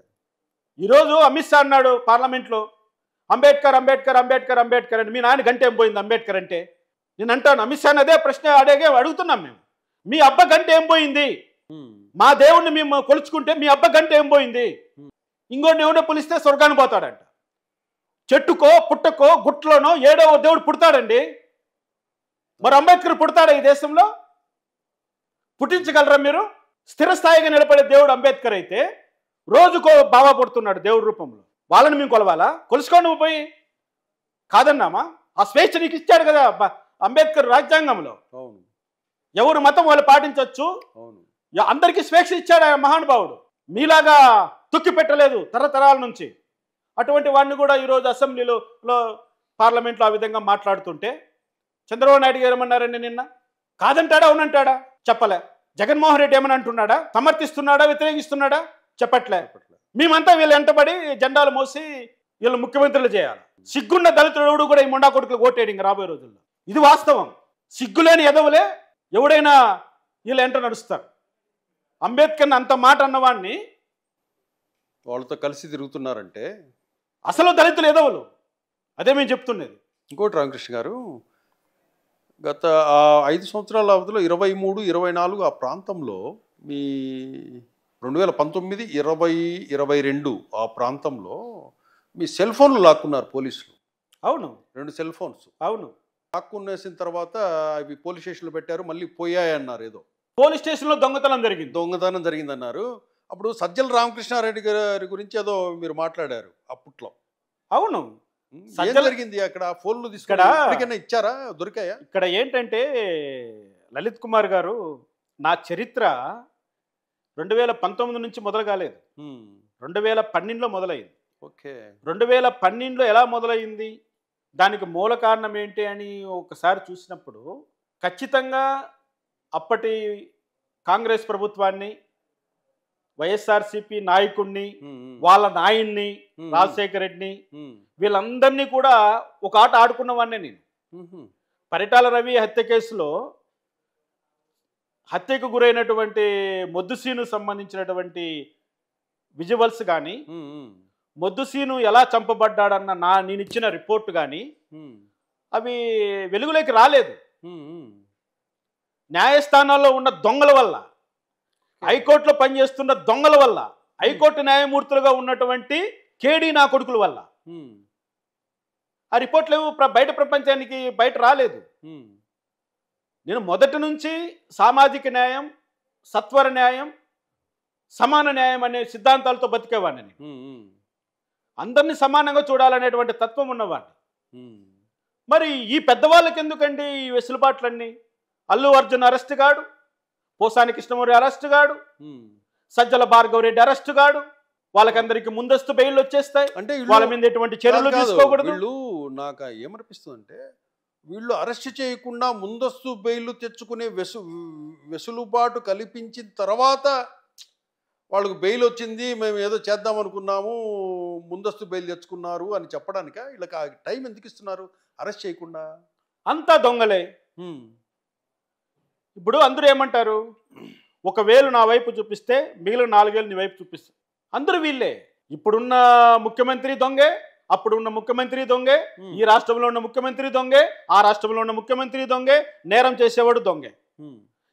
ఈరోజు అమిత్ షా అన్నాడు పార్లమెంట్లో, అంబేద్కర్ అంబేద్కర్ అంబేద్కర్ అంబేద్కర్ అని. మీ నాన్న గంట ఏం పోయింది అంబేద్కర్ అంటే? నేను అంటాను, అమిత్ షాని అదే ప్రశ్న అడుగుతున్నాం మేము. మీ అబ్బ గంట ఏం పోయింది? మా దేవుణ్ణి మేము కొలుచుకుంటే మీ అబ్బ గంట ఏం పోయింది? ఇంకోటి ఏమో పులిస్తే స్వర్గాన్ని పోతాడంట. చెట్టుకో పుట్టకో గుట్లోనో ఏడో దేవుడు పుడతాడండి. మరి అంబేద్కర్ పుడతాడా ఈ దేశంలో? పుట్టించగలరా మీరు? స్థిరస్థాయిగా నిలబడే దేవుడు అంబేద్కర్ అయితే రోజుకో బాబా పుడుతున్నాడు దేవుడి రూపంలో. వాళ్ళని మేము కొలవాలా? కొలుసుకోండి నువ్వు పోయి. కాదన్నామా? ఆ స్వేచ్ఛ నీకు ఇచ్చాడు కదా అంబేద్కర్ రాజ్యాంగంలో. ఎవరు మతం వాళ్ళు పాటించవచ్చు, అందరికీ స్వేచ్ఛ ఇచ్చాడు ఆ మహానుభావుడు. మీలాగా తొక్కి పెట్టలేదు తరతరాల నుంచి. అటువంటి వాడిని కూడా ఈరోజు అసెంబ్లీలో పార్లమెంట్లో ఆ విధంగా మాట్లాడుతుంటే చంద్రబాబు నాయుడు గారు ఏమన్నారండి నిన్న? కాదంటాడా అవునంటాడా? చెప్పలే. జగన్మోహన్ రెడ్డి ఏమని అంటున్నాడా? సమర్థిస్తున్నాడా వ్యతిరేకిస్తున్నాడా? చెప్పట్లే. మేమంతా వీళ్ళు వెంటబడి జెండాలు మోసి వీళ్ళు ముఖ్యమంత్రులు చేయాలి. సిగ్గున్న దళితుడు కూడా ఈ ముండా కొడుకులు ఓటేయడం ఇంకా రాబోయే రోజుల్లో. ఇది వాస్తవం. సిగ్గులేని ఎదవలే ఎవడైనా వీళ్ళు వెంట నడుస్తారు. అంబేద్కర్ని అంత మాట అన్నవాడిని వాళ్ళతో కలిసి తిరుగుతున్నారంటే అసలు దళితులు ఎదవలు. అదే మేము చెప్తున్నది. ఇంకోటి రామకృష్ణ గారు, గత 5 సంవత్సరాల అవధిలో 23, 24 ఆ ప్రాంతంలో మీ 2019, 20, 22 ఆ ప్రాంతంలో మీ సెల్ ఫోన్లు లాక్కున్నారు పోలీసులు. అవును, 2 సెల్ ఫోన్స్. అవును, లాక్కునేసిన తర్వాత అవి పోలీస్ స్టేషన్లో పెట్టారు, మళ్ళీ పోయాయన్నారు. ఏదో పోలీస్ స్టేషన్లో దొంగతనం జరిగిందన్నారు. అప్పుడు సజ్జల రామకృష్ణారెడ్డి గారి గురించి ఏదో మీరు మాట్లాడారు అప్పట్లో. అవును, జరిగింది అక్కడ? ఫోన్లు తీసుకురా ఇచ్చారా? దొరికాయా? ఇక్కడ ఏంటంటే లలిత్ కుమార్ గారు, నా చరిత్ర 2019 నుంచి మొదలు కాలేదు. 2012లో మొదలైంది. ఓకే. 2012లో ఎలా మొదలైంది, దానికి మూల కారణం ఏంటి అని ఒకసారి చూసినప్పుడు ఖచ్చితంగా అప్పటి కాంగ్రెస్ ప్రభుత్వాన్ని, వైఎస్ఆర్సీపీ నాయకుడిని, వాళ్ళ నాయన్ని రాజశేఖర రెడ్డిని, వీళ్ళందరినీ కూడా ఒక ఆట ఆడుకున్నవాడినే నేను. పరిటాల రవి హత్య కేసులో హత్యకు గురైనటువంటి మొద్దుసీను సంబంధించినటువంటి విజువల్స్ కానీ, మొద్దుసీను ఎలా చంపబడ్డాడన్న నేను ఇచ్చిన రిపోర్టు కానీ అవి వెలుగులోకి రాలేదు. న్యాయస్థానాల్లో ఉన్న దొంగల వల్ల, హైకోర్టులో పనిచేస్తున్న దొంగల వల్ల, హైకోర్టు న్యాయమూర్తులుగా ఉన్నటువంటి కేడీ నా కొడుకుల వల్ల ఆ రిపోర్ట్లు బయట ప్రపంచానికి బయట రాలేదు. నేను మొదటి నుంచి సామాజిక న్యాయం, సత్వర న్యాయం, సమాన న్యాయం అనే సిద్ధాంతాలతో బతికేవాడిని. అందరినీ సమానంగా చూడాలనేటువంటి తత్వం ఉన్నవాడిని. మరి ఈ పెద్దవాళ్ళకి ఎందుకండి ఈ వెసులుబాట్లన్నీ? అల్లు అర్జున్ అరెస్ట్ గాడు, పోసాని కృష్ణమూర్తి అరెస్ట్ గాడు, సజ్జల భార్గవరెడ్డి అరెస్ట్ గాడు, వాళ్ళకందరికి ముందస్తు బెయిల్ వచ్చేస్తాయి. అంటే వాళ్ళ మీద ఎటువంటి చర్యలు తీసుకోకూడదు. నాకు ఏమనిపిస్తుందంటే, వీళ్ళు అరెస్ట్ చేయకుండా ముందస్తు బెయిల్ తెచ్చుకునే వెసులుబాటు కల్పించిన తర్వాత వాళ్ళకు బెయిల్ వచ్చింది, మేము ఏదో చేద్దాం అనుకున్నాము, ముందస్తు బెయిల్ తెచ్చుకున్నారు అని చెప్పడానిక వీళ్ళకి ఆ టైం ఎందుకు ఇస్తున్నారు అరెస్ట్ చేయకుండా? అంతా దొంగలే. ఇప్పుడు అందరూ ఏమంటారు, 1,000 నా వైపు చూపిస్తే మిగిలిన 4,000 నీ వైపు చూపిస్తే అందరూ వీళ్ళే. ఇప్పుడున్న ముఖ్యమంత్రి దొంగే, అప్పుడున్న ముఖ్యమంత్రి దొంగే, ఈ రాష్ట్రంలో ఉన్న ముఖ్యమంత్రి దొంగే, ఆ రాష్ట్రంలో ఉన్న ముఖ్యమంత్రి దొంగే, నేరం చేసేవాడు దొంగే.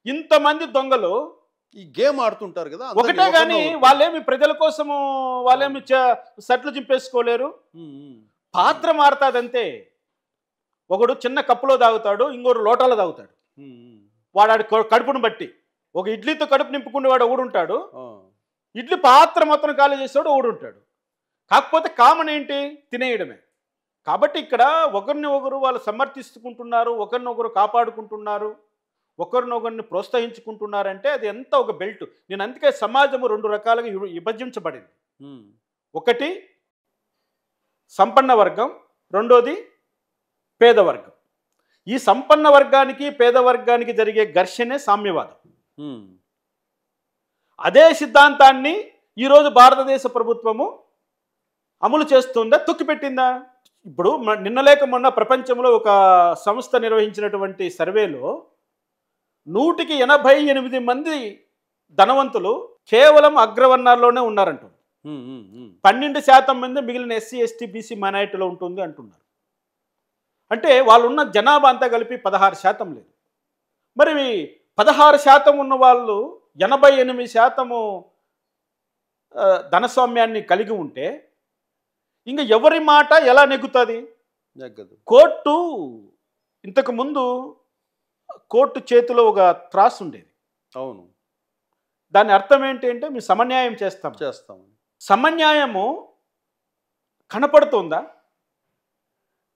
ఇంతమంది దొంగలు ఈ గేమ్ ఆడుతుంటారు కదా ఒకటే. కానీ వాళ్ళేమి ప్రజల కోసము వాళ్ళేమి సట్లు చింపేసుకోలేరు. పాత్ర మారుతాదంతే. ఒకడు చిన్న కప్పులో తాగుతాడు, ఇంకోడు లోటాలో తాగుతాడు. వాడు కడుపును బట్టి ఒక ఇడ్లీతో కడుపు నింపుకునేవాడు ఒకడు ఉంటాడు, ఇడ్లీ పాత్ర మొత్తం ఖాళీ చేసేవాడు ఒకడు ఉంటాడు. కాకపోతే కామన్ ఏంటి? తినేయడమే. కాబట్టి ఇక్కడ ఒకరిని ఒకరు వాళ్ళు సమర్థించుకుంటున్నారు, ఒకరినొకరు కాపాడుకుంటున్నారు, ఒకరినొకరిని ప్రోత్సహించుకుంటున్నారంటే అది ఎంత ఒక బెల్ట్. నేను అందుకే సమాజము 2 రకాలుగా విభజించబడింది. ఒకటి సంపన్న వర్గం, రెండోది పేదవర్గం. ఈ సంపన్న వర్గానికి పేదవర్గానికి జరిగే ఘర్షణే సామ్యవాదం. అదే సిద్ధాంతాన్ని ఈరోజు భారతదేశ ప్రభుత్వము అమలు చేస్తుందా, తొక్కిపెట్టిందా? ఇప్పుడు నిన్న లేక మొన్న ప్రపంచంలో ఒక సంస్థ నిర్వహించినటువంటి సర్వేలో 100కి 88 మంది ధనవంతులు కేవలం అగ్రవర్ణాల్లోనే ఉన్నారంట. 12% మంది మిగిలిన ఎస్సీ, ఎస్టీ, బీసీ మైనారిటీలో ఉంటుంది అంటున్నారు. అంటే వాళ్ళున్న జనాభా అంతా కలిపి 16% లేదు. మరి 16% ఉన్న వాళ్ళు 88% ధనస్వామ్యాన్ని కలిగి ఉంటే ఇంకా ఎవరి మాట ఎలా నెగ్గుతుంది? కోర్టు ఇంతకుముందు కోర్టు చేతిలో ఒక త్రాసు ఉండేది. అవును. దాని అర్థం ఏంటి అంటే మేము సమన్యాయం చేస్తాం. సమన్యాయము కనపడుతుందా?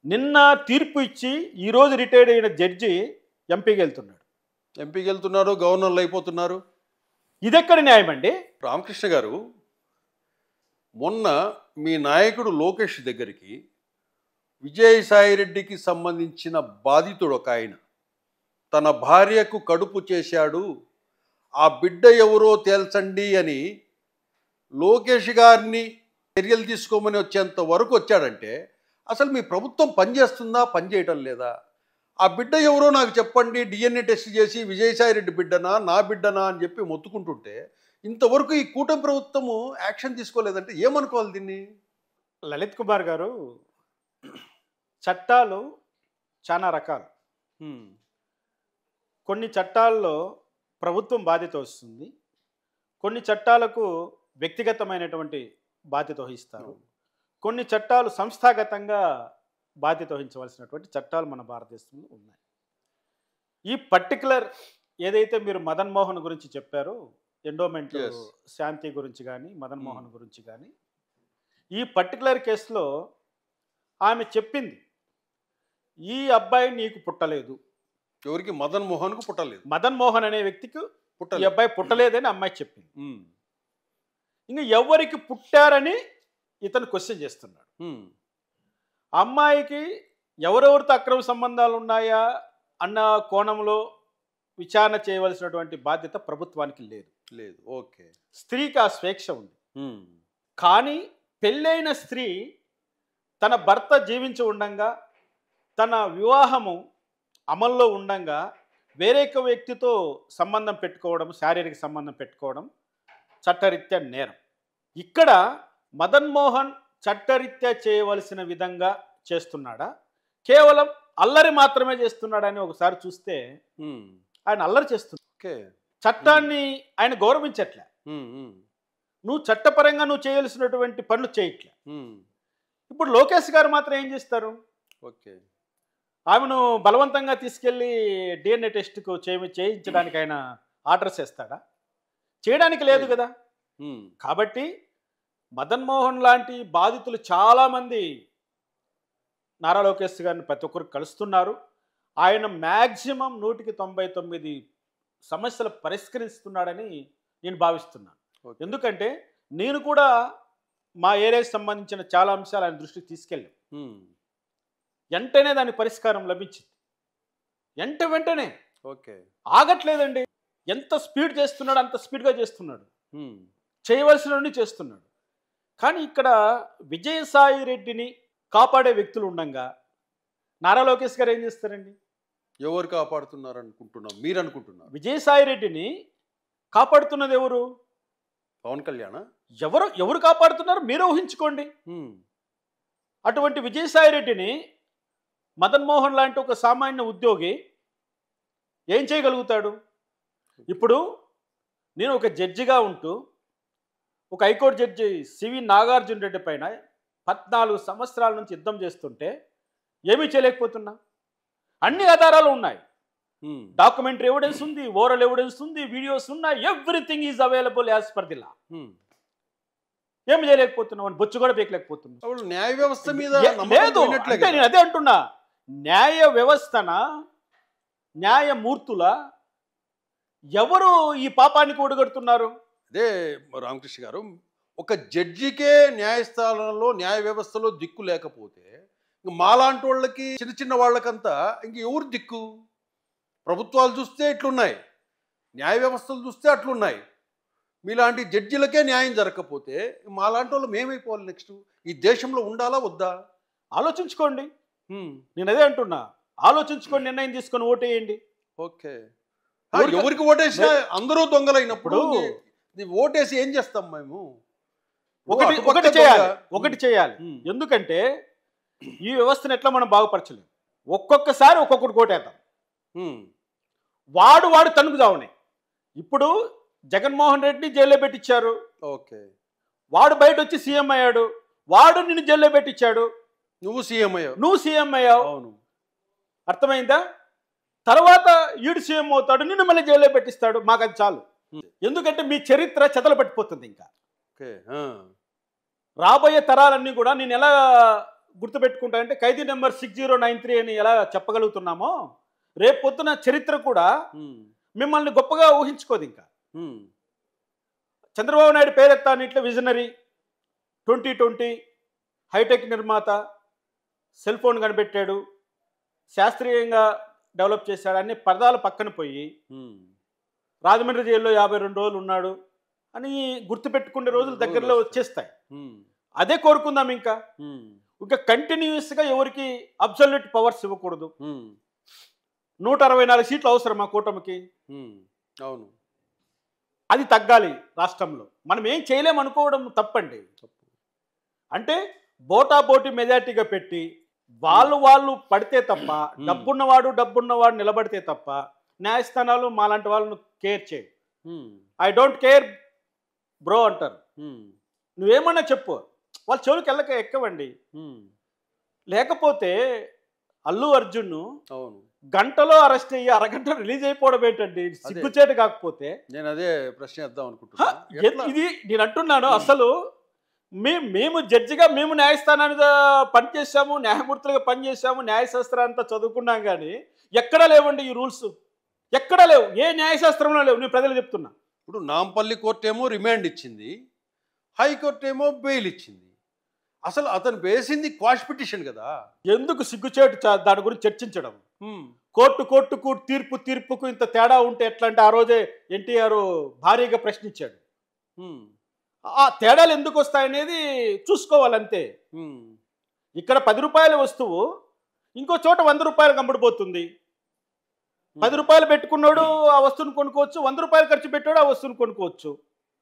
నిన్న తీర్పు ఇచ్చి ఈరోజు రిటైర్డ్ అయిన జడ్జి ఎంపీకి వెళ్తున్నారు, గవర్నర్లు అయిపోతున్నారు. ఇదెక్కడి న్యాయం అండి? రామకృష్ణ గారు, మొన్న మీ నాయకుడు లోకేష్ దగ్గరికి విజయసాయిరెడ్డికి సంబంధించిన బాధితుడు ఒక ఆయన తన భార్యకు కడుపు చేశాడు, ఆ బిడ్డ ఎవరో తేల్చండి అని లోకేష్ గారిని చర్యలు తీసుకోమని వచ్చేంత వరకు వచ్చాడంటే అసలు మీ ప్రభుత్వం పనిచేస్తుందా, పనిచేయటం లేదా? ఆ బిడ్డ ఎవరో నాకు చెప్పండి, DNA టెస్ట్ చేసి విజయసాయిరెడ్డి బిడ్డనా, నా బిడ్డనా అని చెప్పి మొత్తుకుంటుంటే ఇంతవరకు ఈ కూటమి ప్రభుత్వము యాక్షన్ తీసుకోలేదంటే ఏమనుకోవాలి దీన్ని? లలిత్ కుమార్ గారు, చట్టాలు చాలా రకాలు. కొన్ని చట్టాల్లో ప్రభుత్వం బాధ్యత వస్తుంది, కొన్ని చట్టాలకు వ్యక్తిగతమైనటువంటి బాధ్యత వహిస్తారు, కొన్ని చట్టాలు సంస్థాగతంగా బాధ్యత వహించవలసినటువంటి చట్టాలు మన భారతదేశంలో ఉన్నాయి. ఈ పర్టికులర్ ఏదైతే మీరు మదన్ మోహన్ గురించి చెప్పారో, ఎండోమెంట్ శాంతి గురించి కానీ మదన్ మోహన్ గురించి కానీ, ఈ పర్టికులర్ కేసులో ఆమె చెప్పింది ఈ అబ్బాయి నీకు పుట్టలేదు. ఎవరికి? మదన్ మోహన్కు పుట్టలేదు. మదన్ మోహన్ అనే వ్యక్తికి ఈ అబ్బాయి పుట్టలేదని అమ్మాయి చెప్పింది. ఇంకా ఎవరికి పుట్టారని ఇతను క్వశ్చన్ చేస్తున్నాడు. అమ్మాయికి ఎవరెవరితో అక్రమ సంబంధాలు ఉన్నాయా అన్న కోణంలో విచారణ చేయవలసినటువంటి బాధ్యత ప్రభుత్వానికి లేదు. ఓకే. స్త్రీకి ఆ స్వేచ్ఛ ఉంది. కానీ పెళ్ళైన స్త్రీ తన భర్త జీవించి ఉండంగా, తన వివాహము అమల్లో ఉండంగా వేరే వ్యక్తితో సంబంధం పెట్టుకోవడం, శారీరక సంబంధం పెట్టుకోవడం చట్టరీత్యా నేరం. ఇక్కడ మదన్ మోహన్ చట్టరీత్యా చేయవలసిన విధంగా చేస్తున్నాడా, కేవలం అల్లరి మాత్రమే చేస్తున్నాడని ఒకసారి చూస్తే ఆయన అల్లరి చేస్తున్నాడు. చట్టాన్ని ఆయన గౌరవించట్లే. నువ్వు చట్టపరంగా నువ్వు చేయాల్సినటువంటి పనులు చేయట్లే. ఇప్పుడు లోకేష్ గారు మాత్రం ఏం చేస్తారు? ఓకే, ఆమెను బలవంతంగా తీసుకెళ్ళి DNA టెస్ట్కు చేయించడానికి ఆయన ఆర్డర్స్ వేస్తాడా? చేయడానికి లేదు కదా. కాబట్టి మదన్ మోహన్ లాంటి బాధితులు చాలామంది నారా లోకేష్ గారిని ప్రతి ఒక్కరు కలుస్తున్నారు. ఆయన మ్యాక్సిమం 199 సమస్యలు పరిష్కరిస్తున్నాడని నేను భావిస్తున్నాను. ఎందుకంటే నేను కూడా మా ఏరియాకి సంబంధించిన చాలా అంశాలు ఆయన దృష్టికి తీసుకెళ్ళాం. వెంటనే దానికి పరిష్కారం లభించింది. వెంటనే. ఓకే, ఆగట్లేదండి. ఎంత స్పీడ్ చేస్తున్నాడు అంత స్పీడ్గా చేస్తున్నాడు. చేయవలసినవన్నీ చేస్తున్నాడు. కానీ ఇక్కడ విజయసాయి రెడ్డిని కాపాడే వ్యక్తులు ఉండగా నారా లోకేష్ గారు ఏం చేస్తారండి? ఎవరు కాపాడుతున్నారు అనుకుంటున్నాం? మీరు అనుకుంటున్నారు విజయసాయి రెడ్డిని కాపాడుతున్నది ఎవరు? పవన్ కళ్యాణ్. ఎవరు కాపాడుతున్నారు మీరే ఊహించుకోండి. అటువంటి విజయసాయి రెడ్డిని మదన్ మోహన్ లాంటి ఒక సామాన్య ఉద్యోగి ఏం చేయగలుగుతాడు? ఇప్పుడు నేను ఒక జడ్జిగా ఉంటూ ఒక high court judge CV Nagarjuna Reddy పైన 14 సంవత్సరాల నుంచి యుద్ధం చేస్తుంటే ఏమీ చేయలేకపోతున్నా. అన్ని ఆధారాలు ఉన్నాయి. డాక్యుమెంటరీ ఎవిడెన్స్ ఉంది, ఓరల్ ఎవిడెన్స్ ఉంది, వీడియోస్ ఉన్నాయి. Everything is available as per the law. ఏమి చేయలేకపోతున్నావు? బొచ్చు కూడా పీకలేకపోతున్నావు. న్యాయ వ్యవస్థ మీద లేదు. అంటే నేను అదే అంటున్నా, న్యాయ వ్యవస్థన, న్యాయమూర్తుల ఎవరు ఈ పాపానికి ఒడిగడుతున్నారు? అదే రామకృష్ణ గారు, ఒక జడ్జికే న్యాయస్థానంలో న్యాయ వ్యవస్థలో దిక్కు లేకపోతే మాలాంటి వాళ్ళకి, చిన్న చిన్న వాళ్ళకంతా ఇంక ఎవరు దిక్కు? ప్రభుత్వాలు చూస్తే ఇట్లున్నాయి, న్యాయ వ్యవస్థలు చూస్తే అట్లున్నాయి. మీలాంటి జడ్జిలకే న్యాయం జరగకపోతే మాలాంటి వాళ్ళు మేమైపోవాలి? నెక్స్ట్ ఈ దేశంలో ఉండాలా వద్దా? ఆలోచించుకోండి. నేను అదే అంటున్నా, ఆలోచించుకొని నిర్ణయం తీసుకొని ఓటేయండి. ఓకే, ఎవరికి ఓటేసినా అందరూ దొంగలైనప్పుడు ఓటేసి ఏం చేస్తాం మేము? ఒకటి చేయాలి. ఎందుకంటే ఈ వ్యవస్థను ఎట్లా మనం బాగుపరచలేము. ఒక్కొక్కసారి ఒక్కొక్కటి కోటేద్దాం. వాడు తనుకు చావునే. ఇప్పుడు జగన్మోహన్ రెడ్డి జైల్లో పెట్టించారు. ఓకే, వాడు బయట వచ్చి సీఎం అయ్యాడు. వాడు నిన్ను జైల్లో పెట్టించాడు. నువ్వు సీఎం అయ్యావు. అవును, అర్థమైందా? తర్వాత ఈడు సీఎం అవుతాడు, నిన్ను మళ్ళీ జైల్లో పెట్టిస్తాడు. మాకు అది చాలు. ఎందుకంటే మీ చరిత్ర చెదలు పట్టిపోతుంది. ఇంకా రాబోయే తరాలన్నీ కూడా నేను ఎలా గుర్తుపెట్టుకుంటా అంటే, ఖైదీ నెంబర్ 6093 అని ఎలా చెప్పగలుగుతున్నామో, రేపు పొద్దున చరిత్ర కూడా మిమ్మల్ని గొప్పగా ఊహించుకోదు. ఇంకా చంద్రబాబు నాయుడు పేరెత్తాను ఇట్లా విజనరీ, 2020 హైటెక్ నిర్మాత, సెల్ ఫోన్ కనిపెట్టాడు, శాస్త్రీయంగా డెవలప్ చేశాడు, అన్ని పదాలు పక్కన పోయి రాజమండ్రి జైల్లో 52 రోజులు ఉన్నాడు అని గుర్తుపెట్టుకునే రోజులు దగ్గరలో వచ్చేస్తాయి. అదే కోరుకుందాం. ఇంకా కంటిన్యూస్గా ఎవరికి అబ్సల్యూట్ పవర్స్ ఇవ్వకూడదు. 164 సీట్లు అవసరం ఆ కూటమికి. అవును, అది తగ్గాలి రాష్ట్రంలో. మనం ఏం చేయలేమనుకోవడం తప్పండి. అంటే బోటాబోటి మెజార్టీగా పెట్టి వాళ్ళు పడితే తప్ప, డబ్బున్నవాడు నిలబడితే తప్ప న్యాయస్థానాలు మాలాంటి వాళ్ళను కేర్ చేయి. ఐ డోంట్ కేర్ బ్రో అంటారు. నువ్వేమన్నా చెప్పు, వాళ్ళ చెవులకు ఎక్కవండి. లేకపోతే అల్లు అర్జున్ గంటలో అరెస్ట్ అయ్యి అరగంట రిలీజ్ అయిపోవడం ఏంటండి? సిగ్గుచేటు కాకపోతే. నేను అదే ప్రశ్న చేద్దాం అనుకుంటున్నా. ఇది నేను అంటున్నాను. అసలు మేము జడ్జిగా మేము న్యాయస్థానానికి పనిచేసాము, న్యాయమూర్తులుగా పనిచేసాము, న్యాయశాస్త్రం అంతా చదువుకున్నాం. కానీ ఎక్కడా లేవండి ఈ రూల్స్. ఎక్కడా లేవు, ఏ న్యాయశాస్త్రంలో లేవు. నేను ప్రజలు చెప్తున్నా. ఇప్పుడు నాంపల్లి కోర్టు ఏమో రిమాండ్ ఇచ్చింది, హైకోర్టు ఏమో బెయిల్ ఇచ్చింది. అసలు అతను వేసింది క్వాష్ పిటిషన్ కదా. ఎందుకు సిగ్గుచేటు దాని గురించి చర్చించడం? కోర్టుకు తీర్పుకు ఇంత తేడా ఉంటే ఎట్లా అంటే ఆ రోజే ఎన్టీఆర్ భారీగా ప్రశ్నించాడు. ఆ తేడాలు ఎందుకు వస్తాయనేది చూసుకోవాలంతే. ఇక్కడ 10 రూపాయల వస్తువు ఇంకో చోట 100 రూపాయలు అమ్ముడుపోతుంది. 10 రూపాయలు పెట్టుకున్నాడు ఆ వస్తువును కొనుక్కోవచ్చు, 100 రూపాయలు ఖర్చు పెట్టాడు ఆ వస్తువును కొనుక్కోవచ్చు.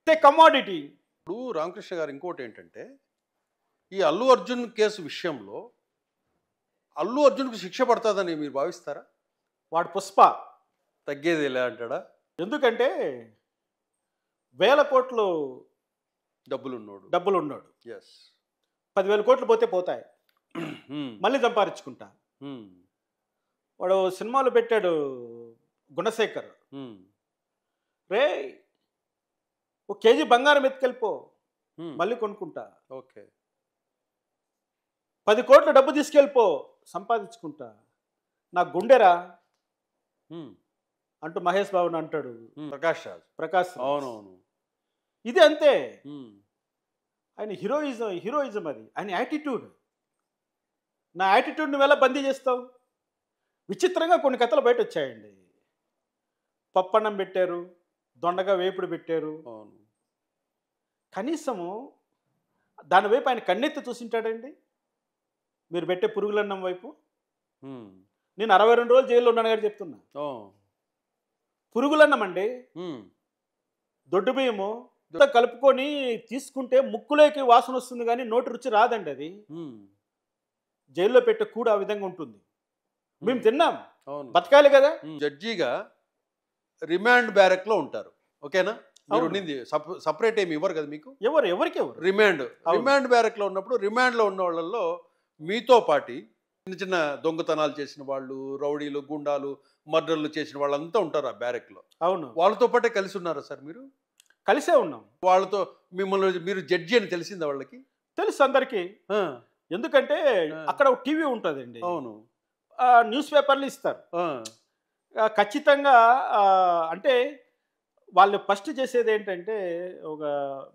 అంతే కమోడిటీ. ఇప్పుడు రామకృష్ణ గారు ఇంకోటి ఏంటంటే, ఈ అల్లు అర్జున్ కేసు విషయంలో అల్లు అర్జున్కు శిక్ష పడుతుందని మీరు భావిస్తారా? వాడు పుష్ప తగ్గేది ఎలా అంటాడా? ఎందుకంటే 1000 కోట్లు డబ్బులున్నాడు. 10,000 కోట్లు పోతే పోతాయి, మళ్ళీ సంపాదించుకుంటా. వాడు సినిమాలు పెట్టాడు గుణశేఖర్, రే 1 కేజీ బంగారం ఎత్తుకెళ్ళిపో మళ్ళీ కొనుక్కుంటా. ఓకే. 10 కోట్ల డబ్బు తీసుకెళ్ళిపో సంపాదించుకుంటా, నా గుండెరా అంటూ మహేష్ బాబుని అంటాడు. ప్రకాష్. అవునవును. ఇది అంతే. ఆయన హీరోయిజం అది, ఆయన యాటిట్యూడ్. నా యాటిట్యూడ్ నువ్వు ఎలా బందీ చేస్తావు? విచిత్రంగా కొన్ని కథలు బయట వచ్చాయండి. పప్పన్నం పెట్టారు, దొండగా వేపుడు పెట్టారు. కనీసము దాని వైపు ఆయన కన్నెత్తి చూసింటాడండి? మీరు పెట్టే పురుగులన్నం వైపు. నేను 62 రోజులు జైల్లో ఉన్నాను గారు చెప్తున్నా. పురుగులన్నం అండి, దొడ్డు బియ్యము కలుపుకొని తీసుకుంటే ముక్కులోకి వాసన వస్తుంది కానీ నోటి రుచి రాదండి. అది జైల్లో పెట్టే కూడా ఆ విధంగా ఉంటుంది. మేము తిన్నాం, బతకాలి కదా. జడ్జిగా రిమాండ్ బ్యారెక్ లో ఉంటారు, ఓకేనా? మీరు ఉండింది సపరేట్ ఏమి ఇవ్వరు కదా మీకు? ఎవరికి రిమాండ్ బ్యారెక్ లో ఉన్నప్పుడు రిమాండ్ లో ఉన్న వాళ్ళల్లో మీతో పాటి చిన్న చిన్న దొంగతనాలు చేసిన వాళ్ళు, రౌడీలు, గుండాలు, మర్డర్లు చేసిన వాళ్ళంతా ఉంటారు ఆ బ్యారెక్ లో. అవును. వాళ్ళతో పాటే కలిసి ఉన్నారా సార్ మీరు? కలిసే ఉన్నాం. వాళ్ళతో మిమ్మల్ని మీరు జడ్జి అని తెలిసిందా వాళ్ళకి? తెలుసు అందరికీ. ఎందుకంటే అక్కడ ఒక టీవీ ఉంటుందండి. అవును. న్యూస్ పేపర్లు ఇస్తారు ఖచ్చితంగా. అంటే వాళ్ళు ఫస్ట్ చేసేది ఏంటంటే, ఒక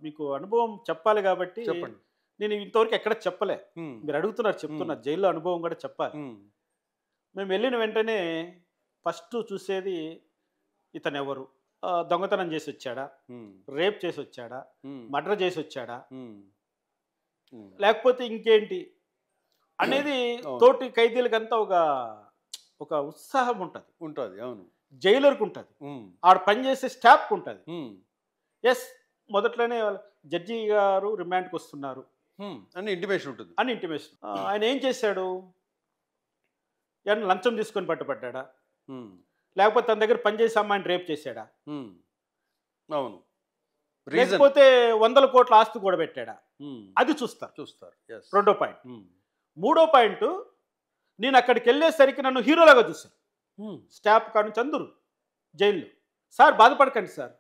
మీకు అనుభవం చెప్పాలి కాబట్టి చెప్పండి. నేను ఇంతవరకు ఎక్కడ చెప్పలే, మీరు అడుగుతున్నారు చెప్తున్నా. జైల్లో అనుభవం కూడా చెప్పాలి. మేము వెళ్ళిన వెంటనే ఫస్ట్ చూసేది ఇతను ఎవరు, దొంగతనం చేసి వచ్చాడా, రేప్ చేసి వచ్చాడా, మర్డర్ చేసి వచ్చాడా, లేకపోతే ఇంకేంటి అనేది తోటి ఖైదీలకంతా ఒక ఉత్సాహం ఉంటుంది. అవును. జైలర్కి ఉంటుంది, ఆడ పనిచేసే స్టాఫ్కి ఉంటుంది. ఎస్, మొదట్లోనే జడ్జి గారు రిమాండ్కి వస్తున్నారు అని ఇంటిమేషన్ ఉంటుంది. ఆయన ఏం చేశాడు? లంచం తీసుకొని పట్టుబడ్డా, లేకపోతే తన దగ్గర పనిచేసే అమ్మాయిని రేప్ చేశాడా, అవును, లేకపోతే 100 కోట్ల ఆస్తి కూడా పెట్టాడా, అది చూస్తారు. రెండో పాయింట్. మూడో పాయింట్, నేను అక్కడికి వెళ్ళేసరికి నన్ను హీరోలాగా చూశారు స్టాఫ్ కాను చందురు జైల్లో. సార్ బాధపడకండి, సార్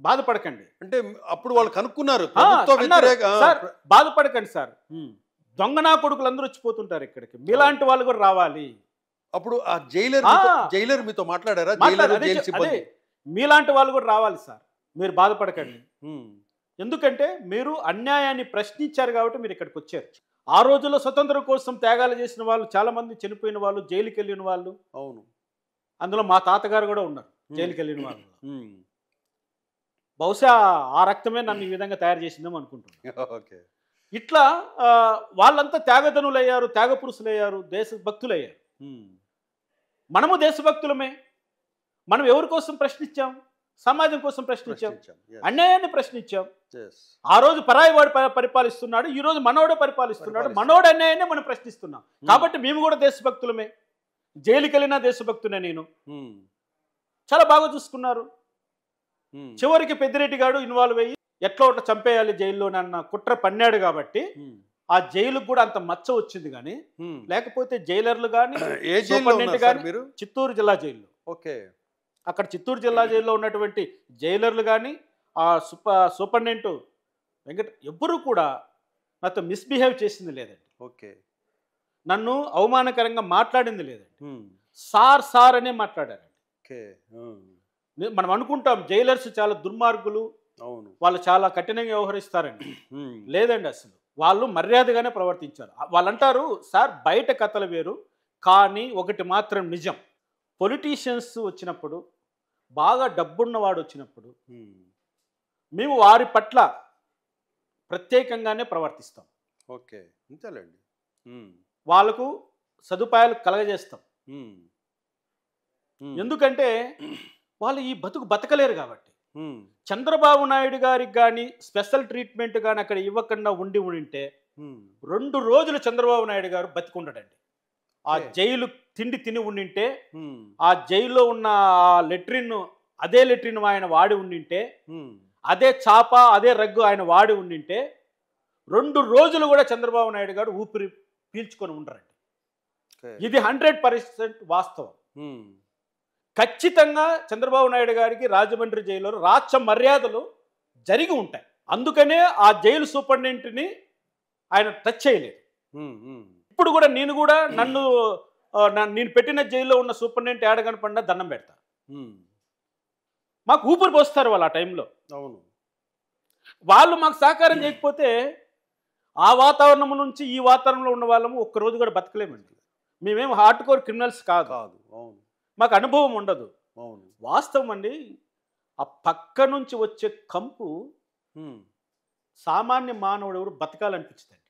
బాధపడకండి అంటే అప్పుడు వాళ్ళు కనుక్కున్నారు. సార్ బాధపడకండి సార్, దొంగనా కొడుకులు అందరూ వచ్చిపోతుంటారు ఇక్కడికి, మీలాంటి వాళ్ళు కూడా రావాలి. అప్పుడు ఆ జైలర్ మీతో మాట్లాడారా? మీలాంటి వాళ్ళు కూడా రావాలి సార్, మీరు బాధపడకండి. ఎందుకంటే మీరు అన్యాయాన్ని ప్రశ్నించారు కాబట్టి మీరు ఇక్కడికి వచ్చారు. ఆ రోజుల్లో స్వతంత్రం కోసం త్యాగాలు చేసిన వాళ్ళు చాలా మంది చనిపోయిన వాళ్ళు, జైలుకి వెళ్ళిన వాళ్ళు. అవును. అందులో మా తాతగారు కూడా ఉన్నారు జైలుకి వెళ్ళిన వాళ్ళు. బహుశా ఆ రక్తమే నన్ను ఈ విధంగా తయారు చేసిందేమో అనుకుంటున్నాను. ఇట్లా వాళ్ళంతా త్యాగధనులయ్యారు, త్యాగ పురుషులయ్యారు, దేశభక్తులయ్యారు. మనము దేశభక్తులమే. మనం ఎవరి కోసం ప్రశ్నించాం? సమాజం కోసం ప్రశ్నించాం, అన్యాయాన్ని ప్రశ్నించాం. ఆ రోజు పరాయి వాడు పరిపాలిస్తున్నాడు, ఈ రోజు మనోడే పరిపాలిస్తున్నాడు, మనోడు అన్యాయాన్ని మనం ప్రశ్నిస్తున్నాం. కాబట్టి మేము కూడా దేశభక్తులమే. జైలుకి వెళ్ళినా దేశభక్తునే. నేను చాలా బాగా చూసుకున్నారు. చివరికి పెద్దిరెడ్డి గారు ఇన్వాల్వ్ అయ్యి ఎట్లా ఒకటి చంపేయాలి జైల్లోనన్న కుట్ర పన్నాడు కాబట్టి ఆ జైలుకు కూడా అంత మచ్చ వచ్చింది. కానీ లేకపోతే జైలర్లు కానీ చిత్తూరు జిల్లా జైల్లో, అక్కడ చిత్తూరు జిల్లా జైల్లో ఉన్నటువంటి జైలర్లు కానీ ఆ సూపరింటెండెంట్ వెంకట ఎవ్వరూ కూడా నాతో మిస్బిహేవ్ చేసింది లేదండి. నన్ను అవమానకరంగా మాట్లాడింది లేదండి. సార్ అనే మాట్లాడారండి. మనం అనుకుంటాం జైలర్స్ చాలా దుర్మార్గులు, అవును. వాళ్ళు చాలా కఠినంగా వ్యవహరిస్తారండి. లేదండి, అసలు వాళ్ళు మర్యాదగానే ప్రవర్తించారు. వాళ్ళు అంటారు, సార్ బయట కథలు వేరు, కానీ ఒకటి మాత్రం నిజం, పొలిటీషియన్స్ వచ్చినప్పుడు, బాగా డబ్బున్నవాడు వచ్చినప్పుడు మేము వారి పట్ల ప్రత్యేకంగానే ప్రవర్తిస్తాం. ఓకే, అంతేలేండి. వాళ్ళకు సదుపాయాలు కలగజేస్తాం. ఎందుకంటే వాళ్ళు ఈ బతకలేరు కాబట్టి. చంద్రబాబు నాయుడు గారికి కానీ స్పెషల్ ట్రీట్మెంట్ కానీ అక్కడ ఇవ్వకుండా ఉంటే 2 రోజులు చంద్రబాబు నాయుడు గారు బతికుండడండి. ఆ జైలు తిండి తిని ఉండింటే, ఆ జైల్లో ఉన్న లెట్రిన్, అదే లెట్రిన్ ఆయన వాడి ఉండింటే, అదే చాప అదే రగ్గు ఆయన వాడి ఉండింటే 2 రోజులు కూడా చంద్రబాబు నాయుడు గారు ఊపిరి పీల్చుకొని ఉండరండి. ఇది 100% వాస్తవం. ఖచ్చితంగా చంద్రబాబు నాయుడు గారికి రాజమండ్రి జైల్లో రాచ మర్యాదలు జరిగి ఉంటాయి. అందుకనే ఆ జైలు సూపరింటెండెంట్ని ఆయన టచ్ చేయలేదు. ఇప్పుడు కూడా నేను పెట్టిన జైల్లో ఉన్న సూపరింటెండెంట్ ఏడ కనపడినా దండం పెడతా. మాకు ఊపిరి పోస్తారు వాళ్ళు ఆ టైంలో. అవును. వాళ్ళు మాకు సహకారం చేయకపోతే ఆ వాతావరణం నుంచి ఈ వాతావరణంలో ఉన్న వాళ్ళము ఒక్కరోజు కూడా బతకలేమండి. మేమేం హార్డ్ కోర్ క్రిమినల్స్ కాదు. అవును. మాకు అనుభవం ఉండదు. అవును, వాస్తవం అండి. ఆ పక్క నుంచి వచ్చే కంపు సామాన్య మానవుడు ఎవరు బతకాలనిపించిందండి.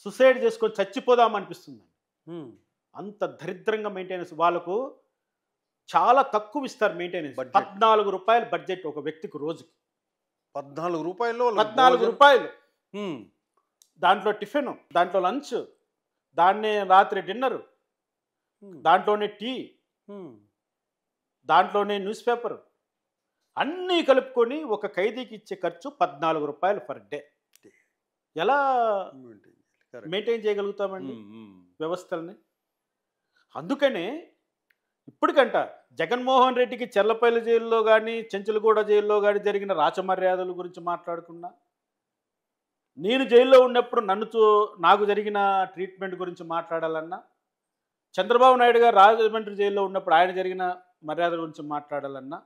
సుసైడ్ చేసుకొని చచ్చిపోదామనిపిస్తుందండి. అంత దరిద్రంగా మెయింటెనెన్స్. వాళ్ళకు చాలా తక్కువ ఇస్తారు మెయింటెనెన్స్. 14 రూపాయలు బడ్జెట్ ఒక వ్యక్తికి రోజుకి. 14 రూపాయలు. 14 రూపాయలు. దాంట్లో టిఫిన్, దాంట్లో లంచ్, దాన్నే రాత్రి డిన్నరు, దాంట్లోనే టీ, దాంట్లోనే న్యూస్ పేపర్, అన్నీ కలుపుకొని ఒక ఖైదీకి ఇచ్చే ఖర్చు 14 రూపాయలు పర్ డే. ఎలా మెయింటైన్ చేయగలుగుతామండి వ్యవస్థల్ని? అందుకనే ఇప్పటికంట జగన్మోహన్ రెడ్డికి చెర్లపల్లి జైల్లో కానీ చెంచులగూడ జైల్లో కానీ జరిగిన రాచమర్యాదల గురించి మాట్లాడుకున్నా, నేను జైల్లో ఉన్నప్పుడు నాకు జరిగిన ట్రీట్మెంట్ గురించి మాట్లాడాలన్నా, చంద్రబాబు నాయుడు గారు రాజమండ్రి జైల్లో ఉన్నప్పుడు ఆయన జరిగిన మర్యాదల గురించి మాట్లాడాలన్నా,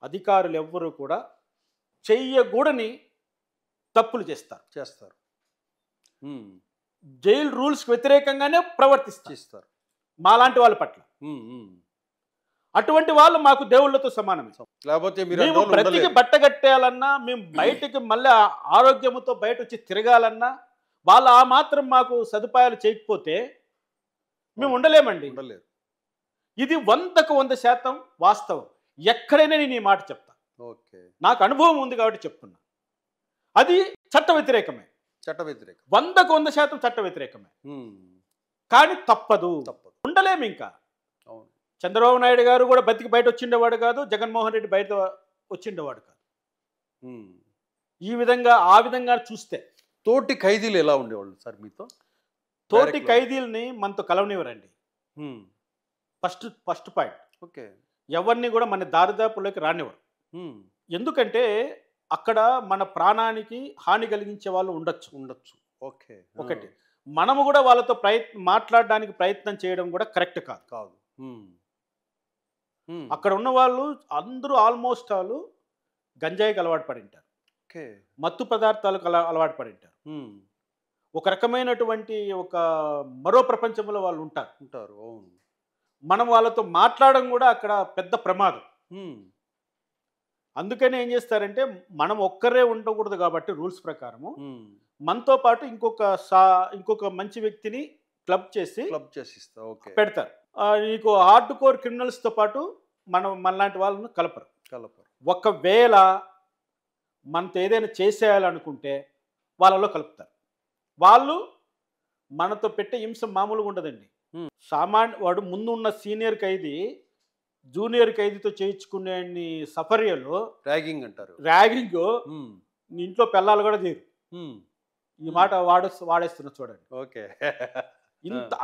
అధికారులు ఎవ్వరూ కూడా చెయ్యకూడని తప్పులు చేస్తారు. జైలు రూల్స్కి వ్యతిరేకంగానే ప్రవర్తిస్తారు మాలాంటి వాళ్ళ పట్ల. అటువంటి వాళ్ళు మాకు దేవుళ్ళతో సమానమే. లేకపోతే మేము బ్రతికి బట్టగట్టేయాలన్నా, మేము బయటికి మళ్ళీ ఆరోగ్యంతో బయట వచ్చి తిరగాలన్నా, వాళ్ళు ఆ మాత్రం మాకు సదుపాయాలు చేయకపోతే మేము ఉండలేమండి. ఇది 100కు 100% వాస్తవం. ఎక్కడైనా నేను ఈ మాట చెప్తా. నాకు అనుభవం ఉంది కాబట్టి చెప్తున్నా. అది చట్ట వ్యతిరేకమే. 100కు 100% చట్ట వ్యతిరేకమే. కానీ తప్పదు. ఉండలేము ఇంకా. చంద్రబాబు నాయుడు గారు కూడా బతికి బయట వచ్చిండేవాడు కాదు, జగన్మోహన్ రెడ్డి బయట వచ్చిండేవాడు కాదు. ఆ విధంగా చూస్తే తోటి ఖైదీలు ఎలా ఉండేవాళ్ళు సార్ మీతో? తోటి ఖైదీలని మనతో కలవనివ్వరండి. First point. ఓకే. ఎవరిని కూడా మన దారిదాపుల్లోకి రానివ్వరు. ఎందుకంటే అక్కడ మన ప్రాణానికి హాని కలిగించే వాళ్ళు ఉండొచ్చు. ఓకే. ఒకటి, మనము కూడా వాళ్ళతో మాట్లాడడానికి ప్రయత్నం చేయడం కూడా కరెక్ట్ కాదు. అక్కడ ఉన్న వాళ్ళు అందరూ ఆల్మోస్ట్ వాళ్ళు గంజాయికి అలవాటు పడి ఉంటారు, మత్తు పదార్థాలకు అలవాటు పడి ఉంటారు. ఒక రకమైనటువంటి మరో ప్రపంచంలో వాళ్ళు ఉంటారు. మనం వాళ్ళతో మాట్లాడడం కూడా అక్కడ పెద్ద ప్రమాదం. అందుకని ఏం చేస్తారంటే, మనం ఒక్కరే ఉండకూడదు కాబట్టి రూల్స్ ప్రకారము మనతో పాటు ఇంకొక మంచి వ్యక్తిని క్లబ్ చేసి పెడతారు. నీకు హార్డ్ కోర్ క్రిమినల్స్తో పాటు మనలాంటి వాళ్ళను కలపరు. ఒకవేళ మనతో ఏదైనా చేసేయాలనుకుంటే వాళ్ళలో కలుపుతారు. వాళ్ళు మనతో పెట్టే హింస మామూలుగా ఉండదండి. వాడు ముందు ఉన్న సీనియర్ ఖైదీ జూనియర్ ఖైదీతో చేయించుకునే సఫర్యలు, ర్యాగింగ్ అంటారు. ఇంట్లో పిల్లలు కూడా చేయరు. ఈ మాట వాడేస్తున్నా చూడండి. ఓకే.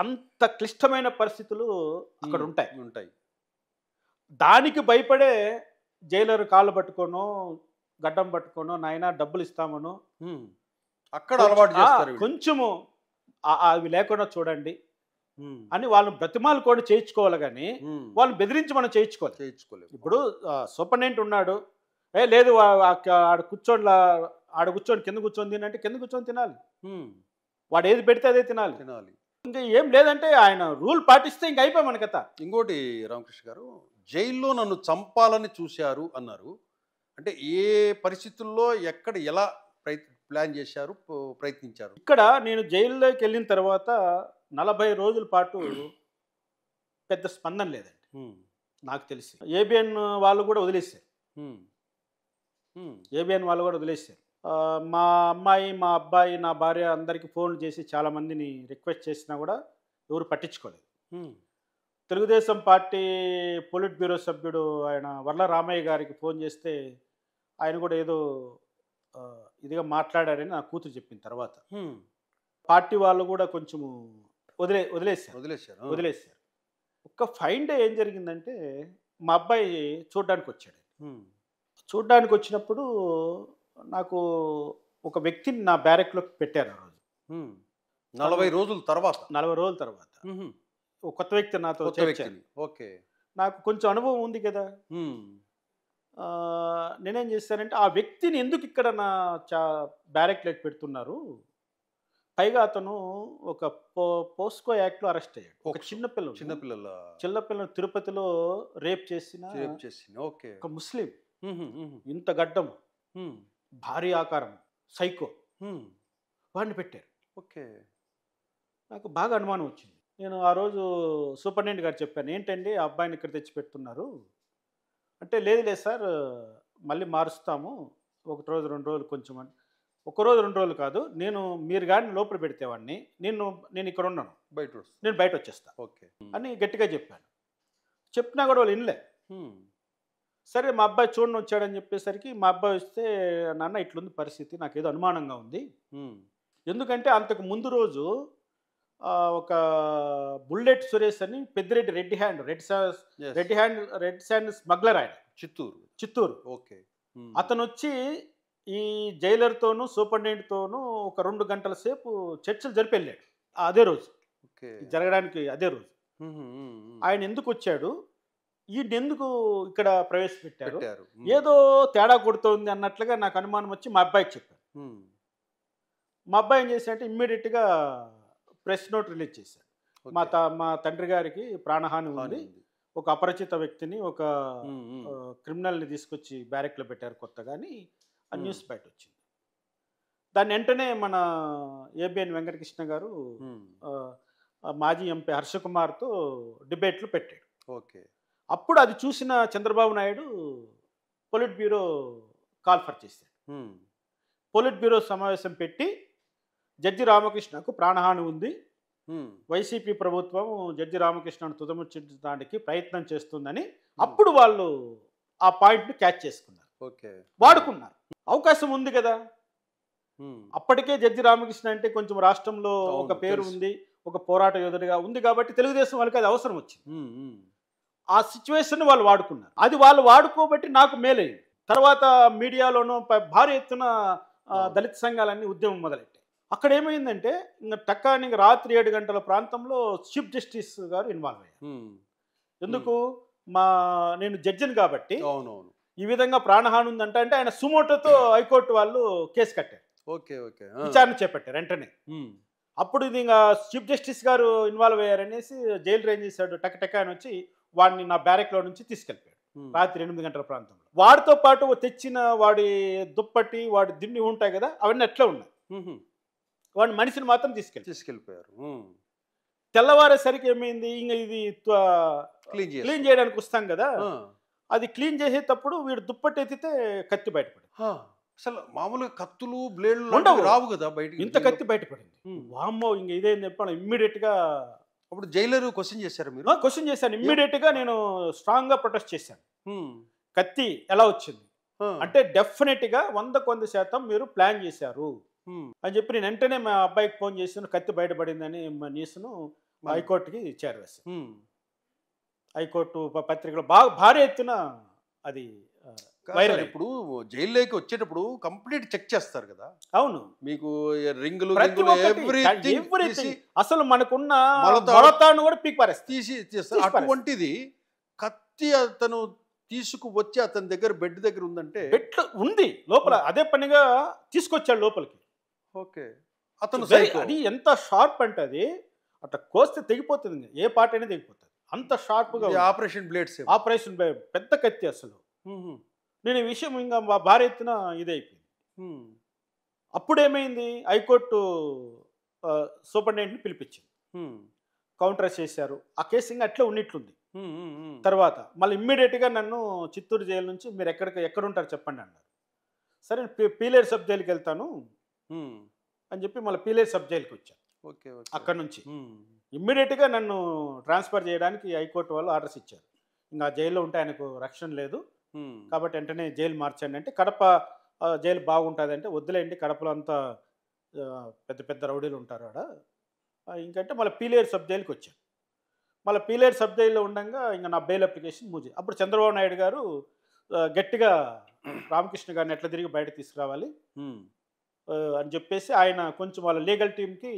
అంత క్లిష్టమైన పరిస్థితులు అక్కడ ఉంటాయి. దానికి భయపడే జైలర్ కాళ్ళు పట్టుకోనో గడ్డం పట్టుకోనో, నాయనా డబ్బులు ఇస్తామనో అక్కడ అలవాటు చేస్తారు. కొంచెము అవి లేకుండా చూడండి అని వాళ్ళని బ్రతిమాలు కూడా చేయించుకోవాలి. కానీ వాళ్ళని బెదిరించి మనం చేయించుకోలేదు. ఇప్పుడు సూపరింటెండెంట్ ఉన్నాడు, లేదు ఆడ కూర్చొని కింద కూర్చొని తినంటే కింద కూర్చొని తినాలి. వాడు ఏది పెడితే అదే తినాలి. ఇంకా ఏం లేదంటే ఆయన రూల్ పాటిస్తే ఇంక అయిపోయి మన కథ. ఇంకోటి రామకృష్ణ గారు, జైల్లో నన్ను చంపాలని చూశారు అన్నారు. అంటే ఏ పరిస్థితుల్లో ఎక్కడ ఎలా ప్లాన్ చేశారు, ప్రయత్నించారు? ఇక్కడ నేను జైల్లోకి వెళ్ళిన తర్వాత 40 రోజుల పాటు పెద్ద స్పందన లేదండి నాకు తెలిసి. ఏబిఎన్ వాళ్ళు కూడా వదిలేశారు. మా అమ్మాయి, మా అబ్బాయి, నా భార్య అందరికీ ఫోన్లు చేసి చాలామందిని రిక్వెస్ట్ చేసినా కూడా ఎవరు పట్టించుకోలేదు. తెలుగుదేశం పార్టీ పొలిట్ బ్యూరో సభ్యుడు ఆయన వర్ల రామయ్య గారికి ఫోన్ చేస్తే ఆయన కూడా ఏదో ఇదిగా మాట్లాడారని నా కూతురు చెప్పిన తర్వాత పార్టీ వాళ్ళు కూడా కొంచెము వదిలేశారు. ఒక్క ఫైన్ డే ఏం జరిగిందంటే మా అబ్బాయి చూడ్డానికి వచ్చాడు. చూడ్డానికి వచ్చినప్పుడు నాకు ఒక వ్యక్తిని నా బ్యారెక్లోకి పెట్టారు ఆ రోజు. 40 రోజుల తర్వాత ఒక కొత్త వ్యక్తి నాతో చేర్చారు. ఓకే, నాకు కొంచెం అనుభవం ఉంది కదా. నేనేం చేశానంటే ఆ వ్యక్తిని ఎందుకు ఇక్కడ నా బ్యారెక్లోకి పెడుతున్నారు, పైగా అతను ఒక పోస్కో యాక్ట్లో అరెస్ట్ అయ్యాడు. ఒక చిన్నపిల్లలు తిరుపతిలో రేప్ చేసిన ఒక ముస్లిం, ఇంత గడ్డం, భారీ ఆకారం, సైకో, వాడిని పెట్టారు. ఓకే, నాకు బాగా అనుమానం వచ్చింది. నేను ఆ రోజు సూపరింటెండెంట్ గారు చెప్పాను, ఏంటండి ఆ అబ్బాయిని ఇక్కడ తెచ్చి పెడుతున్నారు అంటే, లేదు సార్ మళ్ళీ మారుస్తాము, 1 రోజు 2 రోజులు కొంచెం అని. 1 రోజు 2 రోజులు కాదు, మీరు కానీ లోపల పెడితేవాడిని, నేను ఇక్కడ ఉన్నాను, నేను బయట వచ్చేస్తా అని గట్టిగా చెప్పాను. చెప్పినా కూడా వాళ్ళు వినలే. సరే మా అబ్బాయి చూడని వచ్చాడని చెప్పేసరికి మా అబ్బాయి వస్తే, నాన్న ఇట్లుంది పరిస్థితి, నాకేదో అనుమానంగా ఉంది. ఎందుకంటే అంతకు ముందు రోజు ఒక బుల్లెట్ సురేష్ అని పెద్దిరెడ్డి రెడ్ హ్యాండ్ స్మగ్లర్ ఆయన, చిత్తూరు. ఓకే, అతను వచ్చి ఈ జైలర్తోనూ సూపరింటెండెంట్తోనూ ఒక 2 గంటల సేపు చర్చలు జరిపి వెళ్ళాడు. అదే రోజు జరగడానికి అదే రోజు ఆయన ఎందుకు వచ్చాడు, ఈయనెందుకు ఇక్కడ ప్రవేశపెట్టారు, ఏదో తేడా కొడుతోంది అన్నట్లుగా నాకు అనుమానం వచ్చి మా అబ్బాయికి చెప్పాను. మా అబ్బాయి ఏం చేశాడంటే ఇమ్మీడియట్గా ప్రెస్ నోట్ రిలీజ్ చేశాడు. మా తండ్రి గారికి ప్రాణహాని ఉంది, ఒక అపరిచిత వ్యక్తిని, ఒక క్రిమినల్ని తీసుకొచ్చి బ్యారెక్లో పెట్టారు కొత్తగా అని ఆ న్యూస్ బయట వచ్చింది. దాన్ని వెంటనే మన ఏబిఎన్ వెంకటకృష్ణ గారు మాజీ ఎంపీ హర్షకుమార్తో డిబేట్లు పెట్టాడు. ఓకే, అప్పుడు అది చూసిన Chandrababu Naidu polit bureau call for చేశాడు. పొలిట్ బ్యూరో సమావేశం పెట్టి జడ్జి రామకృష్ణకు ప్రాణహాని ఉంది, వైసీపీ ప్రభుత్వం జడ్జి రామకృష్ణను తుదముచ్చడానికి ప్రయత్నం చేస్తుందని అప్పుడు వాళ్ళు ఆ పాయింట్ని క్యాచ్ చేసుకున్నారు, వాడుకున్నారు. అవకాశం ఉంది కదా, అప్పటికే జడ్జి రామకృష్ణ అంటే కొంచెం రాష్ట్రంలో ఒక పేరు ఉంది, ఒక పోరాట యోధుడిగా ఉంది కాబట్టి తెలుగుదేశం వాళ్ళకి అది అవసరం వచ్చింది. ఆ సిచ్యువేషన్ వాళ్ళు వాడుకున్నారు. అది వాళ్ళు వాడుకోబట్టి నాకు మేలైంది. తర్వాత మీడియాలోనూ భారీ ఎత్తున దళిత సంఘాలన్నీ ఉద్యమం మొదలెట్టాయి. అక్కడ ఏమైందంటే టక్కాని రాత్రి 7 గంటల ప్రాంతంలో చీఫ్ జస్టిస్ గారు ఇన్వాల్వ్ అయ్యారు. ఎందుకు, నేను జడ్జిని కాబట్టి ఈ విధంగా ప్రాణహాని ఉందంటే అంటే ఆయన సుమోటోతో హైకోర్టు వాళ్ళు కేసు కట్టారు, విచారణ చేపట్టారు వెంటనే. అప్పుడు ఇది ఇంకా చీఫ్ జస్టిస్ గారు ఇన్వాల్వ్ అయ్యారనేసి జైలు ఏం చేశాడు, టక్ అని వచ్చి వాడిని నా బ్యారెక్లో నుంచి తీసుకెళ్ళిపోయాడు రాత్రి 8 గంటల ప్రాంతంలో. వాడితో పాటు తెచ్చిన వాడి దుప్పటి, వాడి దిండి ఉంటాయి కదా, అవన్నీ అట్లా ఉన్నాయి. వాడి మనిషిని మాత్రం తీసుకెళ్ళిపోయారు. తెల్లవారేసరికి ఏమైంది, ఇంకా ఇది క్లీన్ చేయడానికి వస్తాం కదా, అది క్లీన్ చేసేటప్పుడు వీడు దుప్పటి ఎత్తితే కత్తి బయటపడింది. అసలు మామూలుగా కత్తులు బ్లేడ్లు రావు కదా బయట, ఇంత కత్తి బయటపడింది. వామ్మో ఇంక ఇదేం చెప్పాను. ఇమ్మీడియట్గా అప్పుడు జైలర్ క్వశ్చన్ చేశారు మీరు? క్వశ్చన్ చేశాను. ఇమ్మీడియట్గా నేను స్ట్రాంగ్గా ప్రొటెస్ట్ చేశాను. కత్తి ఎలా వచ్చింది అంటే డెఫినెట్గా 100% మీరు ప్లాన్ చేశారు అని చెప్పి నేను వెంటనే మా అబ్బాయికి ఫోన్ చేసాను. కత్తి బయటపడిందని న్యూస్ను హైకోర్టుకి చేరవేశాను. హైకోర్టు పత్రికలో బాగా భారీ ఎత్తున అది వైరల్. ఇప్పుడు జైల్లోకి వచ్చేటప్పుడు కంప్లీట్ చెక్ చేస్తారు కదా. అవును, మీకు రింగులు అసలు మనకున్న మొలతాను కూడా పీక్ పారేస్తారు, తీసి. అటువంటిది కత్తి అతను తీసుకువచ్చి అతని దగ్గర బెడ్ దగ్గర ఉందంటే బెట్లు ఉంది లోపల, అదే పనిగా తీసుకొచ్చాడు లోపలికి. ఓకే, అతను అది ఎంత షార్ప్ అంటే అది అట్లా కోస్తే తెగిపోతుంది, ఏ పార్ట్ అయినా తెగిపోతుంది, అంత షార్ప్గా. ఆపరేషన్ బ్లేడ్స్, ఆపరేషన్ పెద్ద కత్తి అసలు. నేను ఈ విషయం ఇంకా మా భార్య ఎత్తున ఇదైపోయింది. అప్పుడేమైంది, హైకోర్టు సూపరింటెండెంట్ని పిలిపించింది, కౌంటర్ చేశారు. ఆ కేసు ఇంకా అట్లే ఉన్నట్లుంది. తర్వాత మళ్ళీ ఇమ్మీడియట్గా నన్ను చిత్తూరు జైలు నుంచి మీరు ఎక్కడుంటారు చెప్పండి అన్నారు. సరే పీలేరు సబ్ జైలుకి వెళ్తాను అని చెప్పి మళ్ళీ పీలేరు సబ్ జైలుకి వచ్చాను. అక్కడ నుంచి ఇమ్మీడియట్గా నన్ను ట్రాన్స్ఫర్ చేయడానికి హైకోర్టు వాళ్ళు ఆర్డర్స్ ఇచ్చారు. ఇంకా జైల్లో ఉంటే ఆయనకు రక్షణ లేదు కాబట్టి వెంటనే జైలు మార్చండి అంటే, కడప జైలు బాగుంటుంది అంటే వద్దులేండి, కడపలో అంతా పెద్ద పెద్ద రౌడీలు ఉంటారు ఆడ ఇంకంటే మళ్ళీ పీలేరు సబ్ జైలుకి వచ్చాను. మళ్ళీ పీలేరు సబ్ జైల్లో ఉండగా ఇంకా నా బెయిల్ అప్లికేషన్ మూజ్. అప్పుడు చంద్రబాబు నాయుడు గారు గట్టిగా రామకృష్ణ గారిని ఎట్లా తిరిగి బయట తీసుకురావాలి అని చెప్పేసి ఆయన కొంచెం వాళ్ళ లీగల్ టీంకి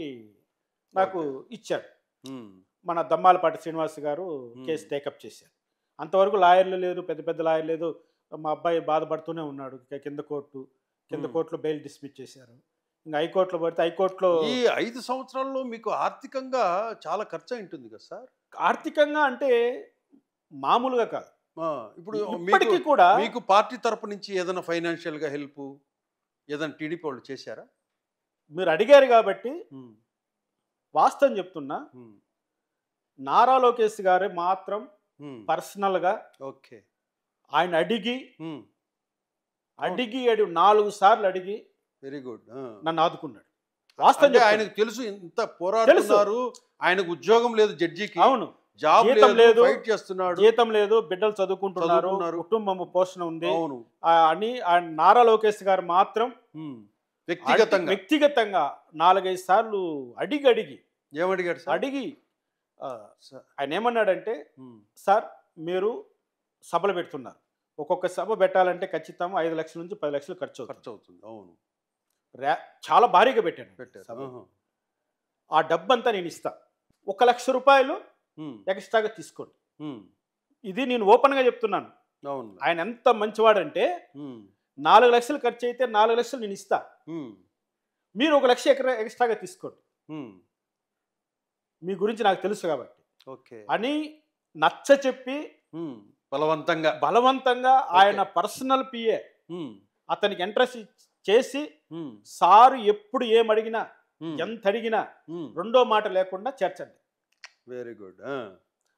నాకు ఇచ్చాడు. మన దమ్మాలపాటి శ్రీనివాస్ గారు కేసు టేకప్ చేశారు. అంతవరకు లాయర్లు లేరు, పెద్ద పెద్ద లాయర్ లేదు. మా అబ్బాయి బాధపడుతూనే ఉన్నాడు. కింద కోర్టులో బెయిల్ డిస్మిస్ చేశారు. ఇంకా హైకోర్టులో పడితే హైకోర్టులో ఈ 5 సంవత్సరాల్లో మీకు ఆర్థికంగా చాలా ఖర్చు ఉంటుంది కదా సార్? ఆర్థికంగా అంటే మామూలుగా కాదు. ఇప్పుడు ఇప్పటికీ కూడా మీకు పార్టీ తరపు నుంచి ఏదైనా ఫైనాన్షియల్గా హెల్ప్ ఏదైనా టీడీపీ వాళ్ళు చేశారా? మీరు అడిగారు కాబట్టి వాస్తవం చెప్తున్నా, నారా లోకేష్ గారే మాత్రం పర్సనల్గా ఓకే ఆయన అడిగి 4 సార్లు అడిగి వెరీ గుడ్ నన్ను ఆదుకున్నాడు. వాస్తవం ఆయనకు తెలుసు ఇంత పోరాడుతున్నారు, ఆయనకు ఉద్యోగం లేదు, జడ్జికి అవును, జాబ్ లేదు, ఫైట్ చేస్తున్నాడు, జీతం లేదు, బిడ్డలు చదువుకుంటున్నారు, కుటుంబం పోషణ ఉంది అని నారా లోకేష్ గారు మాత్రం వ్యక్తిగతంగా 4-5 సార్లు అడిగి ఏమడిగాడు సార్? అడిగి ఆయన ఏమన్నాడంటే, సార్ మీరు సభలు పెడుతున్నారు, ఒక్కొక్క సభ పెట్టాలంటే ఖచ్చితంగా 5 లక్షల నుంచి 10 లక్షలు ఖర్చు అవుతుంది. అవును, చాలా భారీగా పెట్టాను. ఆ డబ్బంతా నేను ఇస్తా, 1 లక్ష రూపాయలు ఎక్స్ట్రాగా తీసుకోండి. ఇది నేను ఓపెన్గా చెప్తున్నాను. అవును, ఆయన ఎంత మంచివాడంటే 4 లక్షలు ఖర్చు అయితే 4 లక్షలు నేను ఇస్తా, మీరు 1 లక్ష ఎక్స్ట్రాగా తీసుకోండి, మీ గురించి నాకు తెలుసు కాబట్టి అని నచ్చ చెప్పి బలవంతంగా ఆయన పర్సనల్ పిఏ అతనికి ఇంట్రెస్ట్ చేసి, సారు ఎప్పుడు ఏమడిగినా ఎంత అడిగినా రెండో మాట లేకుండా చేర్చండి, వెరీ గుడ్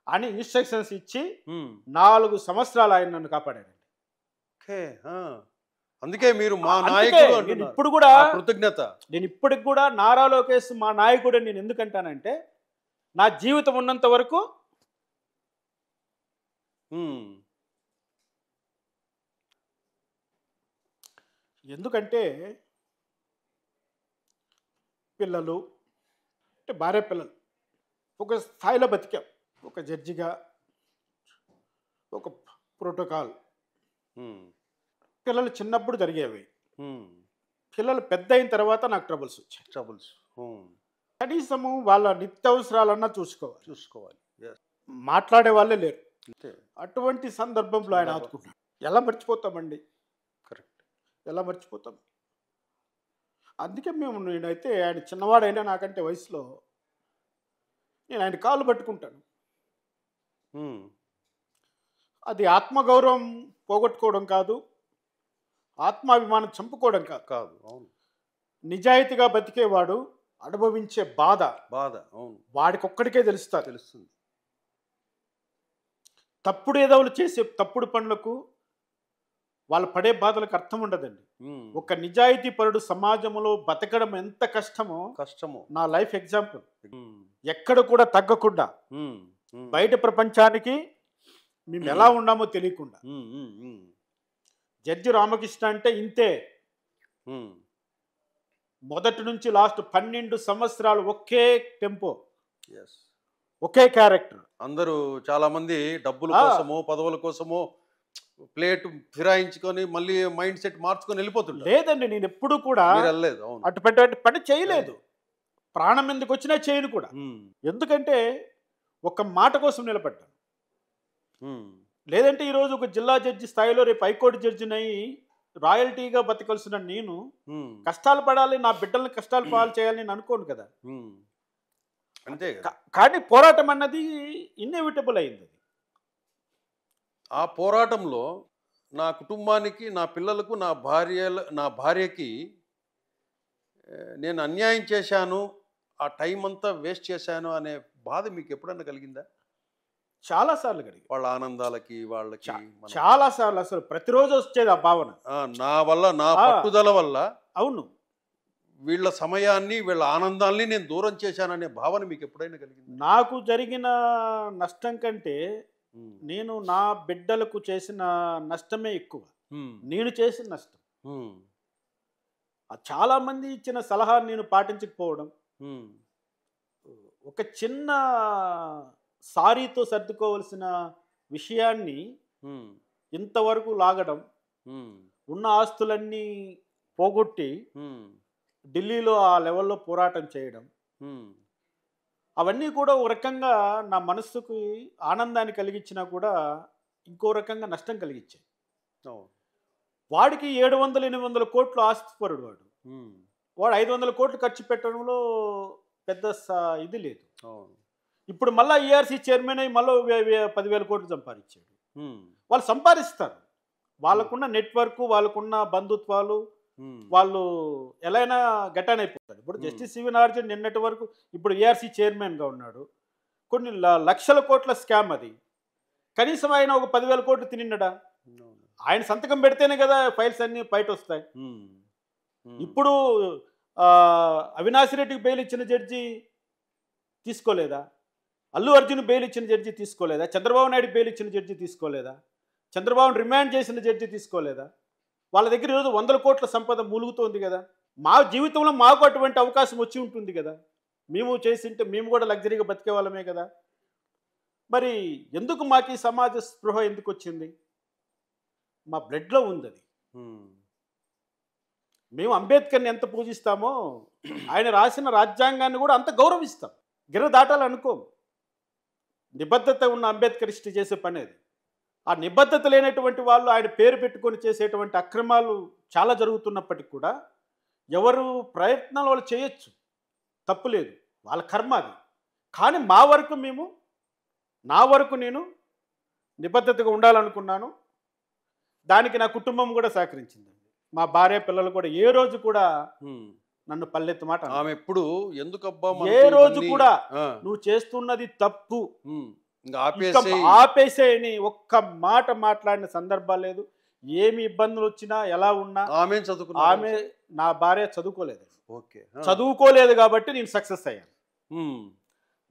అని ఇన్స్ట్రక్షన్స్ ఇచ్చి 4 సంవత్సరాలు ఆయన నన్ను కాపాడాడండి. అందుకే మీరు మా నాయకుడు. ఇప్పుడు కూడా కృతజ్ఞత. నేను ఇప్పటికి కూడా నారా లోకేష్ మా నాయకుడు నేను ఎందుకంటానంటే, నా జీవితం ఉన్నంత వరకు ఎందుకంటే పిల్లలు అంటే భార్య పిల్లలు ఒక స్థాయిలో బతికాం, ఒక జడ్జిగా, ఒక ప్రోటోకాల్. పిల్లలు చిన్నప్పుడు జరిగేవి, పిల్లలు పెద్ద అయిన తర్వాత నాకు ట్రబుల్స్ వచ్చాయి. కనీసము వాళ్ళ నిత్యావసరాలన్నా చూసుకోవాలి. మాట్లాడే వాళ్ళే లేరు. అటువంటి సందర్భంలో ఆయన ఆదుకుంటాడు. ఎలా మర్చిపోతామండి? కరెక్ట్, ఎలా మర్చిపోతాం? అందుకే నేనైతే ఆయన చిన్నవాడైనా నాకంటే వయసులో నేను ఆయన కాళ్ళు పట్టుకుంటాను. అది ఆత్మగౌరవం పోగొట్టుకోవడం కాదు, ఆత్మాభిమానం చంపుకోవడం కాదు. అవును, నిజాయితీగా బతికేవాడు అనుభవించే బాధ అవును వాడికొక్కడికే తెలుస్తుంది. తప్పుడు ఏదోలు చేసే తప్పుడు పనులకు వాళ్ళు పడే బాధలకు అర్థం ఉండదండి. ఒక నిజాయితీ పరుడు సమాజంలో బతకడం ఎంత కష్టమో నా లైఫ్ ఎగ్జాంపుల్. ఎక్కడ కూడా తగ్గకుండా బయట ప్రపంచానికి మేము ఎలా ఉన్నామో తెలియకుండా. జడ్జి రామకృష్ణ అంటే ఇంతే, మొదటి నుంచి లాస్ట్ 12 సంవత్సరాలు ఒకే టెంపో, ఒకే క్యారెక్టర్. అందరూ చాలా మంది డబ్బుల కోసమో పదవుల కోసమో ప్లేట్ ఫిరాయించుకొని మళ్ళీ మైండ్ సెట్ మార్చుకొని వెళ్ళిపోతుంటారు. లేదండి, నేను ఎప్పుడు కూడా అటువంటి పని చేయలేదు. ప్రాణం ఎందుకు వచ్చినా చేయను కూడా. ఎందుకంటే ఒక మాట కోసం నిలబడ్డాను. లేదంటే ఈరోజు ఒక జిల్లా జడ్జి స్థాయిలో రేపు హైకోర్టు జడ్జిని అయ్యి రాయల్టీగా బతకాల్సిన నేను కష్టాలు పడాలి, నా బిడ్డల్ని కష్టాలు పాలు చేయాలని నేను అనుకోను కదా. అంతే కానీ పోరాటం అన్నది ఇన్ఎవిటబుల్ అయింది. ఆ పోరాటంలో నా కుటుంబానికి, నా పిల్లలకు, నా భార్యకి నేను అన్యాయం చేశాను, ఆ టైం అంతా వేస్ట్ చేశాను అనే బాధ మీకు ఎప్పుడన్నా కలిగిందా? చాలాసార్లు కలిగి, వాళ్ళ ఆనందాలకి వాళ్ళకి చాలాసార్లు, అసలు ప్రతిరోజు వచ్చేది ఆ భావన. నా వల్ల, నా పట్టుదల వల్ల, అవును, వీళ్ళ సమయాన్ని, వీళ్ళ ఆనందాల్ని నేను దూరం చేశాననే భావన మీకు ఎప్పుడైనా కలిగింది? నాకు జరిగిన నష్టం కంటే నేను నా బిడ్డలకు చేసిన నష్టమే ఎక్కువ. నేను చేసిన నష్టం, చాలా మంది ఇచ్చిన సలహా నేను పాటించకపోవడం, ఒక చిన్న సారీతో సర్దుకోవలసిన విషయాన్ని ఇంతవరకు లాగడం, ఉన్న ఆస్తులన్నీ పోగొట్టి ఢిల్లీలో ఆ లెవెల్లో పోరాటం చేయడం, అవన్నీ కూడా ఒక రకంగా నా మనస్సుకు ఆనందాన్ని కలిగించినా కూడా ఇంకో రకంగా నష్టం కలిగించాయి. వాడికి 700-800 కోట్లు ఆస్తిపరుడు, వాడు 500 కోట్లు ఖర్చు పెట్టడంలో పెద్ద ఇది లేదు. ఇప్పుడు మళ్ళీ ఈఆర్సీ చైర్మన్ అయ్యి మళ్ళీ 10,000 కోట్లు సంపాదించాడు. వాళ్ళు సంపాదిస్తారు, వాళ్ళకున్న నెట్వర్క్, వాళ్ళకున్న బంధుత్వాలు, వాళ్ళు ఎలా అయినా గటాన్ అయిపోతాడు. ఇప్పుడు జస్టిస్ సివి నాగార్జున నిన్నటి వరకు ఇప్పుడు ఈఆర్సీ చైర్మన్గా ఉన్నాడు. కొన్ని లక్షల కోట్ల స్కామ్ అది. కనీసం ఆయన ఒక 10,000 కోట్లు తినిండడా? ఆయన సంతకం పెడితేనే కదా ఫైల్స్ అన్నీ బయట వస్తాయి. ఇప్పుడు అవినాష్ రెడ్డికి బెయిల్ ఇచ్చిన జడ్జి తీసుకోలేదా? అల్లు అర్జున్ బెయిల్ ఇచ్చిన జడ్జి తీసుకోలేదా? చంద్రబాబు నాయుడు బెయిల్ ఇచ్చిన జడ్జి తీసుకోలేదా? చంద్రబాబును రిమాండ్ చేసిన జడ్జి తీసుకోలేదా? వాళ్ళ దగ్గర ఈరోజు 100 కోట్ల సంపద మూలుగుతోంది కదా. మా జీవితంలో మాకు అటువంటి అవకాశం వచ్చి ఉంటుంది కదా. మేము చేసింటే మేము కూడా లగ్జరీగా బతికే వాళ్ళమే కదా. మరి ఎందుకు మాకు ఈ సమాజ స్పృహ ఎందుకు వచ్చింది? మా బ్లడ్లో ఉంది అది. మేము అంబేద్కర్ని ఎంత పూజిస్తామో ఆయన రాసిన రాజ్యాంగాన్ని కూడా అంత గౌరవిస్తాం. గిర దాటాలనుకోము. నిబద్ధత ఉన్న అంబేద్కరిస్ట్ చేసే పని అది. ఆ నిబద్ధత లేనటువంటి వాళ్ళు ఆయన పేరు పెట్టుకొని చేసేటువంటి అక్రమాలు చాలా జరుగుతున్నప్పటికీ కూడా ఎవరు ప్రయత్నాలు వాళ్ళు చేయొచ్చు, తప్పులేదు, వాళ్ళ కర్మ అది. కానీ నా వరకు నేను నిబద్ధతగా ఉండాలనుకున్నాను. దానికి నా కుటుంబం కూడా సహకరించిందండి. మా భార్య పిల్లలు కూడా ఏ రోజు కూడా నన్ను పల్లెత్తు మాట ఆమె ఎప్పుడు ఎందుకబ్బా ఏ రోజు కూడా నువ్వు చేస్తున్నది తప్పు ఆపేసేయని ఒక్క మాట మాట్లాడిన సందర్భాలు లేదు. ఏమి ఇబ్బందులు వచ్చినా ఎలా ఉన్నా ఆమె నా భార్య చదువుకోలేదు. చదువుకోలేదు కాబట్టి నేను సక్సెస్ అయ్యాను.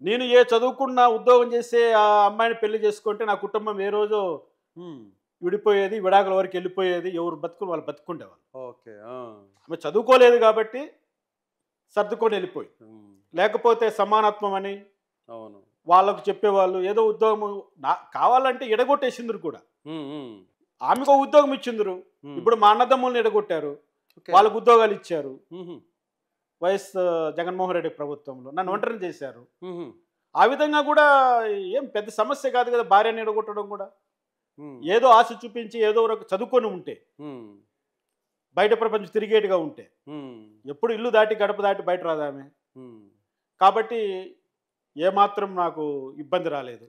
నేను చదువుకున్న ఉద్యోగం చేసే ఆ అమ్మాయిని పెళ్లి చేసుకుంటే నా కుటుంబం ఏ రోజు విడిపోయేది, విడాకుల వరకు వెళ్ళిపోయేది, ఎవరు బతుకులు వాళ్ళు బతుకుండేవాళ్ళు. ఆమె చదువుకోలేదు కాబట్టి సర్దుకొని వెళ్ళిపోయి, లేకపోతే సమానత్వం అని వాళ్ళకు చెప్పేవాళ్ళు, ఏదో ఉద్యోగం కావాలంటే ఎడగొట్టేసిందరు కూడా. ఆమెకు ఉద్యోగం ఇచ్చిందరు. ఇప్పుడు మా అన్నదమ్ముల్ని ఎడగొట్టారు, వాళ్ళకు ఉద్యోగాలు ఇచ్చారు. వైఎస్ జగన్మోహన్ రెడ్డి ప్రభుత్వంలో నన్ను ఒంటరిని చేశారు. ఆ విధంగా కూడా ఏం పెద్ద సమస్య కాదు కదా భార్యని ఎడగొట్టడం కూడా. ఏదో ఆశ చూపించి ఏదో ఒక చదువుకొని ఉంటే, బయట ప్రపంచం తిరిగేట్టుగా ఉంటే, ఎప్పుడు ఇల్లు దాటి గడప దాటి బయట రాదామె. కాబట్టి ఏమాత్రం నాకు ఇబ్బంది రాలేదు.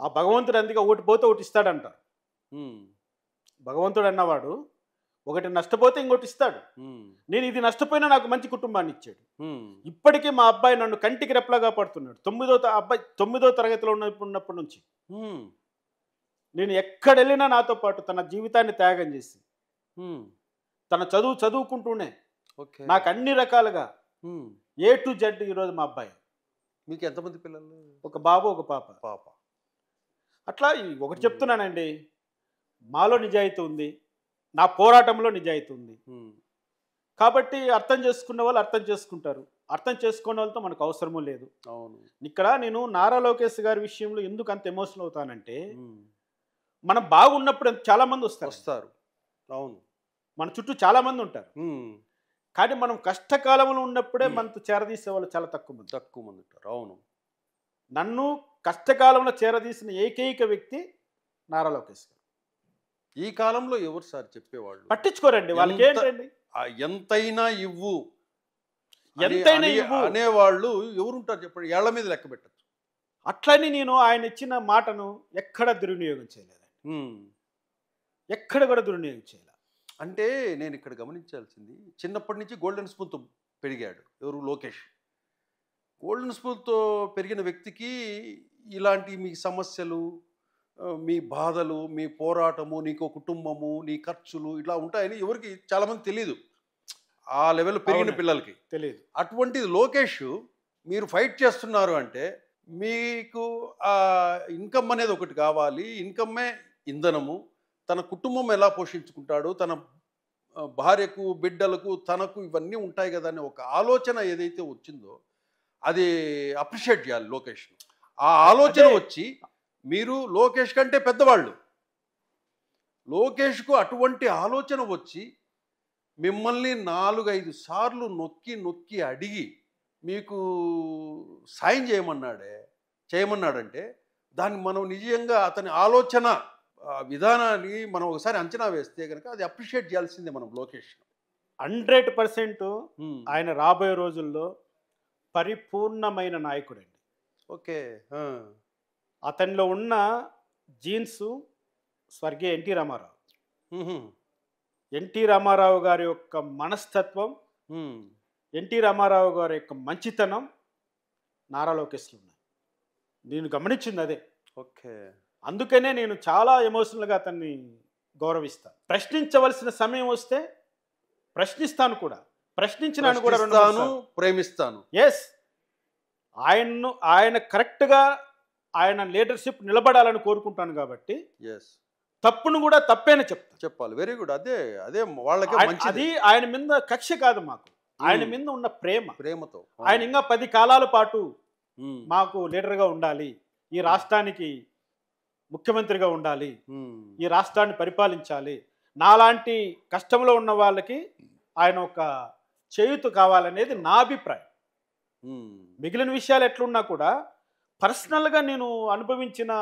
ఆ భగవంతుడు అందుకే ఒకటి పోతే ఒకటి ఇస్తాడంటారు. భగవంతుడు అన్నవాడు ఒకటి నష్టపోతే ఇంకోటి ఇస్తాడు. నేను ఇది నష్టపోయినా నాకు మంచి కుటుంబాన్ని ఇచ్చాడు. ఇప్పటికీ మా అబ్బాయి నన్ను కంటికి రెప్పలాగా పడుతున్నాడు. 9వ తరగతిలో ఉన్నప్పటి నుంచి నేను ఎక్కడెళ్ళినా నాతో పాటు తన జీవితాన్ని త్యాగం చేసి తన చదువుకుంటూనే నాకు అన్ని రకాలుగా A to Z ఈరోజు మా అబ్బాయి. మీకు ఎంతమంది పిల్లలు? ఒక బాబు, ఒక పాప. అట్లా ఒకటి చెప్తున్నానండి, మాలో నిజాయితీ ఉంది, నా పోరాటంలో నిజాయితీ ఉంది. కాబట్టి అర్థం చేసుకున్న వాళ్ళు అర్థం చేసుకుంటారు, అర్థం చేసుకునే వాళ్ళతో మనకు అవసరమూ లేదు. ఇక్కడ నేను నారా లోకేష్ గారి విషయంలో ఎందుకు అంత ఎమోషనల్ అవుతానంటే, మనం బాగున్నప్పుడు చాలా మంది వస్తారు. అవును, మన చుట్టూ చాలా మంది ఉంటారు. కానీ మనం కష్టకాలంలో ఉన్నప్పుడే మనతో చేరదీసే వాళ్ళు చాలా తక్కువ మంది ఉంటారు. అవును, నన్ను కష్టకాలంలో చేరదీసిన ఏకైక వ్యక్తి నారా లోకేష్ గారు. ఈ కాలంలో ఎవరు సార్ చెప్పేవాళ్ళు? పట్టించుకోరండి, వాళ్ళకి ఏంటండి ఎంతైనా ఇవ్వు ఎంతైనా ఇవ్వు అనేవాళ్ళు ఎవరుంటారు చెప్పండి? ఏళ్ల మీద లెక్క పెట్టచ్చు. అట్లని నేను ఆయన ఇచ్చిన మాటను ఎక్కడ దుర్వినియోగం చేయలేదండి, ఎక్కడ కూడా దుర్వినియోగం చేయలేదు. అంటే నేను ఇక్కడ గమనించాల్సింది, చిన్నప్పటి నుంచి గోల్డెన్ స్పూన్తో పెరిగాడు ఎవరు? లోకేష్. గోల్డెన్ స్పూన్తో పెరిగిన వ్యక్తికి ఇలాంటి మీ సమస్యలు, మీ బాధలు, మీ పోరాటము, నీకు కుటుంబము, నీ ఖర్చులు ఇట్లా ఉంటాయని ఎవరికి చాలామంది తెలియదు, ఆ లెవెల్ పెరిగిన పిల్లలకి తెలియదు. అటువంటిది లోకేష్ మీరు ఫైట్ చేస్తున్నారు అంటే మీకు ఆ ఇన్కమ్ అనేది ఒకటి కావాలి. ఇన్కమ్మే ఇంధనము. తన కుటుంబం ఎలా పోషించుకుంటాడు, తన భార్యకు, బిడ్డలకు, తనకు ఇవన్నీ ఉంటాయి కదా అనే ఒక ఆలోచన ఏదైతే వచ్చిందో అది అప్రిషియేట్ చేయాలి లోకేష్. ఆ ఆలోచన వచ్చి మీరు లోకేష్ కంటే పెద్దవాళ్ళు, లోకేష్కు అటువంటి ఆలోచన వచ్చి మిమ్మల్ని 4-5 సార్లు నొక్కి నొక్కి అడిగి మీకు సాయం చేయమన్నాడంటే దాన్ని మనం నిజంగా అతని ఆలోచన విధానాన్ని మనం ఒకసారి అంచనా వేస్తే కనుక అది అప్రిషియేట్ చేయాల్సిందే మనం లోకేష్. 100% ఆయన రాబోయే రోజుల్లో పరిపూర్ణమైన నాయకుడండి. ఓకే. అతనిలో ఉన్న జీన్స్ స్వర్గీయ ఎన్టీ రామారావు. ఎన్టీ రామారావు గారి యొక్క మనస్తత్వం, ఎన్టీ రామారావు గారి యొక్క మంచితనం నారా లోకేష్లో ఉన్నాయి. నేను గమనించింది అదే. ఓకే. అందుకనే నేను చాలా ఎమోషనల్గా అతన్ని గౌరవిస్తాను. ప్రశ్నించవలసిన సమయం వస్తే ప్రశ్నిస్తాను కూడా, ప్రశ్నించినాను కూడా, ప్రేమిస్తాను. ఎస్, ఆయన కరెక్ట్గా ఆయన లీడర్షిప్ నిలబడాలని కోరుకుంటాను కాబట్టి తప్పును కూడా తప్పేనే చెప్పాలి. Very good. అదే వాళ్ళకి అది ఆయన మీద కక్ష కాదు, మాకు ఆయన మీద ఉన్న ప్రేమతో ఆయన ఇంకా 10 కాలాల పాటు మాకు లీడర్గా ఉండాలి, ఈ రాష్ట్రానికి ముఖ్యమంత్రిగా ఉండాలి, ఈ రాష్ట్రాన్ని పరిపాలించాలి, నాలాంటి కష్టంలో ఉన్న వాళ్ళకి ఆయన ఒక చేయూత కావాలనేది నా అభిప్రాయం. మిగిలిన విషయాలు ఎట్లున్నా కూడా పర్సనల్గా నేను అనుభవించిన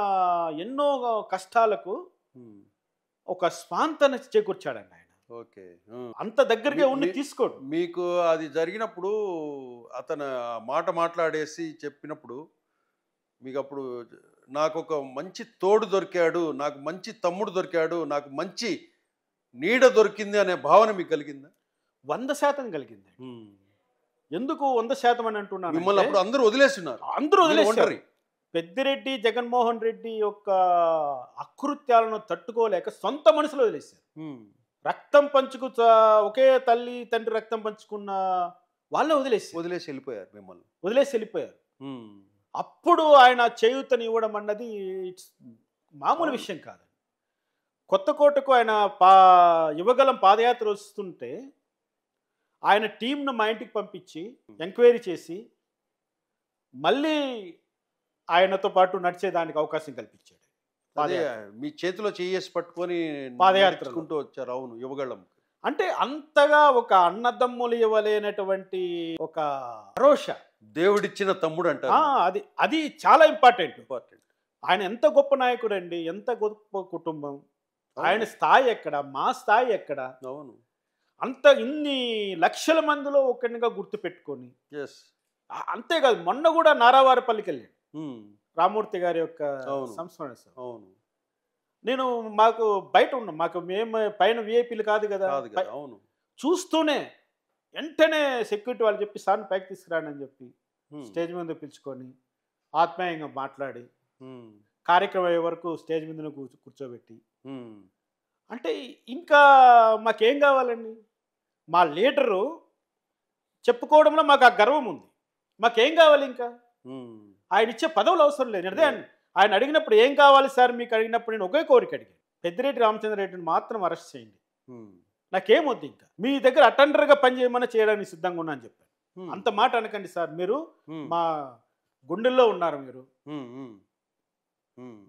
ఎన్నో కష్టాలకు ఒక స్వాంతన చేకూర్చాడండి ఆయన. ఓకే. అంత దగ్గరగా ఉండి తీసుకోడు. మీకు అది జరిగినప్పుడు అతను మాట మాట్లాడేసి చెప్పినప్పుడు మీకు అప్పుడు నాకు ఒక మంచి తోడు దొరికాడు, నాకు మంచి తమ్ముడు దొరికాడు, నాకు మంచి నీడ దొరికింది అనే భావన మీకు కలిగిందా? 100% కలిగింది. ఎందుకు 100% అని అంటున్నాను? మిమ్మల్ని అప్పుడు అందరూ వదిలేస్తున్నారు. అందరూ వదిలేసారు. పెద్దిరెడ్డి జగన్మోహన్ రెడ్డి యొక్క అకృత్యాలను తట్టుకోలేక సొంత మనుషులు వదిలేశారు. రక్తం పంచుకు ఒకే తల్లి తండ్రి రక్తం పంచుకున్న వాళ్ళే వదిలేసి వెళ్ళిపోయారు, మిమ్మల్ని వదిలేసి వెళ్ళిపోయారు. అప్పుడు ఆయన చేయూతని ఇవ్వడం అన్నది మామూలు విషయం కాదు. కొత్తకోటకు ఆయన యువగలం పాదయాత్ర వస్తుంటే ఆయన టీంను మా ఇంటికి పంపించి ఎంక్వైరీ చేసి మళ్ళీ ఆయనతో పాటు నడిచేదానికి అవకాశం కల్పించాడు. మీ చేతిలో చేసి పట్టుకొని పాదయాత్రకుంటూ వచ్చారు. అవును, యువగళం అంటే అంతగా ఒక అన్నదమ్ములు ఇవ్వలేనటువంటి ఒక భరోసా, దేవుడిచ్చిన తమ్ముడు అంటారు. అది చాలా ఇంపార్టెంట్. ఆయన ఎంత గొప్ప నాయకుడు అండి, ఎంత గొప్ప కుటుంబం, ఆయన స్థాయి ఎక్కడ, మా స్థాయి ఎక్కడ. అవును, అంత ఇన్ని లక్షల మందిలో ఒకరినిగా గుర్తు పెట్టుకొని. అంతేకాదు, మొన్న కూడా నారావారిపల్లికి వెళ్ళాడు రామూర్తి గారి యొక్క సంస్మరణ. అవును, నేను మాకు బయట ఉన్నాం, మేము పైన విఐపీలు కాదు కదా. అవును, చూస్తూనే వెంటనే సెక్యూరిటీ వాళ్ళు చెప్పి సార్ని పైకి తీసుకురాండి అని చెప్పి స్టేజ్ మీద పిలుచుకొని ఆత్మీయంగా మాట్లాడి కార్యక్రమం అయ్యే వరకు స్టేజ్ మీద కూర్చోబెట్టి, అంటే ఇంకా మాకేం కావాలండి? మా లీడరు చెప్పుకోవడంలో మాకు ఆ గర్వం ఉంది. మాకేం కావాలి? ఇంకా ఆయన ఇచ్చే పదవులు అవసరం లేదు. అదే ఆయన అడిగినప్పుడు ఏం కావాలి సార్ మీకు అడిగినప్పుడు నేను ఒకే కోరిక అడిగాను, పెద్దిరెడ్డి రామచంద్రరెడ్డిని మాత్రం అరెస్ట్ చేయండి, నాకేమొద్దు, ఇంకా మీ దగ్గర అటెండర్గా పనిచేయమని చేయడానికి సిద్ధంగా ఉన్నా అని చెప్పాను. అంత మాట అనకండి సార్, మీరు మా గుండెల్లో ఉన్నారు,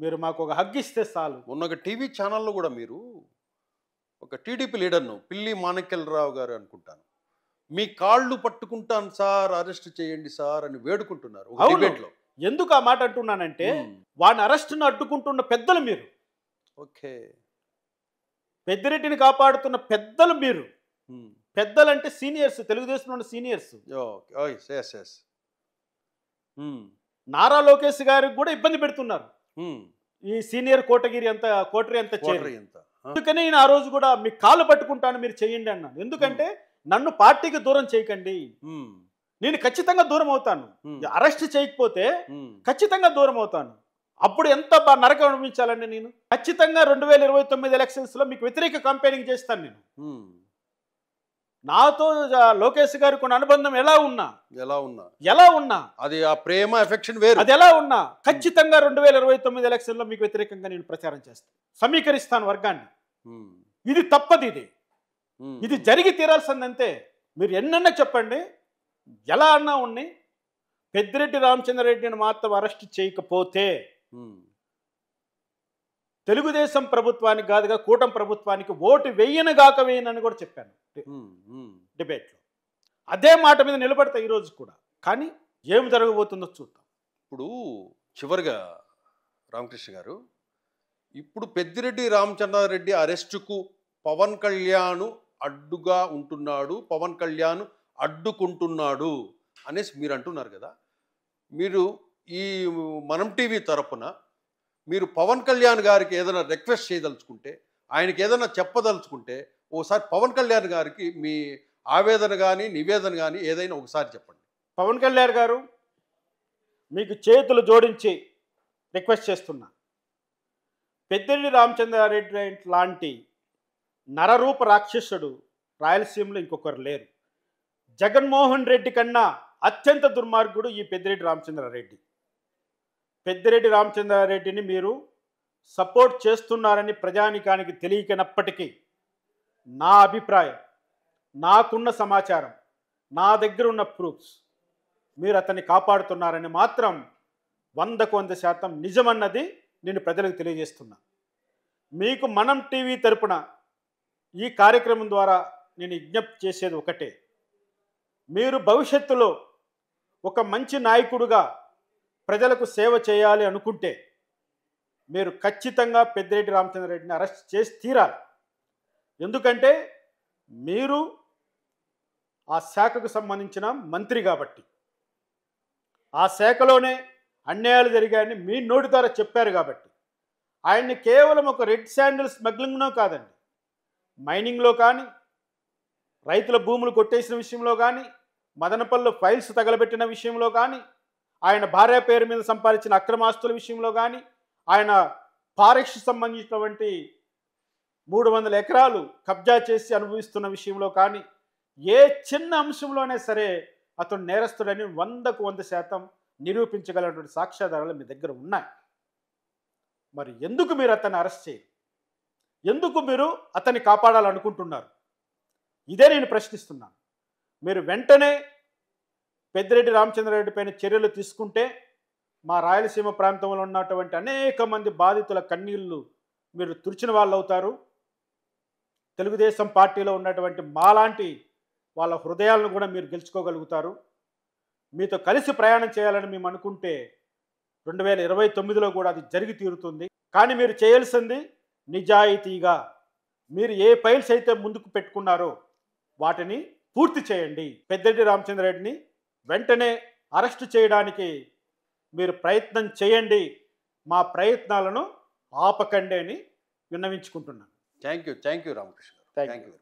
మీరు మాకు ఒక హగ్ ఇస్తే చాలు. మొన్న ఒక టీవీ ఛానల్లో కూడా మీరు ఒక టీడీపీ లీడర్ను పిల్లి మాణిక్యాలరావు గారు అనుకుంటాను, మీ కాళ్ళు పట్టుకుంటాను సార్, అరెస్ట్ చేయండి సార్ అని వేడుకుంటున్నారు ఒక డిబేట్లో. ఎందుకు ఆ మాట అంటున్నానంటే వాడిని అరెస్ట్ను అడ్డుకుంటున్న పెద్దలు మీరు. ఓకే. పెద్దిరెడ్డిని కాపాడుతున్న పెద్దలు మీరు. హ్మ్. పెద్దలంటే సీనియర్స్, తెలుగుదేశంలో ఉన్న సీనియర్స్. ఓకే. ఓహ్! యెస్. యెస్. హ్మ్. నారా లోకేష్ గారికి కూడా ఇబ్బంది పెడుతున్నారు హ్మ్. ఈ సీనియర్ కోటగిరి అంత కోటరీ అంత కోటరీ ఎంత? అందుకనే నేను ఆ రోజు కూడా మీ కాళ్ళు పట్టుకుంటాను మీరు చేయండి అన్నాను. ఎందుకంటే నన్ను పార్టీకి దూరం చేయకండి, హ్మ్. నేను ఖచ్చితంగా దూరం అవుతాను. అరెస్ట్ చేయకపోతే ఖచ్చితంగా దూరం అవుతాను. అప్పుడు ఎంత నరకం అనిపించాలండి. నేను ఖచ్చితంగా 2029 ఎలక్షన్స్ లో మీకు వ్యతిరేక కంపెయినింగ్ చేస్తాను. నేను నాతో లోకేష్ గారికి ఉన్న అనుబంధం ఎలా ఉన్నా అది ఆ ప్రేమ ఎఫెక్షన్ వేరు. అది ఎలా ఉన్నా ఖచ్చితంగా 2029 ఎలక్షన్ లో మీకు వ్యతిరేకంగా నేను ప్రచారం చేస్తాను, సమీకరిస్తాను వర్గాన్ని. ఇది తప్పది, ఇది జరిగి తీరాల్సిందంతే. మీరు ఎన్నన్నా చెప్పండి, ఎలా అన్నా ఉన్ని పెద్దిరెడ్డి రామచంద్రారెడ్డిని మాత్రం అరెస్ట్ చేయకపోతే తెలుగుదేశం ప్రభుత్వానికి కాదుగా కూటమి ప్రభుత్వానికి ఓటు వేయనని కూడా చెప్పాను డిబేట్లో. అదే మాట మీద నిలబడతా ఈరోజు కూడా. కానీ ఏం జరగబోతుందో చూద్దాం. ఇప్పుడు చివరిగా రామకృష్ణ గారు, ఇప్పుడు పెద్దిరెడ్డి రామచంద్రారెడ్డి అరెస్టుకు పవన్ కళ్యాణ్ అడ్డుగా ఉంటున్నాడు, పవన్ కళ్యాణ్ అడ్డుకుంటున్నాడు అనేసి మీరు అంటున్నారు కదా. మీరు ఈ మనం టీవీ తరపున మీరు పవన్ కళ్యాణ్ గారికి ఏదైనా రిక్వెస్ట్ చేయదలుచుకుంటే, ఆయనకి ఏదైనా చెప్పదలుచుకుంటే ఓసారి పవన్ కళ్యాణ్ గారికి మీ ఆవేదన కానీ నివేదన కానీ ఏదైనా ఒకసారి చెప్పండి. పవన్ కళ్యాణ్ గారు, మీకు చేతులు జోడించి రిక్వెస్ట్ చేస్తున్నా, పెద్దిరెడ్డి రామచంద్రారెడ్డి లాంటి నరరూప రాక్షసుడు రాయలసీమలో ఇంకొకరు లేరు. జగన్మోహన్ రెడ్డి కన్నా అత్యంత దుర్మార్గుడు ఈ పెద్దిరెడ్డి రామచంద్రారెడ్డి. పెద్దిరెడ్డి రామచంద్రారెడ్డిని మీరు సపోర్ట్ చేస్తున్నారని ప్రజానికానికి తెలియకనప్పటికీ నా అభిప్రాయం, నాకున్న సమాచారం, నా దగ్గర ఉన్న ప్రూఫ్స్, మీరు అతన్ని కాపాడుతున్నారని మాత్రం 100% నిజమన్నది నేను ప్రజలకు తెలియజేస్తున్నా. మీకు మనం టీవీ తరపున ఈ కార్యక్రమం ద్వారా నేను విజ్ఞప్తి చేసేది ఒకటే, మీరు భవిష్యత్తులో ఒక మంచి నాయకుడుగా ప్రజలకు సేవ చేయాలి అనుకుంటే మీరు ఖచ్చితంగా పెద్దిరెడ్డి రామచంద్రారెడ్డిని అరెస్ట్ చేసి తీరాలి. ఎందుకంటే మీరు ఆ శాఖకు సంబంధించిన మంత్రి కాబట్టి, ఆ శాఖలోనే అన్యాయాలు జరిగాయని మీ నోటి ద్వారా చెప్పారు కాబట్టి, ఆయన్ని కేవలం ఒక రెడ్ శాండిల్ స్మగ్లింగ్లో కాదండి, మైనింగ్లో కానీ, రైతుల భూములు కొట్టేసిన విషయంలో కానీ, మదనపల్లిలో ఫైల్స్ తగలబెట్టిన విషయంలో కానీ, ఆయన భార్య పేరు మీద సంపాదించిన అక్రమాస్తుల విషయంలో కానీ, ఆయన ఫారెస్ట్ సంబంధించినటువంటి 300 ఎకరాలు కబ్జా చేసి అనుభవిస్తున్న విషయంలో కానీ, ఏ చిన్న అంశంలోనే సరే అతను నేరస్తుడని 100% నిరూపించగలటువంటి సాక్ష్యాధారాలు మీ దగ్గర ఉన్నాయి. మరి ఎందుకు మీరు అతన్ని అరెస్ట్ చేయరు? ఎందుకు మీరు అతన్ని కాపాడాలనుకుంటున్నారు? ఇదే నేను ప్రశ్నిస్తున్నాను. మీరు వెంటనే పెద్దిరెడ్డి రామచంద్రారెడ్డి పైన చర్యలు తీసుకుంటే మా రాయలసీమ ప్రాంతంలో ఉన్నటువంటి అనేక మంది బాధితుల కన్నీళ్లు మీరు తుడిచిన వాళ్ళు అవుతారు. తెలుగుదేశం పార్టీలో ఉన్నటువంటి మాలాంటి వాళ్ళ హృదయాలను కూడా మీరు గెలుచుకోగలుగుతారు. మీతో కలిసి ప్రయాణం చేయాలని మేము అనుకుంటే 2029లో కూడా అది జరిగి తీరుతుంది. కానీ మీరు చేయాల్సింది నిజాయితీగా మీరు ఏ ఫైల్స్ అయితే ముందుకు పెట్టుకున్నారో వాటిని పూర్తి చేయండి. పెద్దిరెడ్డి రామచంద్రారెడ్డిని వెంటనే అరెస్టు చేయడానికి మీరు ప్రయత్నం చేయండి. మా ప్రయత్నాలను ఆపకండి అని విన్నవించుకుంటున్నాను. థ్యాంక్ యూ రామకృష్ణ గారు. Thank you.